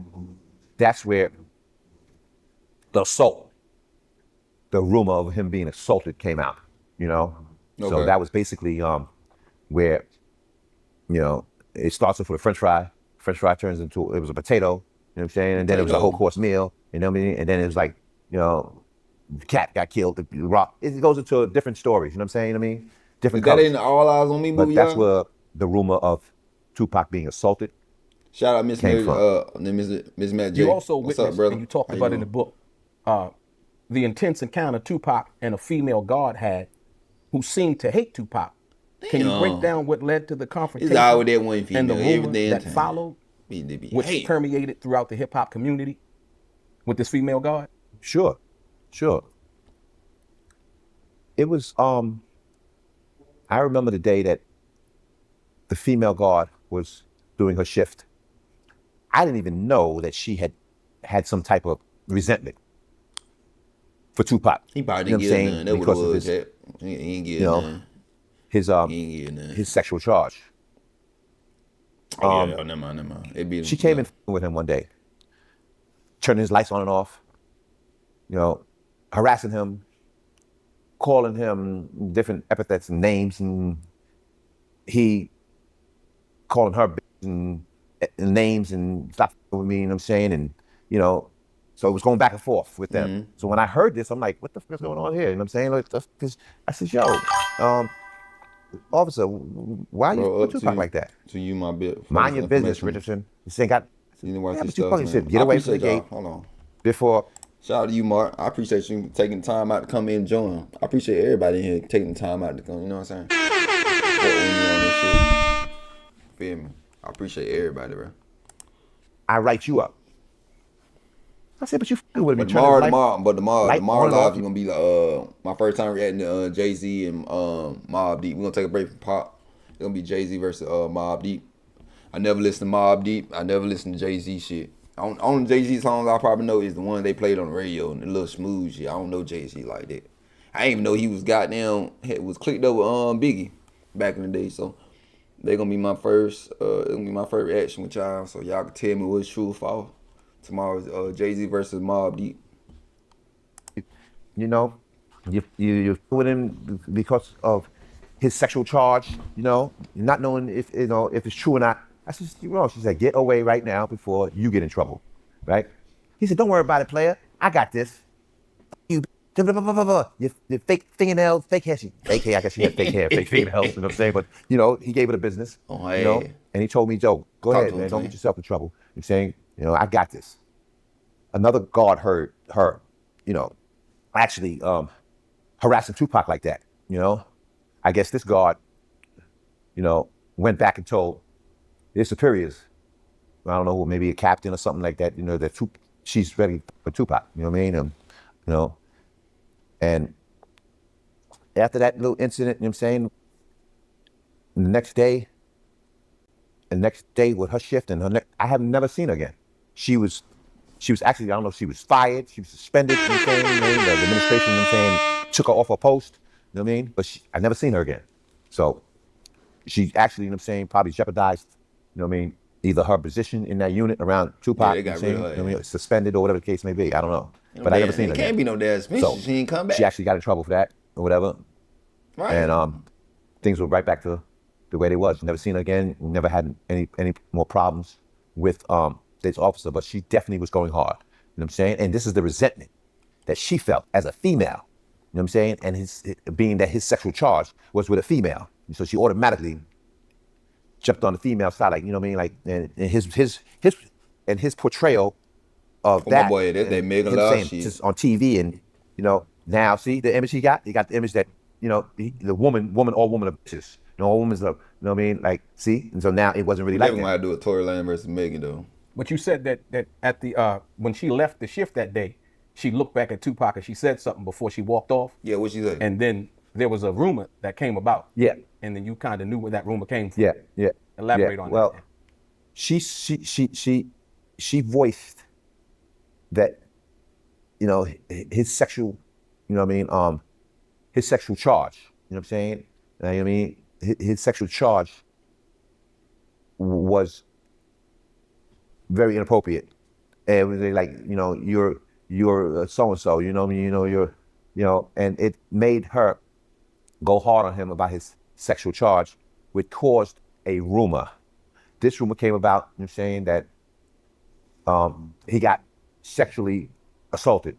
that's where the assault, the rumor of him being assaulted came out, you know? Okay. So that was basically where, you know, it starts off with a French fry. French fry turns into, it was a potato, you know what I'm saying? And then it was a whole course meal, you know what I mean? And then it was like, you know, the cat got killed, the rock. It goes into different stories, you know what I'm saying? I mean, different colors. That ain't All Eyes on Me movie, but that's where the rumor of Tupac being assaulted. Shout out Miss Mary, Miss Matt J. You also What's witnessed, up, brother? and you talked about in the book, the intense encounter Tupac and a female guard had who seemed to hate Tupac. Can you break down what led to the confrontation with that one female, and the rumor that time. followed, which permeated throughout the hip-hop community with this female guard? Sure. It was, I remember the day that the female guard was doing her shift. I didn't even know that she had some type of resentment for Tupac. He probably didn't get none. That because of his, he ain't get none. His sexual charge. Never mind. She came in with him one day, turning his lights on and off, you know, harassing him, calling him different epithets and names, and he calling her and names and stuff with me, you know what I'm saying? And, you know, so it was going back and forth with them. Mm-hmm. So when I heard this, I'm like, what the fuck is going on here? You know what I'm saying? Like, I said, yo, officer, why are you Tupac like that? To you, my bit. Mind your business, Richardson. This ain't got, you know what you said, get away from the gate. Hold on. before. Shout out to you, Mark. I appreciate you taking the time out to come in and join. I appreciate everybody in here taking the time out to come. You know what I'm saying? Support with me on this shit. Feel me? I appreciate everybody, bro. I write you up. I said, but you fucking with me. But tomorrow live is gonna be my first time reacting to Jay-Z and Mobb Deep. We're gonna take a break from pop. It's gonna be Jay-Z versus Mobb Deep. I never listened to Mobb Deep. I never listened to Jay-Z shit. Only Jay-Z songs I probably know is the one they played on the radio and the little smooth shit. I don't know Jay-Z like that. I didn't even know he was clicked up with Biggie back in the day. So they gonna be my first reaction with y'all. So y'all can tell me what's true or false. Tomorrow's Jay-Z versus Mobb Deep. You know, you with him because of his sexual charge. You know, not knowing if it's true or not. I said, she said, get away right now before you get in trouble, right? He said, don't worry about it, player. I got this. You, your fake fingernails, fake hair. Fake hair, I guess she had fake hair, fake fingernails, you know what I'm saying? But, he gave her the business, and he told me, Joe, go ahead, man, don't get yourself in trouble. I'm saying, I got this. Another guard heard her, actually harassing Tupac like that, I guess this guard, went back and told his superiors, I don't know, maybe a captain or something like that, that she's ready for Tupac, you know what I mean? And after that little incident, the next day with her shift and I have never seen her again. She was actually, I don't know if she was fired, she was suspended, the administration, took her off her post, you know what I mean? But I never seen her again. So she actually, probably jeopardized, either her position in that unit around Tupac, they got rid of her, suspended or whatever the case may be. I don't know. But I never seen her again. Can't be no damn suspension. So she ain't come back. She actually got in trouble for that or whatever. Right. And things were right back to the way they was. Never seen her again. Never had any more problems with this officer, but she definitely was going hard. You know what I'm saying? And this is the resentment that she felt as a female. You know what I'm saying? And being that his sexual charge was with a female. So she automatically jumped on the female side, like, you know what I mean? Like, and his portrayal of that. My boy, that mega love shit. Just on TV and, now see the image he got the image that, the woman are bitches. All women's are, you know what I mean? Like, see? And so now it wasn't really like that. Never mind do with Tory Lane versus Megan, though. But you said that at the when she left the shift that day, she looked back at Tupac and she said something before she walked off. Yeah, what she said? And then there was a rumor that came about. Yeah. And then you kind of knew where that rumor came from. Yeah. Elaborate on that. Well, she voiced that, his sexual, his sexual charge. You know what I'm saying? You know what I mean? His sexual charge was very inappropriate. And it was like, you're so-and-so, you know what I mean? And it made her go hard on him about his sexual charge, which caused a rumor. This rumor came about, you know what I'm saying, that he got sexually assaulted,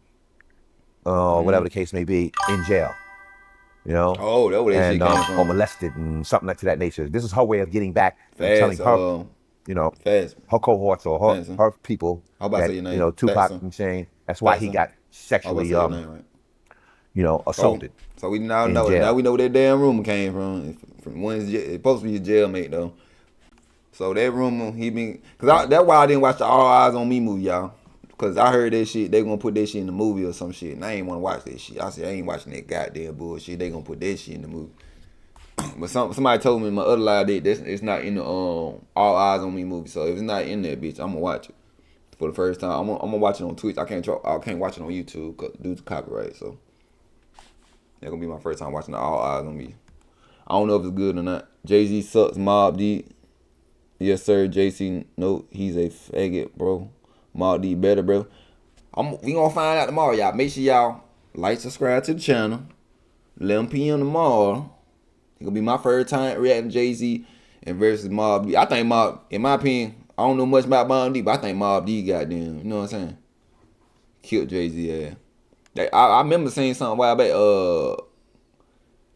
whatever the case may be, in jail. Oh, that was that shit came from. Or molested and something like to that nature. This is her way of getting back and telling her, her cohorts or her people that, Tupac, I'm saying, that's why he got sexually, assaulted. So we now know. Now we know where that damn rumor came from. It's supposed to be a jailmate though. So that rumor, that's why I didn't watch the All Eyes on Me movie, y'all. Cause I heard that shit, they gonna put that shit in the movie or some shit, and I ain't wanna watch that shit. I said I ain't watching that goddamn bullshit. They gonna put that shit in the movie. But somebody told me in my other live that it's not in the All Eyes on Me movie. So if it's not in there, bitch, I'm gonna watch it for the first time. I'm gonna watch it on Twitch. I can't watch it on YouTube due to copyright. So that's gonna be my first time watching the All Eyes on Me. I don't know if it's good or not. Jay-Z sucks. Mobb Deep. Yes sir. JC, no, he's a faggot, bro. Mobb Deep better, bro. We gonna find out tomorrow, y'all. Make sure y'all like, subscribe to the channel. 11 p.m. tomorrow. It's gonna be my first time reacting to Jay-Z and versus Mobb Deep. I think in my opinion, I don't know much about Mobb Deep, but I think Mobb Deep goddamn, you know what I'm saying? Killed Jay-Z ass. I remember saying something a while back.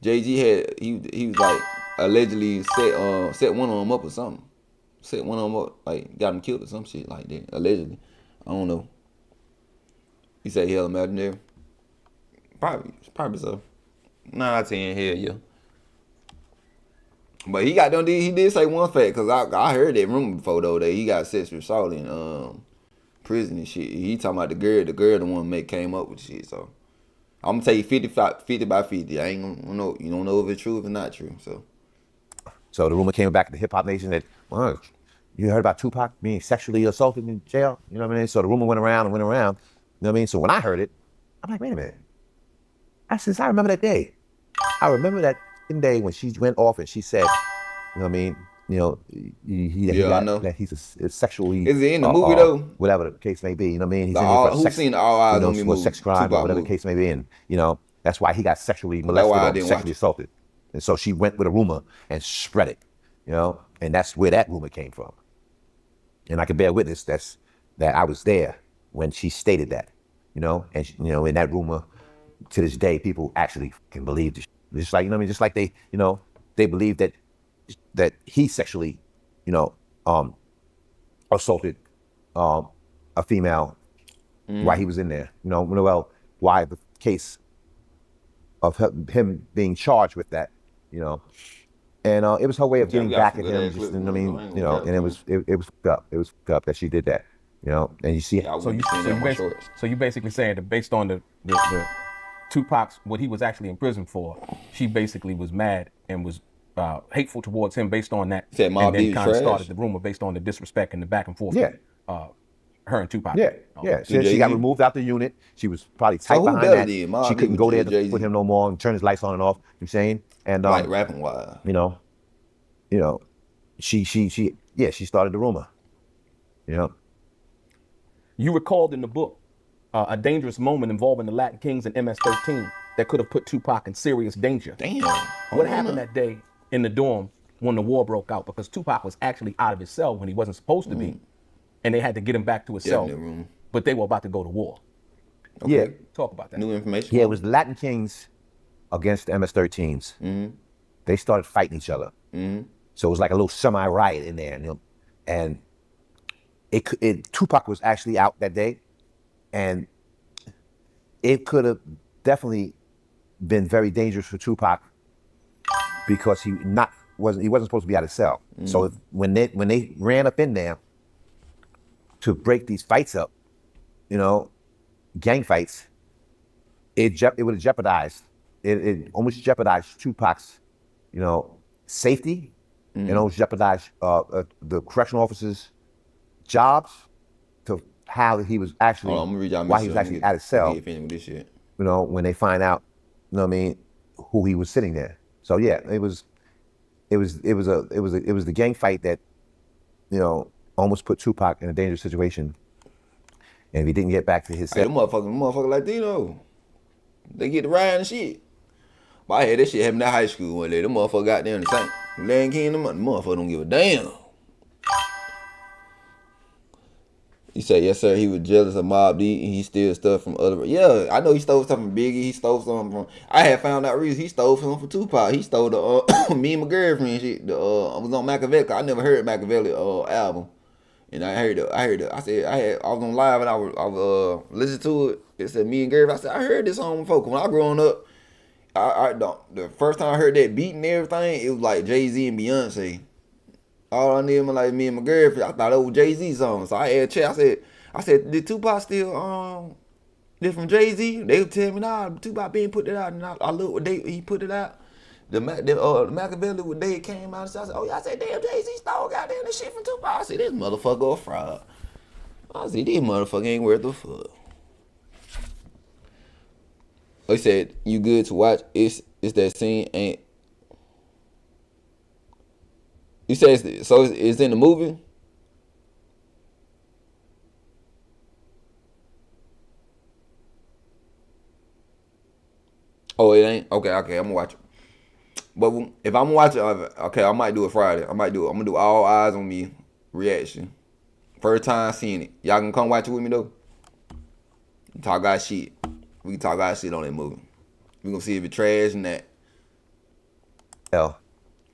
Jay-Z had he was like allegedly set one of them up or something. Set one of them up, like got him killed or some shit like that. Allegedly. I don't know. You say he held him out in there? Probably so. 9 out of 10, hell yeah. But he got them. He did say one fact, cause I heard that rumor before though, that he got sexual assault in prison and shit. He talking about the girl the one came up with shit. So I'm gonna tell you 50 by 50. I ain't gonna know. You don't know if it's true or not true. So the rumor came back to the hip hop nation that, well, you heard about Tupac being sexually assaulted in jail? You know what I mean? So the rumor went around and went around. You know what I mean? So when I heard it, I'm like, wait a minute. I remember that day. I remember that day when she went off and she said, you know what I mean? You know, I know that he's a sexually. Is it in the movie though? Whatever the case may be, you know what I mean? He's in here for who's seen All Eyes on Me for movie? sex crime Tupac or whatever movie. the case may be. And you know, that's why he got sexually molested or sexually assaulted. And so she went with a rumor and spread it, you know, and that's where that rumor came from. And I can bear witness that I was there when she stated that, you know, and you know, in that rumor, to this day, people actually can believe this. Just like, you know what I mean? Just like they, you know, they believe that he sexually, you know, assaulted a female while he was in there. You know, well, why the case of him being charged with that, you know. And it was her way of getting back at him, just, you know what I mean? You know, and it was fucked up. It was fucked up that she did that, you know. And you see, so you basically saying that based on the Tupac's, what he was actually in prison for, she basically was mad and was hateful towards him based on that, and then kind of started the rumor based on the disrespect and the back and forth. Yeah. Her and Tupac. Yeah, yeah. She got removed out the unit. She was probably tight behind that. She couldn't go there with him no more and turn his lights on and off. You know what I'm saying? And like rapping wise, you know, she started the rumor. You know. You recalled in the book a dangerous moment involving the Latin Kings and MS-13 that could have put Tupac in serious danger. Damn. What happened that day in the dorm when the war broke out? Because Tupac was actually out of his cell when he wasn't supposed to be, and they had to get him back to his cell. But they were about to go to war. Okay. Yeah. Talk about that. New information. Yeah, it was the Latin Kings against the MS-13s. Mm-hmm. They started fighting each other. Mm-hmm. So it was like a little semi-riot in there, you know? And Tupac was actually out that day, and it could have definitely been very dangerous for Tupac because he wasn't supposed to be out of his cell. Mm-hmm. So when they ran up in there to break these fights up, you know, gang fights, it would have jeopardized. It almost jeopardized Tupac's, you know, safety, and almost jeopardized the correctional officers' jobs to how he was actually why he was actually out of cell. You know, when they find out, you know what I mean, who he was sitting there. So yeah, it was the gang fight that, you know, almost put Tupac in a dangerous situation. And if he didn't get back to his set. Hey, them motherfucker Latino, they get the ride and shit. But I had that shit happen in high school one day. Them motherfucker got there in the same. Land King, them motherfucker don't give a damn. He said, yes, sir, he was jealous of Mobb Deep and he stole stuff from other. Yeah, I know he stole stuff from Biggie. He stole something from. I had found out reason he stole something from Tupac. He stole the Me and My Girlfriend shit. I was on Machiavelli. I never heard Machiavelli album. And I heard it. I was on live and I was listening to it. It said Me and Girlfriend. I said, I heard this song before. When I growing up, the first time I heard that beat and everything, it was like Jay-Z and Beyonce. All I need was like Me and My Girlfriend. I thought it was Jay-Z song. So I had check. I said, did Tupac still this from Jay-Z? They would tell me, nah, Tupac been put it out. And I looked what he put it out. The Machiavelli what day it came out. So I said, oh yeah, I said, damn, Jay-Z stole goddamn this shit from Tupac. I said, this motherfucker a fraud. I said, this motherfucker ain't worth a fuck. He said, you good to watch? It's that scene ain't. You said so it's in the movie? Oh, it ain't? Okay, I'm gonna watch it. But if I'm gonna watch it, okay, I might do it Friday. I'm gonna do All Eyes on Me reaction. First time seeing it. Y'all can come watch it with me though? Talk our shit. We can talk our shit on that movie. We gonna see if it trash and that. Hell.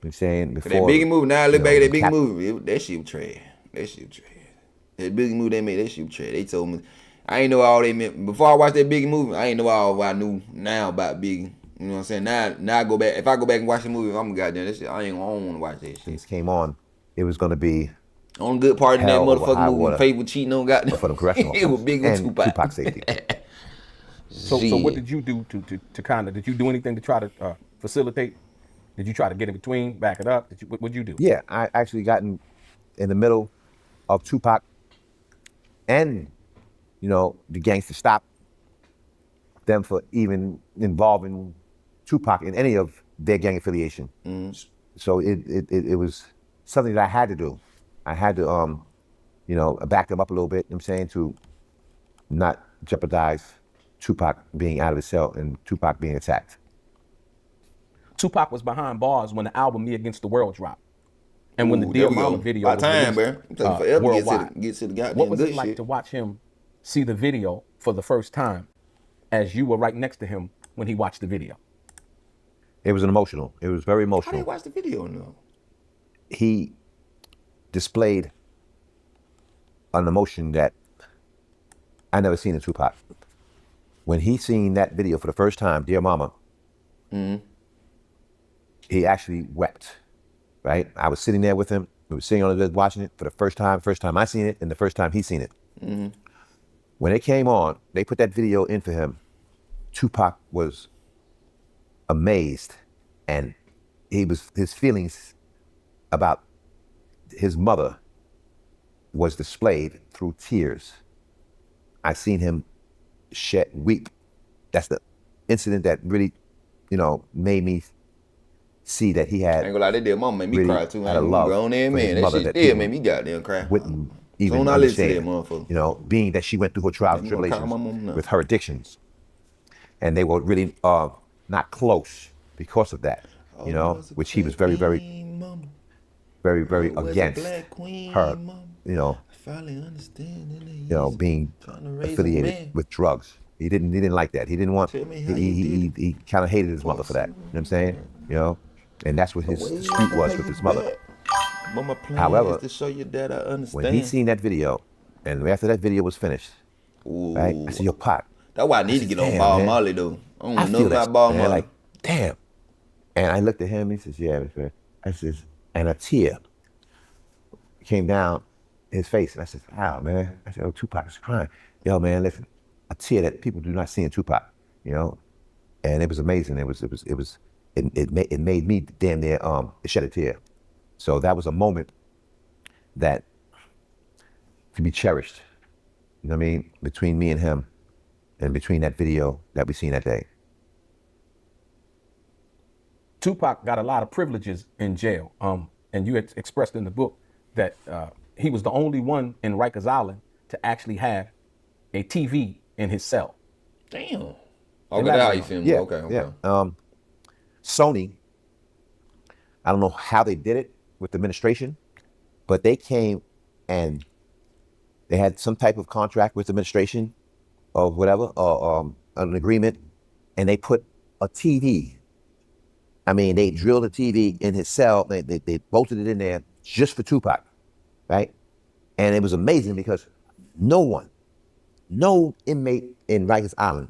I'm saying before that Biggie movie. Now I look back at that Biggie movie. That shit was trash. That Biggie movie they made, that shit was trash. They told me, I ain't know all they meant. Before I watched that Biggie movie, I ain't know all what I knew now about Biggie. You know what I'm saying? Now I go back. If I go back and watch the movie, I'm goddamn that shit. I don't want to watch that shit. Things came on. It was gonna be only good part in that hell over motherfucking high movie when water Faith was cheating on goddamn. for them correctional It was Biggie and with Tupac. Tupac safety. So what did you do to kind of, did you do anything to try to facilitate? Did you try to get in between, back it up? What'd you do? Yeah, I actually got in the middle of Tupac and, you know, the gangs to stop them for even involving Tupac in any of their gang affiliation. So it was something that I had to do. I had to, you know, back them up a little bit, you know what I'm saying, to not jeopardize Tupac being out of his cell and Tupac being attacked. Tupac was behind bars when the album Me Against the World dropped. And when the Ooh, Dear there we go. Mama video By was time, released, bro. Forever worldwide. get to the goddamn What was good it like shit. to watch him see the video for the first time as you were right next to him when he watched the video? It was emotional. It was very How emotional. they watch the video now? He displayed an emotion that I never seen in Tupac. When he seen that video for the first time, Dear Mama, he actually wept, right? I was sitting there with him. We were sitting on the bed watching it for the first time I seen it and the first time he seen it. When it came on, they put that video in for him. Tupac was amazed, and his feelings about his mother was displayed through tears. I seen him weep. That's the incident that really, you know, made me see that he had. I ain't gonna lie, that Dear Mama made me really cry too. had I a ain't love grown there, for his man. That mother shit that did people make me goddamn cry. wouldn't even Soon I listen to that understand, motherfucker. you know, being that she went through her trials and Ain't gonna cry my mama tribulations now. with her addictions. And they were really not close because of that, you know, which he was very, very against her, you know, being affiliated with drugs. He didn't like that. He didn't want, he kind of hated his mother for that, you know what I'm saying? You know, and that's what his dispute was with his mother. However, to show you that I understand. when he seen that video, and after that video was finished, right, I said, yo, Pop. That's why I need to get on Damn, Ball man. Molly though. I I don't know feel that, about Ball man. Molly. Like, damn. And I looked at him, he says, yeah, man. I says, and a tear came down his face. And I said, wow, man. I said, oh, Tupac is crying. Yo, man, listen, a tear that people do not see in Tupac, you know? And it was amazing. It made me damn near shed a tear. So that was a moment that to be cherished, you know what I mean, between me and him, and between that video that we seen that day. Tupac got a lot of privileges in jail. And you had expressed in the book that he was the only one in Rikers Island to actually have a TV in his cell. Damn. Okay, that's how you feel. Yeah, Okay. yeah. Sony, I don't know how they did it with the administration, but they came and they had some type of contract with the administration or whatever, or an agreement, and they put a TV. I mean, they drilled a TV in his cell. They bolted it in there just for Tupac, right? And it was amazing because no inmate in Rikers Island,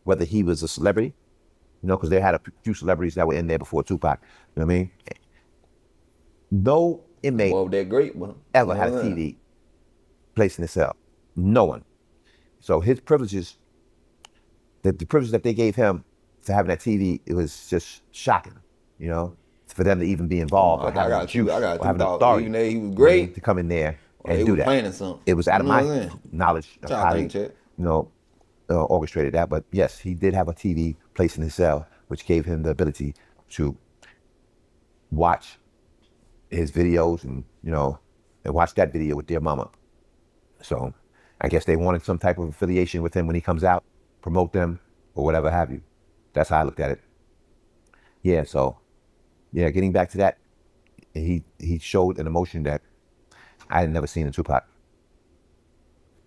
whether he was a celebrity, you know, because they had a few celebrities that were in there before Tupac, you know what I mean? No inmate Well, they're great, but ever had a TV placed in his cell. No one. So his privileges, the privilege that they gave him for having that TV, it was just shocking, you know, for them to even be involved or having juice or having authority. Even though he was great, to come in there or and they do was that. planning something. It was out of You know what my I'm saying? knowledge of how they, you know, orchestrated that. But yes, he did have a TV placed in his cell, which gave him the ability to watch his videos and, you know, and watch that video with Dear Mama. So I guess they wanted some type of affiliation with him when he comes out, promote them or whatever have you. That's how I looked at it. Yeah, so, yeah, getting back to that, he showed an emotion that I had never seen in Tupac.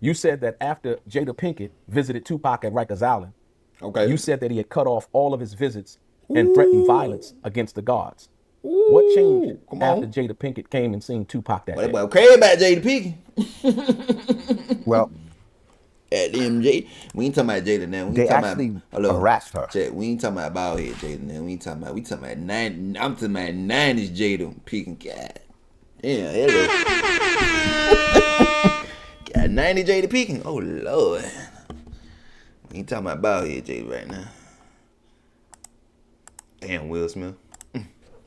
You said that after Jada Pinkett visited Tupac at Rikers Island, Okay. you said that he had cut off all of his visits and threatened violence against the guards. What changed after Jada Pinkett came and seen Tupac that day? Well, crazy about Jada Pinkett. Well, At MJ, we ain't talking about Jada now. We They ain't talking actually about, harassed her. Check. We ain't talking about bald head Jada now. We talking about 90. I'm talking about 90s Jada Pinkett. God. Yeah, hello. Got 90 Jada Pinkett. Oh Lord. We ain't talking about bald head Jada right now. Damn, Will Smith.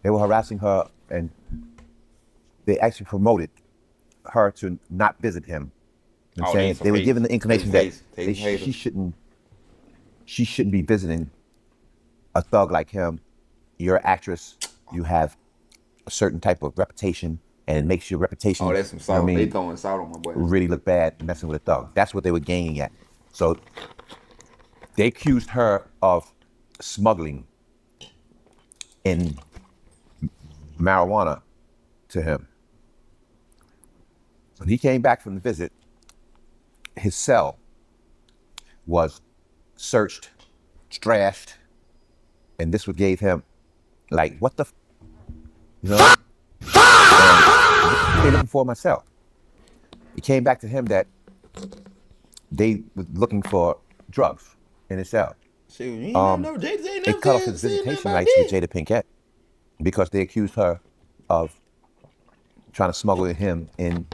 They were harassing her, and they actually promoted her to not visit him. You know what I'm saying? They were given the inclination that she shouldn't be visiting a thug like him. You're an actress. You have a certain type of reputation, and it makes your reputation. Oh, that's some salt. They throwing salt on my boy. Really look bad messing with a thug. That's what they were gaining at. So they accused her of smuggling in marijuana to him. When he came back from the visit, his cell was searched, trashed, and this what gave him, like, what the, you know? And they're looking for myself. It came back to him that they were looking for drugs in his cell. They cut off his visitation rights with Jada Pinkett because they accused her of trying to smuggle him in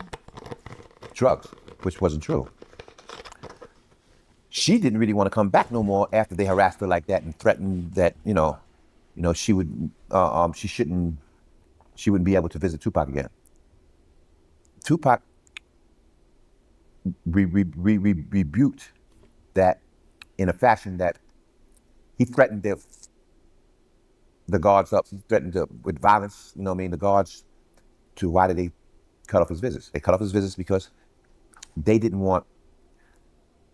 drugs, which wasn't true. She didn't really want to come back no more after they harassed her like that and threatened that she wouldn't be able to visit Tupac again. Tupac rebuked that in a fashion that he threatened the guards up. He threatened with violence. You know what I mean? The guards. Why did they cut off his visits? They cut off his visits because they didn't want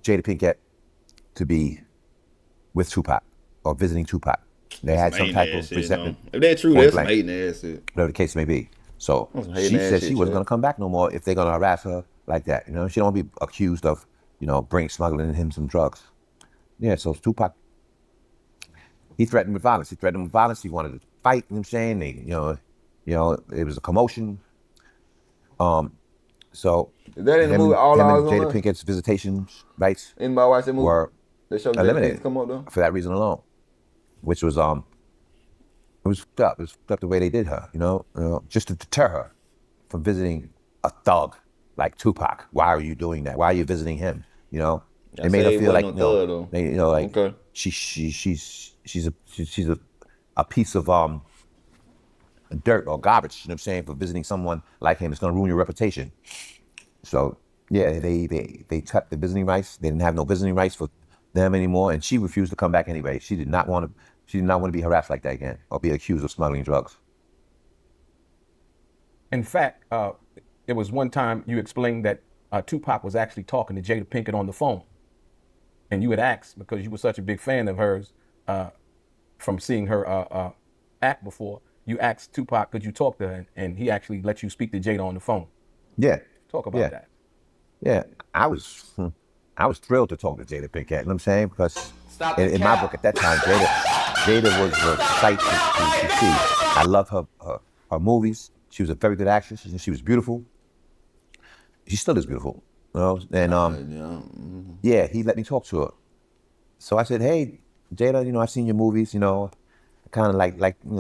Jada Pinkett to be with Tupac or visiting Tupac. They had some type of resentment. If that's true, that's some hating ass shit. Whatever the case may be. So she said she wasn't going to come back no more if they're going to harass her like that. You know, she don't want to be accused of, smuggling him some drugs. Yeah, so Tupac, he threatened with violence. He wanted to fight. You know what I'm saying? It was a commotion. So is that in the movie? All him and Jada Pinkett's visitation rights were eliminated for that reason alone, which was it was fucked up. It was fucked up the way they did her. Just to deter her from visiting a thug like Tupac. Why are you doing that? Why are you visiting him? It made her feel like okay. She's a piece of dirt or garbage, you know what I'm saying, for visiting someone like him. It's gonna ruin your reputation. So yeah, they cut the visiting rights. They didn't have no visiting rights for them anymore, and she refused to come back anyway. She did not want to be harassed like that again or be accused of smuggling drugs. In fact, it was one time you explained that Tupac was actually talking to Jada Pinkett on the phone, and you had asked, because you were such a big fan of hers from seeing her act before, you asked Tupac, could you talk to her? And he actually let you speak to Jada on the phone. Yeah. Talk about that. Yeah, I was thrilled to talk to Jada Pinkett, you know what I'm saying? Because in my book at that time, Jada was the sight to see. I love her movies. She was a very good actress. She was beautiful. She still is beautiful, And yeah, he let me talk to her. So I said, hey, Jada, I've seen your movies, I kind of like it, and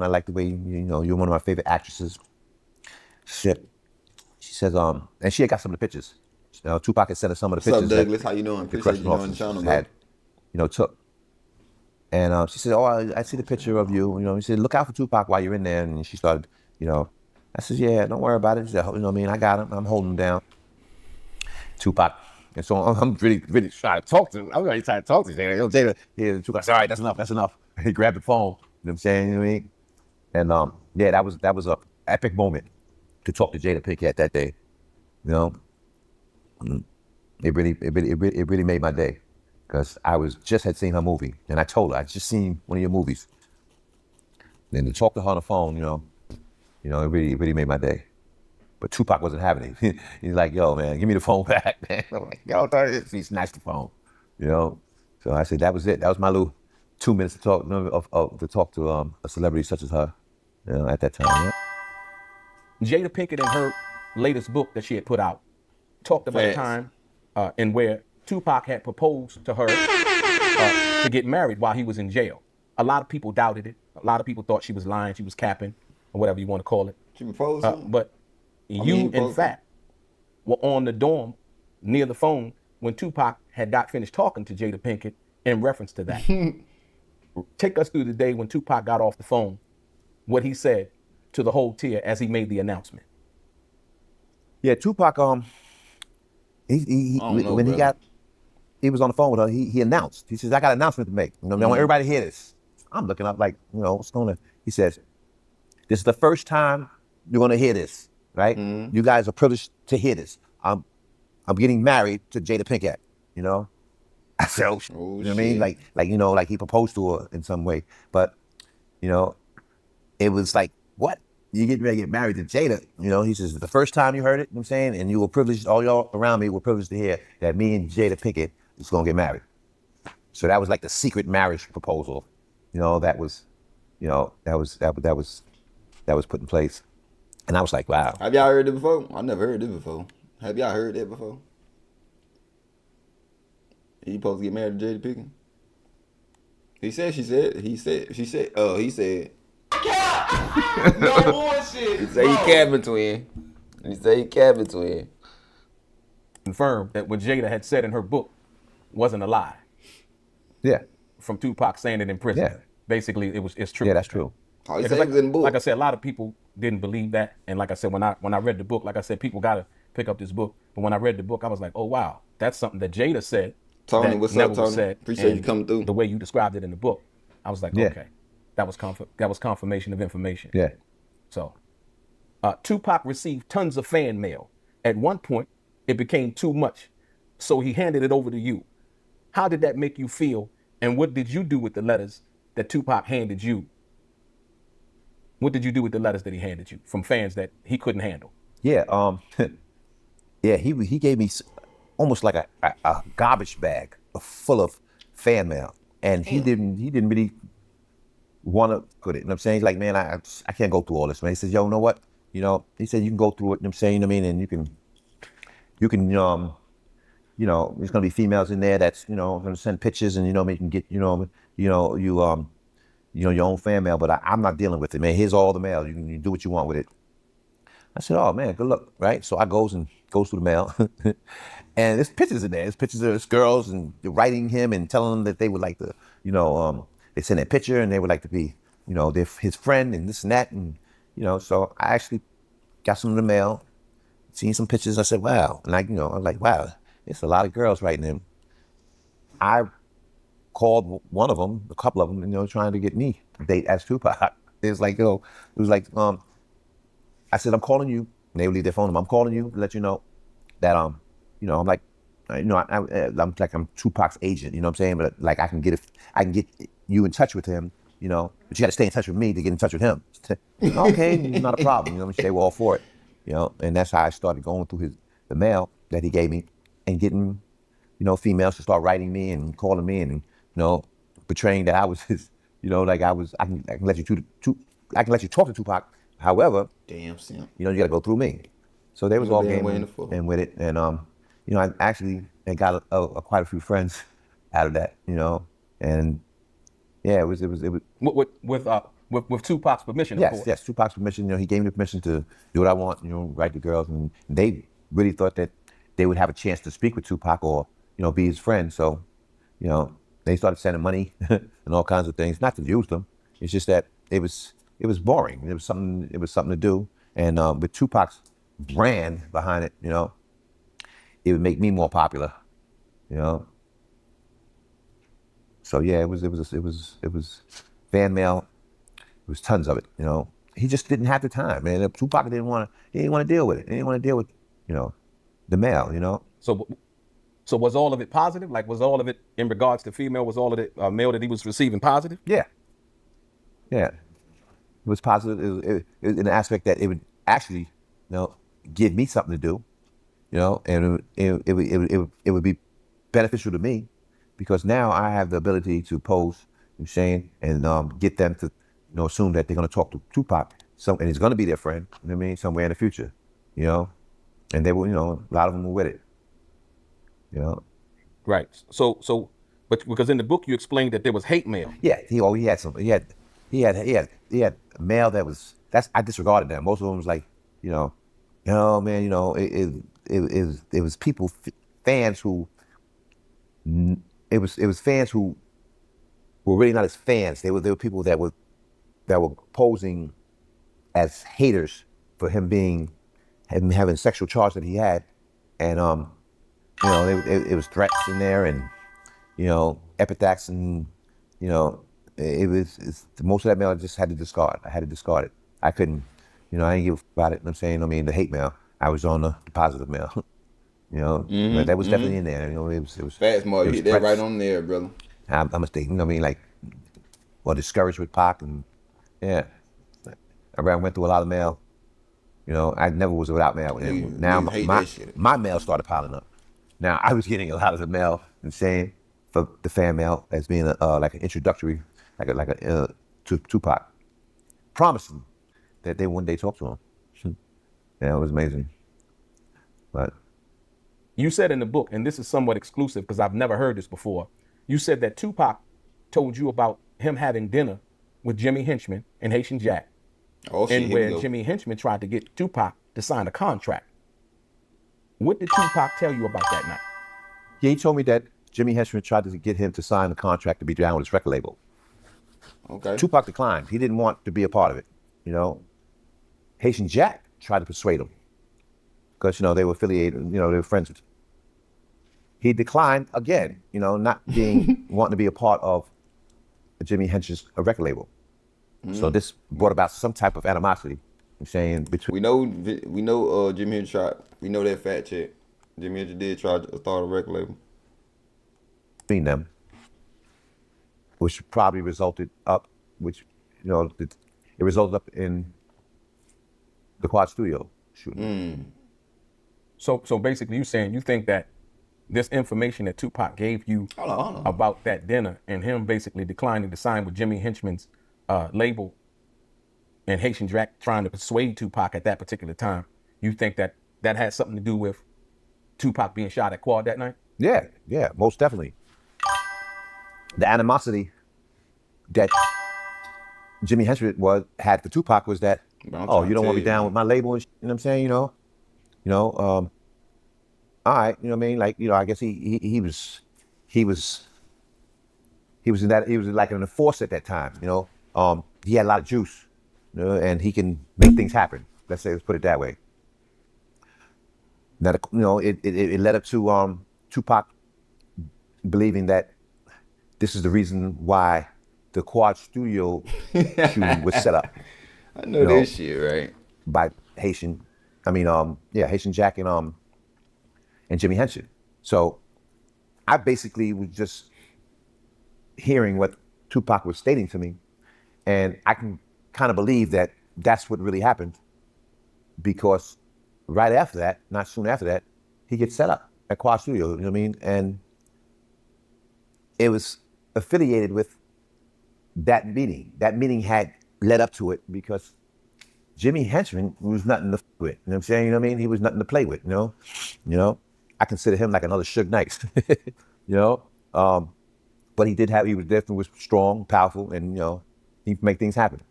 I like the way, you're one of my favorite actresses. She says, and she had got some of the pictures. Tupac had sent her some of the pictures. What's up, Douglas? How you doing? Appreciate you on the channel, had, took. And she said, oh, I see the picture of you. He said, look out for Tupac while you're in there. And she started, I said, yeah, don't worry about it. She said, I got him. I'm holding him down. Tupac. And so I'm really, really trying to talk to him. I'm really trying to talk to Jada. Jada, yeah, Tupac said, all right, that's enough. He grabbed the phone. You know what I'm saying? You know what I mean? And yeah, that was a epic moment to talk to Jada Pinkett that day. It really made my day, because I had seen her movie, and I told her I just seen one of your movies. And to talk to her on the phone, it really made my day. But Tupac wasn't having it. He's like, yo, man, give me the phone back, man. I'm like, yo, he snatched the phone, So I said that was it. That was my little 2 minutes to talk to a celebrity such as her, at that time. Yeah. Jada Pinkett, in her latest book that she had put out, talked about a time in where Tupac had proposed to her to get married while he was in jail. A lot of people doubted it. A lot of people thought she was lying, she was capping, or whatever you want to call it. She proposed to him? But you, in fact, were on the dorm near the phone when Tupac had got finished talking to Jada Pinkett in reference to that. Take us through the day when Tupac got off the phone, what he said to the whole tier as he made the announcement. Yeah, Tupac, when he was on the phone with her, he announced. He says, I got an announcement to make. I want everybody to hear this. I'm looking up like, what's going on? He says, this is the first time you're going to hear this, right? You guys are privileged to hear this. I'm getting married to Jada Pinkett, I said, oh, you know what I mean? Like he proposed to her in some way. But, it was like, what? You get ready to get married to Jada, he says, the first time you heard it, I'm saying, and you were privileged, all y'all around me were privileged to hear that me and Jada Pinkett was gonna get married. So that was like the secret marriage proposal, that was put in place. And I was like, wow. Have y'all heard it before? I never heard it before. Have y'all heard that before? You supposed to get married to Jada Pinkett? He said, she said. No bullshit. He said he cabin twin. Confirmed that what Jada had said in her book wasn't a lie. Yeah. From Tupac saying it in prison. Yeah. Basically, it's true. Yeah, that's true. Oh, he said it was in the book. Like I said, a lot of people didn't believe that. And like I said, when I read the book, like I said, people got to pick up this book. But when I read the book, I was like, oh, wow, that's something that Jada said. Tony, what's up, Tony? Said, appreciate you coming through. The way you described it in the book, I was like, Yeah. okay, that was confirmation of information. Yeah. So, Tupac received tons of fan mail. At one point, it became too much, so he handed it over to you. How did that make you feel, and what did you do with the letters that Tupac handed you? What did you do with the letters that he handed you from fans that he couldn't handle? Yeah, yeah, he gave me almost like a garbage bag full of fan mail, and he didn't really want to put it. You know what I'm saying? He's like, man, I can't go through all this, man. He says, yo, you know what? He said you can go through it. You know what I'm saying? You know what I mean? And you can there's gonna be females in there that's gonna send pictures, and you can get your own fan mail, but I'm not dealing with it, man. Here's all the mail. You can do what you want with it. I said, oh man, good luck, right? So I goes through the mail, and there's pictures in there. There's pictures of this girls and writing him and telling him that they would like to, they send a picture and they would like to be, they're his friend and this and that, and so I actually got some of the mail, seen some pictures. I said, wow, and I was like, wow, it's a lot of girls writing him. I called one of them, a couple of them, trying to get me to date as Tupac. It was like, I said, I'm calling you. And they would leave their phone number. I'm calling you to let you know that, I'm like, I'm Tupac's agent, you know what I'm saying? But like, I can get you in touch with him, but you got to stay in touch with me to get in touch with him. Okay, not a problem. They were all for it, and that's how I started going through the mail that he gave me and getting, females to start writing me and calling me and, portraying that I was his, I can let you talk to Tupac. However, damn simp. You got to go through me. So they was all game and with it, and I actually got quite a few friends out of that, and yeah, it was with Tupac's permission. Of course. Yes, Tupac's permission. He gave me the permission to do what I want, write to girls, and they really thought that they would have a chance to speak with Tupac or be his friend. So, they started sending money and all kinds of things, not to use them. It's just that it was boring. It was something to do, and with Tupac's brand behind it, it would make me more popular, So yeah, it was fan mail. It was tons of it, He just didn't have the time, man. Tupac didn't want to deal with it. He didn't want to deal with, the mail, So was all of it positive? Like, was all of it in regards to female? Was all of it mail that he was receiving positive? Yeah. Yeah. It was positive. It was in the aspect that it would actually, give me something to do, and it would be beneficial to me because now I have the ability to pose, and get them to, assume that they're going to talk to Tupac, and he's going to be their friend. You know what I mean? Somewhere in the future, and they were, a lot of them were with it, Right. But because in the book you explained that there was hate mail. Yeah, he had mail that was, I disregarded that. Most of them was like, man, it was people, fans who, it was fans who were really not as fans. They were people that were posing as haters for him having sexual charge that he had, and it was threats in there, and epithets, and most of that mail I just had to discard. I had to discard it. I couldn't, I didn't give a f about it. I'm saying, the hate mail. I was on the positive mail. But that was definitely in there. It was Fast Mark, you hit that right on there, brother. I'm a mistake. Discouraged with Pac, and yeah, I went through a lot of mail. I never was without mail with him. Now my mail started piling up. Now I was getting a lot of the mail and saying for the fan mail as being like an introductory, to Tupac, promising that they one day talk to him. Yeah, it was amazing. But You said in the book, and this is somewhat exclusive because I've never heard this before. You said that Tupac told you about him having dinner with Jimmy Henchman and Haitian Jack, and where Jimmy Henchman tried to get Tupac to sign a contract. What did Tupac tell you about that night? Yeah, he told me that Jimmy Henchman tried to get him to sign a contract to be down with his record label. Okay. Tupac declined. He didn't want to be a part of it. Haitian Jack tried to persuade him because they were affiliated. They were friends with him. He declined again. Not being wanting to be a part of Jimmy Henchman's record label. So this brought about some type of animosity. I'm saying between. We know Jimmy Hench tried. We know that fact check. Jimmy Hench did try to start a record label. Between them, which probably resulted up, it resulted up in the Quad Studio shooting. So basically, you saying you think that this information that Tupac gave you Hold on. about that dinner and him basically declining to sign with Jimmy Henchman's label, and Haitian Jack trying to persuade Tupac at that particular time, you think that had something to do with Tupac being shot at Quad that night? Yeah, most definitely. The animosity that Jimmy Henchman had for Tupac was that, you don't want to be down with my label, and you know what I'm saying, all right, you know what I mean? I guess he was like an enforcer at that time, he had a lot of juice, and he can make things happen. Let's put it that way. Now, it led up to Tupac believing that this is the reason why the Quad Studio shooting was set up. I know this shit, right? By Haitian Jack and Jimmy Henchman. So I basically was just hearing what Tupac was stating to me, and I can kind of believe that that's what really happened, because right after that, not soon after that, he gets set up at Quad Studio, you know what I mean? And it was affiliated with that meeting. That meeting had led up to it because Jimmy Henchman was nothing to f with. You know what I'm saying? You know what I mean? He was nothing to play with, I consider him like another Suge Knight, but he definitely was strong, powerful, and, he could make things happen.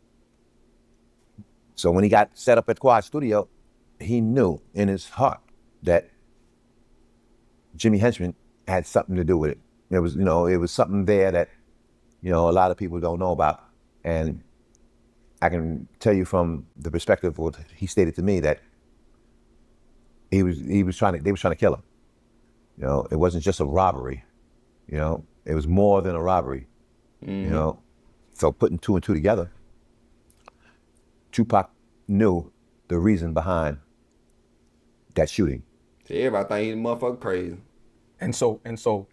So when he got set up at Quad Studio, he knew in his heart that Jimmy Henchman had something to do with it. It was something there that, a lot of people don't know about. And I can tell you from the perspective of what he stated to me that they were trying to kill him. It wasn't just a robbery, it was more than a robbery, So putting two and two together, Tupac knew the reason behind that shooting. See, everybody think he's motherfucker crazy. And so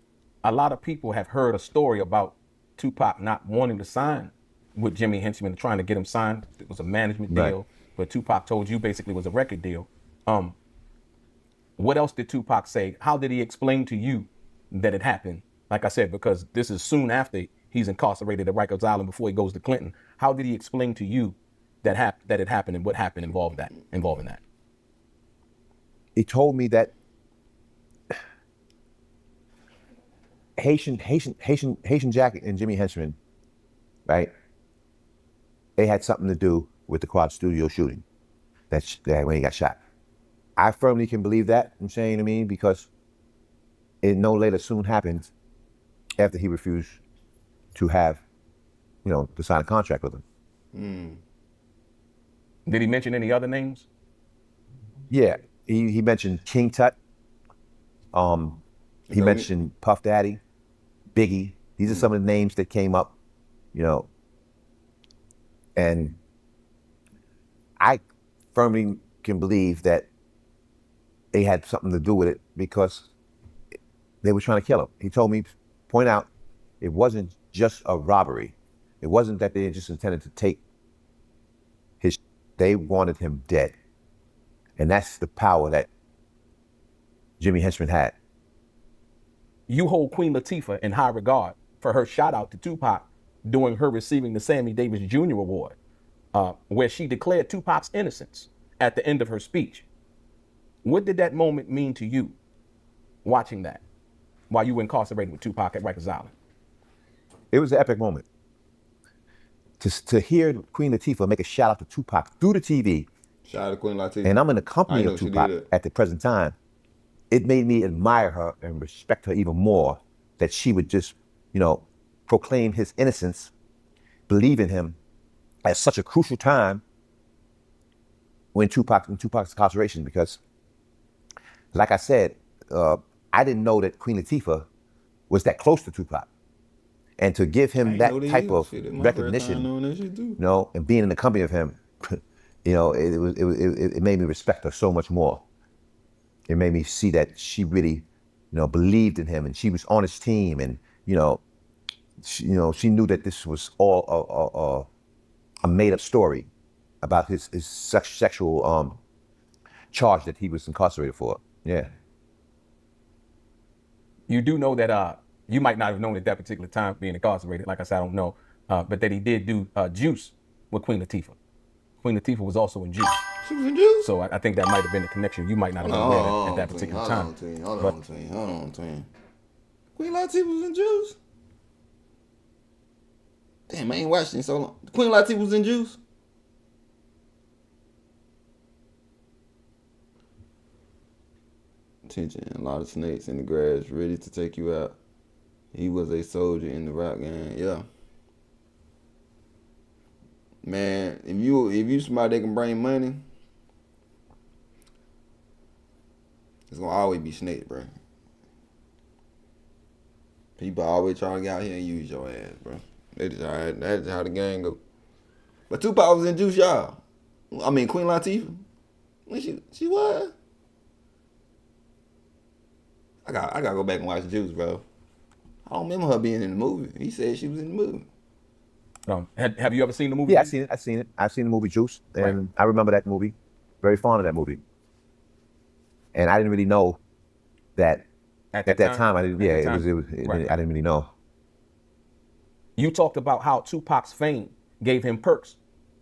a lot of people have heard a story about Tupac not wanting to sign with Jimmy Henchman, trying to get him signed. It was a management deal, but Tupac told you basically it was a record deal. What else did Tupac say? How did he explain to you that it happened? Like I said, because this is soon after he's incarcerated at Rikers Island before he goes to Clinton. How did he explain to you that it happened and what happened involving that? He told me that Haitian Jack and Jimmy Henchman, right? They had something to do with the Quad Studio shooting. That when he got shot. I firmly can believe that. I'm saying, I mean, because it no later soon happened after he refused to have, to sign a contract with him. Did he mention any other names? Yeah, he mentioned King Tut. He mentioned Puff Daddy, Biggie. These are some of the names that came up, and I firmly can believe that they had something to do with it because they were trying to kill him. He told me, point out, it wasn't just a robbery. It wasn't that they just intended to take they wanted him dead. And that's the power that Jimmy Henchman had. You hold Queen Latifah in high regard for her shout out to Tupac during her receiving the Sammy Davis Jr. Award, where she declared Tupac's innocence at the end of her speech. What did that moment mean to you, watching that, while you were incarcerated with Tupac at Rikers Island? It was an epic moment. To hear Queen Latifah make a shout out to Tupac through the TV. Shout out to Queen Latifah. And I'm in the company of Tupac at the present time. It made me admire her and respect her even more, that she would just, proclaim his innocence, believe in him at such a crucial time in Tupac's incarceration. Because, like I said, I didn't know that Queen Latifah was that close to Tupac. And to give him that type of recognition, and being in the company of him, it made me respect her so much more. It made me see that she really, believed in him, and she was on his team, and she knew that this was all a made-up story about his sexual charge that he was incarcerated for. Yeah. You do know that you might not have known at that particular time being incarcerated. Like I said, I don't know, but that he did do Juice with Queen Latifah. Queen Latifah was also in Juice. She was in Juice? So I think that might have been the connection. You might not have known that at that particular time. Hold on, twin. Queen Latifah was in Juice? Damn, I ain't watching so long. Queen Latifah was in Juice? Attention, a lot of snakes in the grass ready to take you out. He was a soldier in the rap gang. Yeah. Man, if you somebody that can bring money, it's gonna always be snakes, bro. People always trying to get out here and use your ass, bro. That's how the gang go. But Tupac was in Juice, y'all. I mean, Queen Latifah. When she was. I gotta go back and watch Juice, bro. I don't remember her being in the movie. He said she was in the movie. Have you ever seen the movie? Yeah, I've seen it. I've seen the movie Juice, and right. I remember that movie. Very fond of that movie. And I didn't really know that at that time. I didn't. Yeah, it was. Right. I didn't really know. You talked about how Tupac's fame gave him perks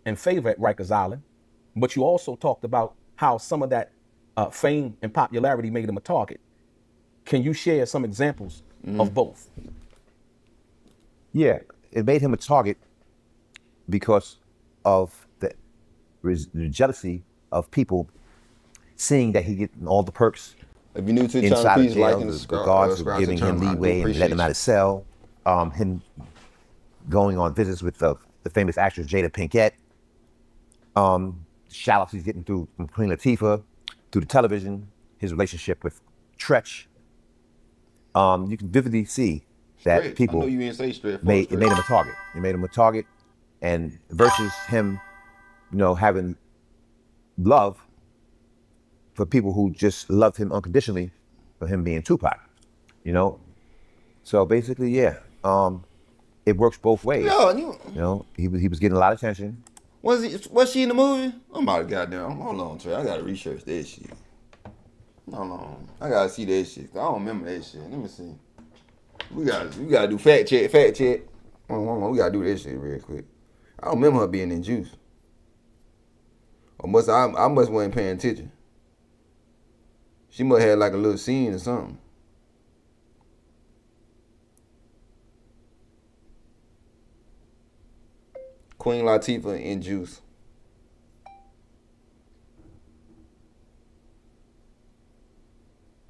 and favor at Rikers Island, but you also talked about how some of that fame and popularity made him a target. Can you share some examples of both? Yeah, it made him a target because of the jealousy of people seeing that he getting all the perks. If you're new to the inside channel, of jail, the guards were giving him leeway and letting him out of cell. Him going on visits with the famous actress Jada Pinkett. Shout-outs he's getting through from Queen Latifah, through the television, his relationship with Tretch. You can vividly see that people made him a target. It made him a target, and versus him, having love for people who just loved him unconditionally, for him being Tupac, So basically, yeah, it works both ways. Yeah, he was getting a lot of attention. Was she in the movie? I'm out of goddamn. Hold on, Trey. I gotta research that shit. Hold on. I gotta see that shit. I don't remember that shit. Let me see. We gotta do fact check. We gotta do that shit real quick. I don't remember her being in Juice. Or I must wasn't paying attention. She must have like a little scene or something. Queen Latifah and Juice.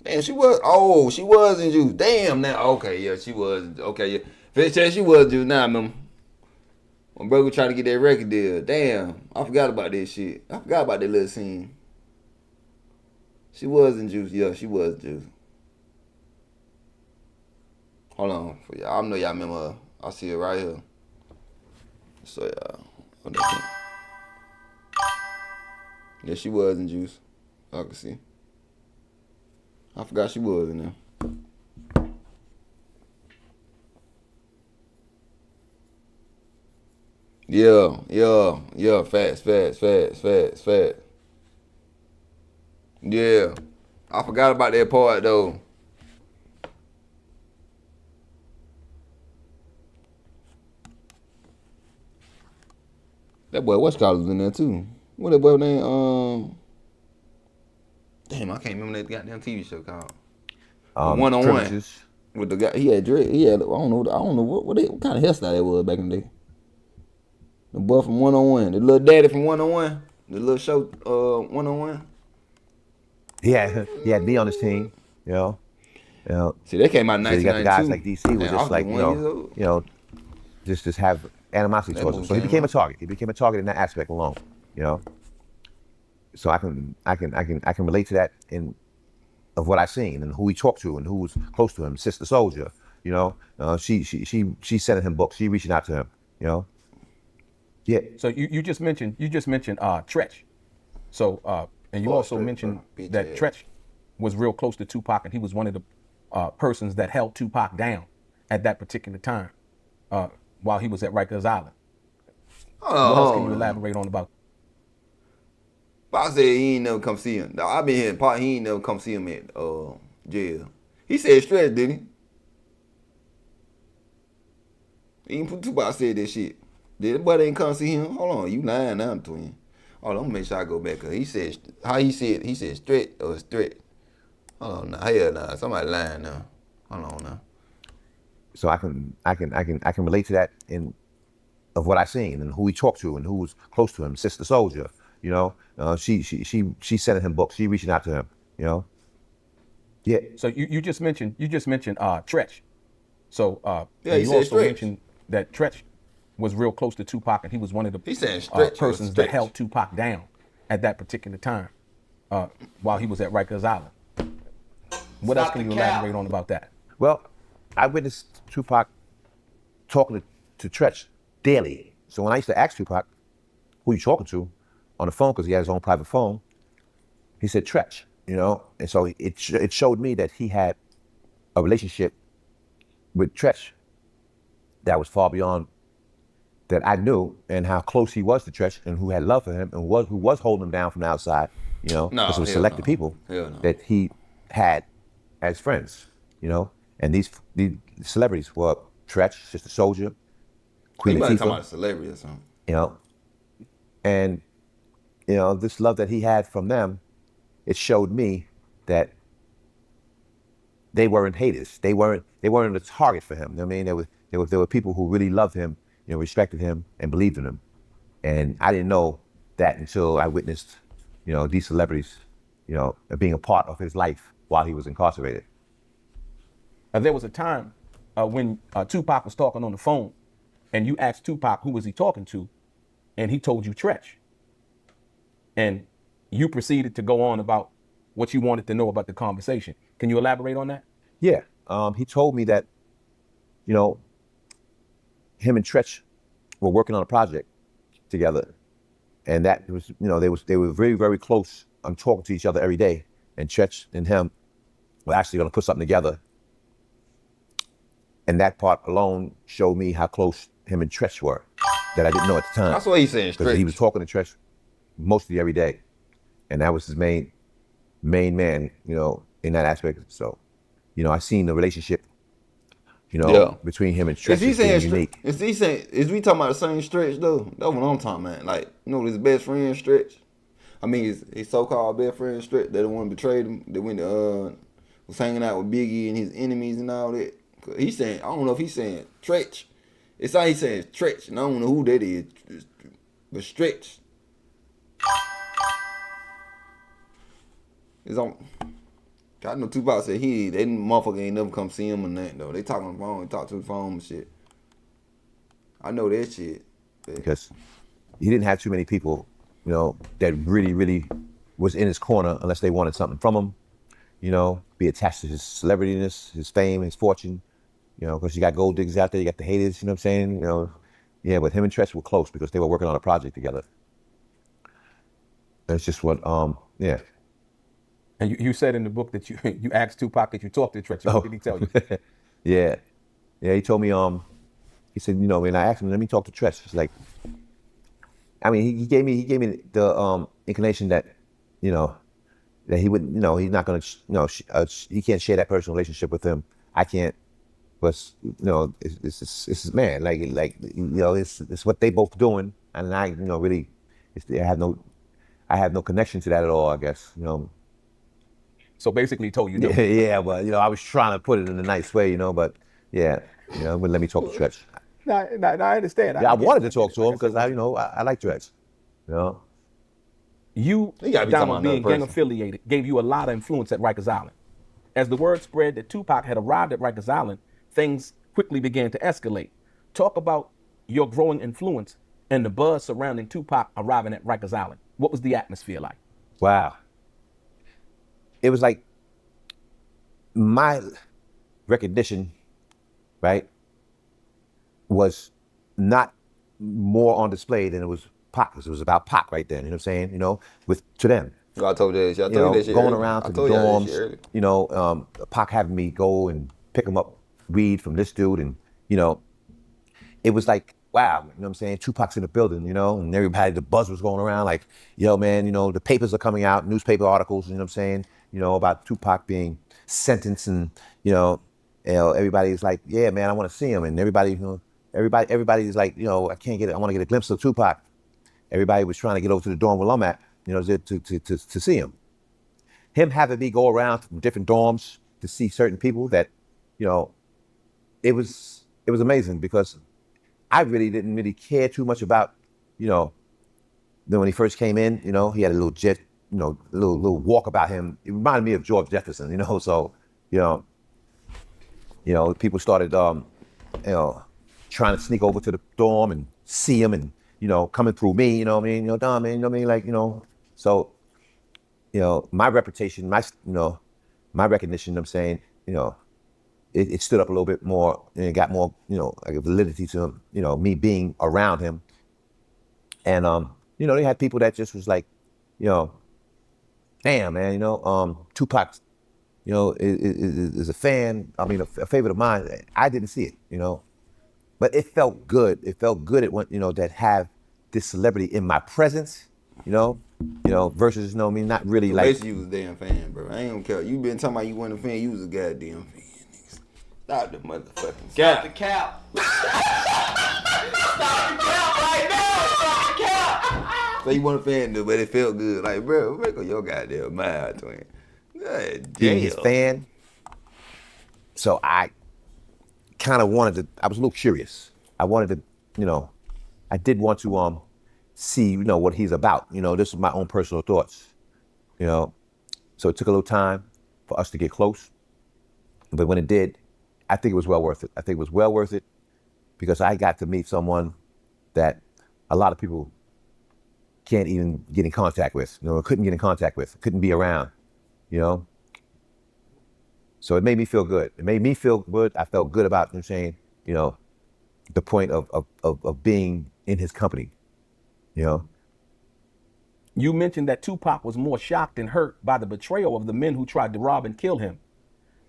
Damn, she was in Juice. Damn, now, okay, yeah, she was. Okay, yeah. Fish said she was Juice. Now, remember. When bro was trying to get that record deal. Damn, I forgot about that shit. I forgot about that little scene. She was in Juice. Yeah, she was Juice. Hold on for y'all. I know y'all remember her. I see it right here. So, y'all. Yeah, she was in Juice. I can see. I forgot she was in there. Yeah. Fast. Yeah. I forgot about that part, though. That boy, what's called was in there, too. What that boy name, damn, I can't remember that goddamn TV show called. One-on-one. With the guy, he had, I don't know what kind of hairstyle that was back in the day. The boy from One-on-One, the little daddy from One-on-One, the little show, One-on-One. He had me on his team, you know. See, that came out in 1992. So you got the guys like DC was just like, you know, just have animosity towards him. So he became a target. He became a target in that aspect alone, you know. So I can relate to that of what I've seen and who he talked to and who was close to him. Sister Soldier, you know, she sending him books. She reaching out to him, you know. Yeah. So you just mentioned Tretch. So and you also mentioned that Tretch was real close to Tupac, and he was one of the persons that held Tupac down at that particular time while he was at Rikers Island. What else can you elaborate on about? Pac said he ain't never come see him. No, I been hearing Pac, he ain't never come see him at jail. He said Stretch, didn't he? Even Tupac said that shit. Did the boy ain't come see him? Hold on, you lying now, twin. Hold on, I'm gonna make sure I go back. Cause he said he said Stretch or Stretch. Hold on now, hell nah, somebody lying now. Hold on now. So I can relate to that of what I've seen and who he talked to and who was close to him. Sister Soldier, you know, she sending him books. She reaching out to him, you know. Yeah. So you just mentioned Tretch. So yeah, you also mentioned that Tretch was real close to Tupac, and he was one of the persons that held Tupac down at that particular time while he was at Rikers Island. What else can you elaborate on about that? Well, I witnessed Tupac talking to Tretch daily. So when I used to ask Tupac, who you talking to on the phone, because he had his own private phone, he said Tretch, you know? And so it showed me that he had a relationship with Tretch that was far beyond that I knew, and how close he was to Tretch and who had love for him and who was holding him down from the outside, you know? Because it was selected people that he had as friends, you know? And these celebrities were Tretch, Sister Soldier, Queen Latifah. Talking about a celebrity or something. You know, and you know, this love that he had from them, it showed me that they weren't haters. They weren't a target for him. I mean, there were people who really loved him, you know, respected him and believed in him. And I didn't know that until I witnessed, you know, these celebrities, you know, being a part of his life while he was incarcerated. There was a time when Tupac was talking on the phone, and you asked Tupac who was he talking to, and he told you Tretch. And you proceeded to go on about what you wanted to know about the conversation. Can you elaborate on that? Yeah, he told me that, you know, him and Tretch were working on a project together, and that was, you know, they were very, very close on talking to each other every day. And Tretch and him were actually going to put something together. And that part alone showed me how close him and Tretch were, that I didn't know at the time. That's what he's saying, because he was talking to Tretch mostly every day, and that was his main man, you know, in that aspect. So, you know, I seen the relationship, you know, between him and Tretch. Is he saying unique? Is we talking about the same Stretch though? That's what I'm talking about. Like, you know, his best friend Stretch. I mean, his so-called best friend Stretch. They the one betrayed him. That went to was hanging out with Biggie and his enemies and all that. He's saying, I don't know if he's saying Tretch It's like he's saying Stretch, and I don't know who that is, but Stretch. It's on. I know Tupac said that motherfucker ain't never come see him or nothing though. They talk on the phone, they talk to the phone and shit. I know that shit. Because he didn't have too many people, you know, that really, really was in his corner unless they wanted something from him, you know, be attached to his celebrityness, his fame, his fortune, you know, because you got gold diggers out there, you got the haters, you know what I'm saying? You know, yeah, but him and Tresh were close because they were working on a project together. That's just what, yeah. And you said in the book that you asked Tupac that you talked to Treach. What did he tell you? Yeah, he told me, he said, you know, when I asked him, let me talk to Tresh. It's like, I mean, he gave me the inclination that, you know, that he wouldn't, you know, he's not gonna, you know, he can't share that personal relationship with him. I can't, but you know, it's man, like you know, it's what they both doing, and I, you know, really, I have no connection to that at all, I guess, you know. So basically, he told you no. Yeah, but you know, I was trying to put it in a nice way, you know, but yeah, you know, wouldn't let me talk to Treach. No, I understand. Yeah, I wanted to talk to him because I like Treach, you know. You, gotta be talking Donald, about being another gang affiliated, gave you a lot of influence at Rikers Island. As the word spread that Tupac had arrived at Rikers Island, things quickly began to escalate. Talk about your growing influence and the buzz surrounding Tupac arriving at Rikers Island. What was the atmosphere like? Wow. It was like my recognition, right, was not more on display than it was Pac, because it was about Pac right then, you know what I'm saying, you know, to them. I told you that shit. I told you know, you that shit going earlier. around to I the told you that dorms, shit earlier. you know, Pac having me go and pick him up weed from this dude, and, you know, it was like, wow, you know what I'm saying, Tupac's in the building, you know, and everybody, the buzz was going around like, yo, man, you know, the papers are coming out, newspaper articles, you know what I'm saying, you know, about Tupac being sentenced, and, you know, everybody's like, yeah, man, I want to see him, and everybody, you know, everybody's like, you know, I want to get a glimpse of Tupac. Everybody was trying to get over to the dorm where I'm at, you know, to see him. Him having me go around from different dorms to see certain people that, you know, it was amazing, because I really didn't really care too much about, you know, then when he first came in, you know, he had a little jet, you know, a little walk about him. It reminded me of George Jefferson, you know, so, you know, people started, you know, trying to sneak over to the dorm and see him, and, you know, coming through me, you know what I mean? You know, Don, man, you know what I mean? Like, you know, so, you know, my reputation, my recognition, you know what I'm saying, you know, it stood up a little bit more, and it got more, you know, like a validity to him, you know, me being around him. And, you know, they had people that just was like, you know, damn, man, you know, Tupac, you know, is a fan, I mean, a favorite of mine. I didn't see it, you know, but it felt good. It felt good at what, you know, that have this celebrity in my presence, you know, versus, you know, me not really like. Basically, you was a damn fan, bro. I ain't gonna care. You been talking about you wasn't a fan, you was a goddamn fan. Niggas. Stop the motherfucking Stop the cap. Stop the cap right now. Stop the cap. So you want a fan, dude, but it felt good. Like, bro, make up your goddamn mind, twin. God Being his damn. fan. So I kind of wanted to, I was a little curious. I wanted to, you know, I did want to see, you know, what he's about. You know, this is my own personal thoughts, you know. So it took a little time for us to get close. But when it did, I think it was well worth it. I think it was well worth it because I got to meet someone that a lot of people can't even get in contact with, you know, couldn't get in contact with, couldn't be around, you know. So it made me feel good. It made me feel good. I felt good about, you know what I'm saying, you know, the point of being in his company, you know. You mentioned that Tupac was more shocked and hurt by the betrayal of the men who tried to rob and kill him,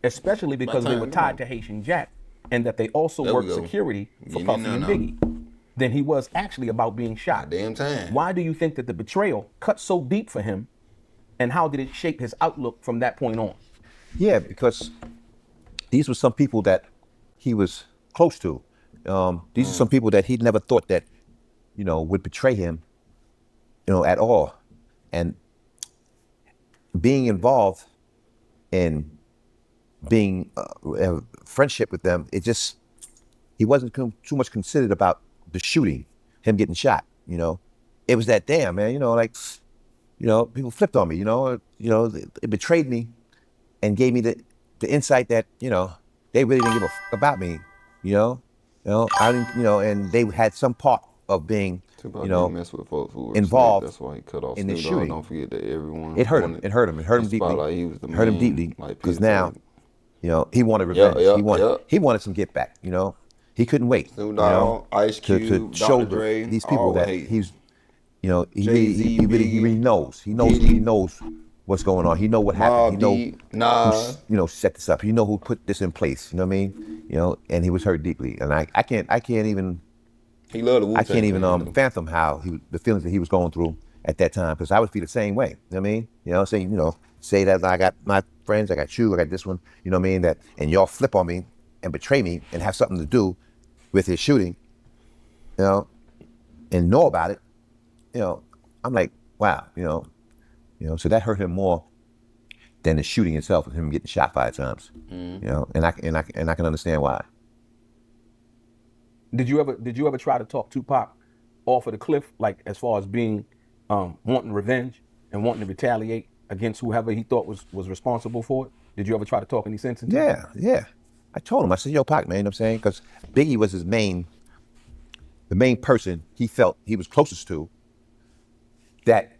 especially because they were tied to Haitian Jack, and that they also There we worked go. security for Get in Puffy there and now. Biggie, than he was actually about being shot. Damn time. Why do you think that the betrayal cut so deep for him, and how did it shape his outlook from that point on? Yeah, because these were some people that he was close to. These are some people that he'd never thought that, you know, would betray him, you know, at all. And being involved in being friendship with them, it just, he wasn't too much considered about the shooting, him getting shot. You know, it was that damn man. You know, like, you know, people flipped on me. You know, it betrayed me, and gave me the insight that, you know, they really didn't give a fuck about me. You know, I didn't. You know, and they had some part of being, Tupac you know, didn't mess with folks who were involved That's why he cut off in this Snoop Dogg. shooting. Don't forget that everyone. It hurt him. It hurt him. It hurt him deeply. Like he was the hurt him main, deeply like because Peter now, said. you know, he wanted revenge. He wanted some get back. You know, he couldn't wait. Snoop you Dogg, know, Ice Cube, to show Dr. Dre, these people all that hate. he's, you know, he Jay-Z, really knows. He knows. Diddy, He knows what's going on. He know what happened. He know Nas. who, you know, set this up. He know who put this in place. You know what I mean? You know, and he was hurt deeply. And I can't even. He loved the Wu-Tang. I can't even fathom how the feelings that he was going through at that time, because I would feel the same way. You know what I mean? You know, saying, you know, say that I got my friends, I got you, I got this one, you know what I mean? That, and y'all flip on me and betray me and have something to do with his shooting, you know, and know about it. You know, I'm like, wow, you know, so that hurt him more than the shooting itself, and him getting shot 5 times. You know, and I can understand why. Did you ever try to talk Tupac off of the cliff, like as far as being wanting revenge and wanting to retaliate against whoever he thought was responsible for it? Did you ever try to talk any sense into it? Yeah. I told him, I said, yo, Pac, man, you know what I'm saying? Because Biggie was the main person he felt he was closest to, that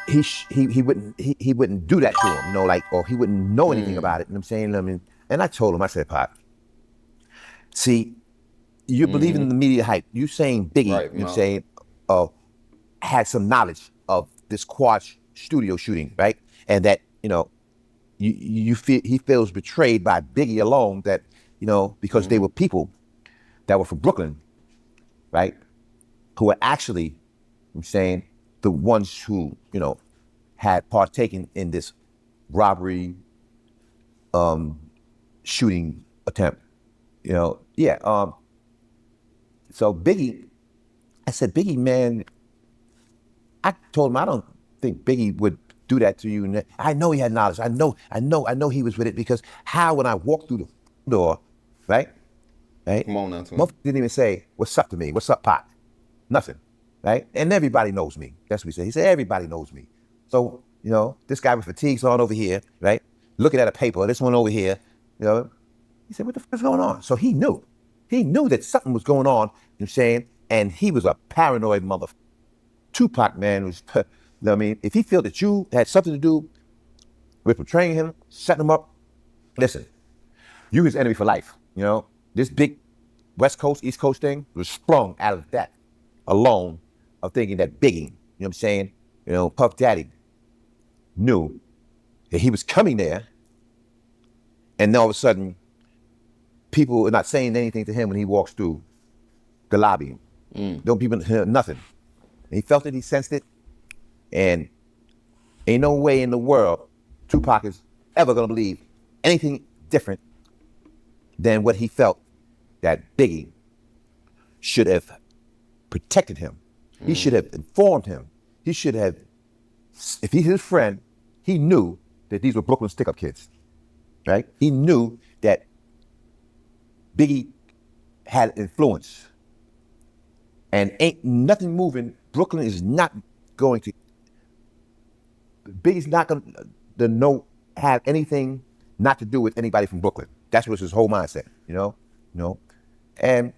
he wouldn't do that to him, you know, like, or he wouldn't know anything about it. You know what I'm saying? I mean, and I told him, I said, Pac, see, you're believing in the media hype. You saying Biggie, Right, you're saying, had some knowledge of this quad studio shooting, right? And that, you know, he feels betrayed by Biggie alone, that, you know, because they were people that were from Brooklyn, right? Who were actually, I'm saying, the ones who, you know, had partaken in this robbery, shooting attempt, you know, so Biggie, I said, Biggie, man, I told him I don't think Biggie would do that to you. And I know he had knowledge. I know he was with it, because how, when I walked through the door, right? Come on now, Motherfucker didn't even say, what's up to me? What's up, Pac? Nothing, right? And everybody knows me. That's what he said. He said, everybody knows me. So, you know, this guy with fatigues on over here, right? Looking at a paper, this one over here, you know, he said, what the fuck is going on? So he knew. He knew that something was going on, you know what I'm saying? And he was a paranoid motherfucker. Tupac, man, was, you know what I mean? If he felt that you had something to do with betraying him, setting him up, listen, you his enemy for life, you know? This big West Coast, East Coast thing was sprung out of that alone, of thinking that Biggie, you know what I'm saying? You know, Puff Daddy knew that he was coming there, and all of a sudden, people are not saying anything to him when he walks through the lobby. Don't people hear nothing. And he felt it, he sensed it, and ain't no way in the world Tupac is ever gonna believe anything different than what he felt, that Biggie should have protected him. He should have informed him. He should have, if he's his friend, he knew that these were Brooklyn stick-up kids, right? He knew that Biggie had influence, and ain't nothing moving. Brooklyn is not going to, Biggie's not going to have anything not to do with anybody from Brooklyn. That's what's his whole mindset, you know? And,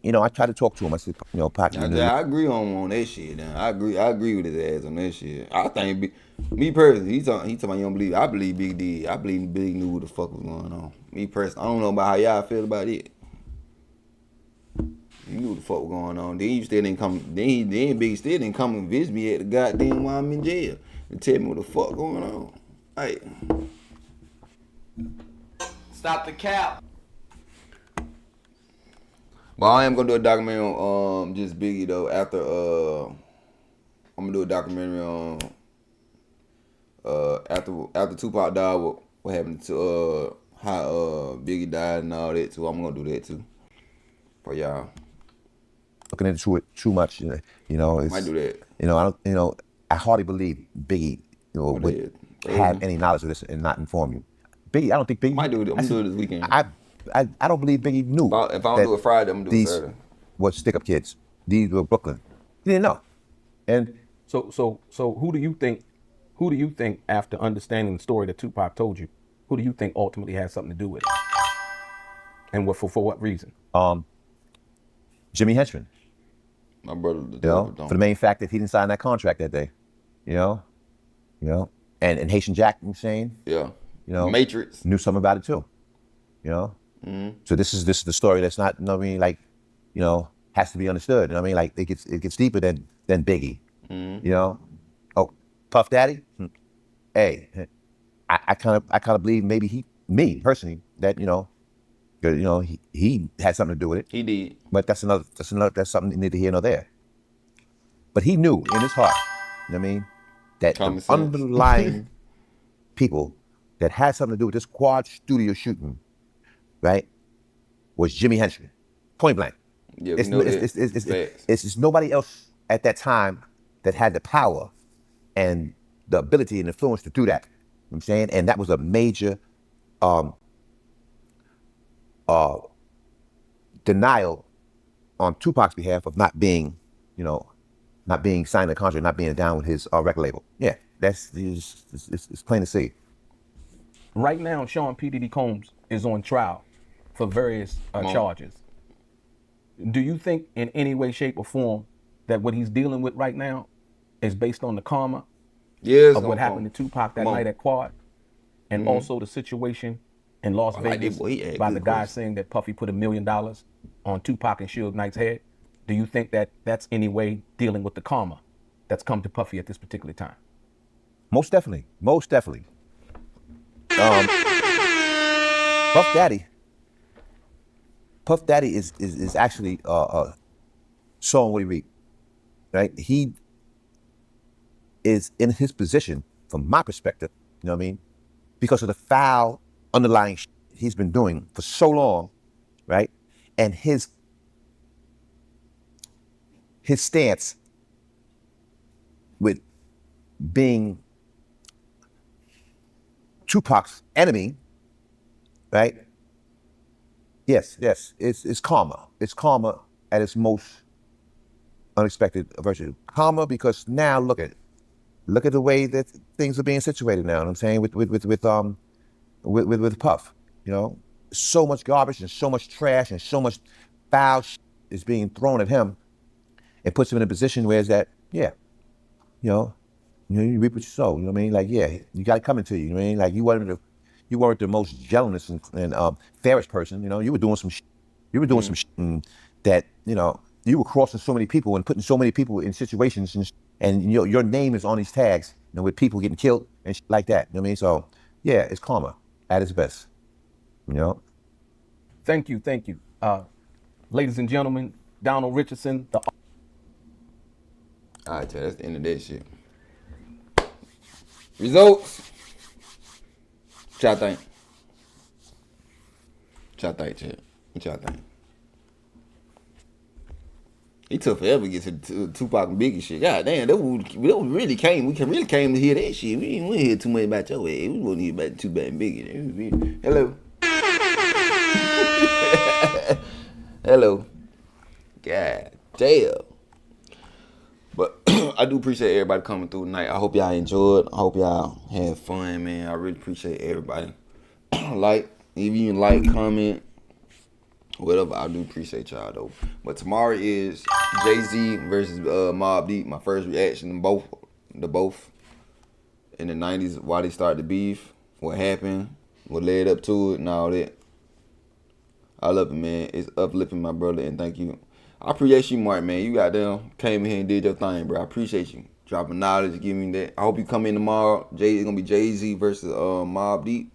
you know, I tried to talk to him. I said, you know, Pac, I agree on that shit. Then I agree with his ass on that shit. I think me personally, he talking about you don't believe. I believe Big did. I believe Big knew what the fuck was going on. Me personally, I don't know about how y'all feel about it. He knew what the fuck was going on. Then you still didn't come. Then Big still didn't come and visit me at the goddamn while I'm in jail and tell me what the fuck going on. Hey, Stop the cap. but I am gonna do a documentary on just Biggie though. After I'm gonna do a documentary on after Tupac died, what happened to how Biggie died and all that too. I'm gonna do that too for y'all. looking into it too much, you know. It's, Might do that. You know, I hardly believe Biggie, you know, would have any knowledge of this and not inform you. Biggie, I don't think Biggie Might do it. I'm gonna do it this weekend. I don't believe Biggie knew. If I don't that do it Friday, I'm gonna do it these Saturday. were stick-up kids. These were Brooklyn. He didn't know. And So who do you think after understanding the story that Tupac told you, who do you think ultimately had something to do with it? And what for what reason? Jimmy Henchman. My brother, For the main fact that he didn't sign that contract that day. And Haitian Jack, you know what I'm saying? Yeah. Matrix knew something about it too. So this is the story that's not, has to be understood. Like it gets deeper than Biggie. Oh, Puff Daddy? Hey, I kind of believe maybe me personally, that he had something to do with it. He did. But that's something neither here nor there. But he knew in his heart, that the underlying people that had something to do with this quad studio shooting, right, was Jimmy Henchman, point blank. Yeah, it's nobody else at that time that had the power and the ability and influence to do that. You know what I'm saying? And that was a major denial on Tupac's behalf of not being signed a contract, not being down with his record label. Yeah, it's plain to see. Right now, Sean P. Diddy Combs is on trial for various charges. Do you think in any way, shape, or form that what he's dealing with right now is based on the karma of what happened to Tupac that night at Quad, and also the situation in Las Vegas by the guy saying that Puffy put $1 million on Tupac and Suge Knight's head? Do you think that that's any way dealing with the karma that's come to Puffy at this particular time? Most definitely. Puff Daddy is actually sowing what he reaped, right? He is in his position, from my perspective, because of the foul underlying he's been doing for so long, right? And his stance with being Tupac's enemy, right? Yes, it's karma. It's karma at its most unexpected version. Karma because now look at the way that things are being situated now. You know what I'm saying with Puff, so much garbage and so much trash and so much foul is being thrown at him. It puts him in a position where it's that, you reap what you sow. You know what I mean? Like, yeah, you got it coming to you. You know what I mean? Like you weren't the most jealous and fairest person. You were doing some shit. You were doing some shit that, you were crossing so many people and putting so many people in situations and your name is on these tags, with people getting killed and shit like that. You know what I mean? So yeah, it's karma at its best. Thank you. Ladies and gentlemen, Donald Richardson, the all right, that's the end of that shit. Results. What y'all think? Chat? What y'all think? It took forever to get to Tupac and Biggie shit. God damn, that really came. We really came to hear that shit. We didn't hear too much about your head. We wasn't hear about Tupac and Biggie. Hello. Hello. God damn. But I do appreciate everybody coming through tonight. I hope y'all enjoyed. I hope y'all had fun, man. I really appreciate everybody. If you like, comment, whatever. I do appreciate y'all though. But tomorrow is Jay-Z versus Mobb Deep. My first reaction to both in the 90s. Why they started the beef, what happened, what led up to it, and all that. I love it, man. It's uplifting, my brother, and thank you. I appreciate you, Mark, man. You got them, came in here and did your thing, bro. I appreciate you. Dropping knowledge, giving me that. I hope you come in tomorrow. It's gonna be Jay-Z versus Mobb Deep.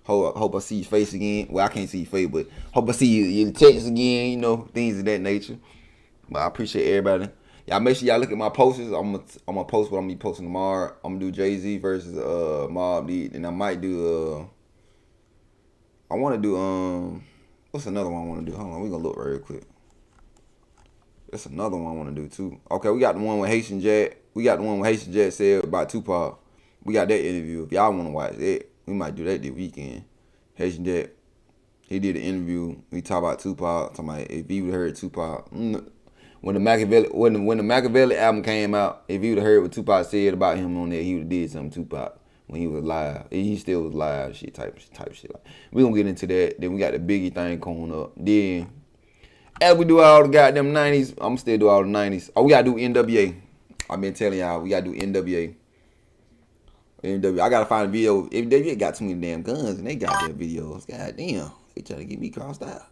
Hope I see your face again. Well, I can't see your face, but hope I see your text again, things of that nature. But I appreciate everybody. Y'all make sure y'all look at my posters. I'm gonna post what I'm gonna be posting tomorrow. I'm gonna do Jay-Z versus Mobb Deep, and I might do I wanna do what's another one I wanna do? Hold on, we gonna look real quick. That's another one I wanna do too. Okay, we got the one with Haitian Jack. We got the one with Haitian Jack said about Tupac. We got that interview. If y'all wanna watch that, we might do that this weekend. Haitian Jack He did an interview. He talked about Tupac. Talking about if you would have heard Tupac when the Machiavelli album came out, if you would have heard what Tupac said about him on there, he would have did something Tupac when he was live. He still was live. Shit type shit. Like, we gonna get into that. Then we got the Biggie thing coming up. Then as we do all the goddamn 90s, I'm still do all the 90s. Oh, we gotta do NWA. I've been telling y'all we gotta do NWA. I gotta find a video. NWA got too many damn guns and they got their videos. God damn, they trying to get me crossed out.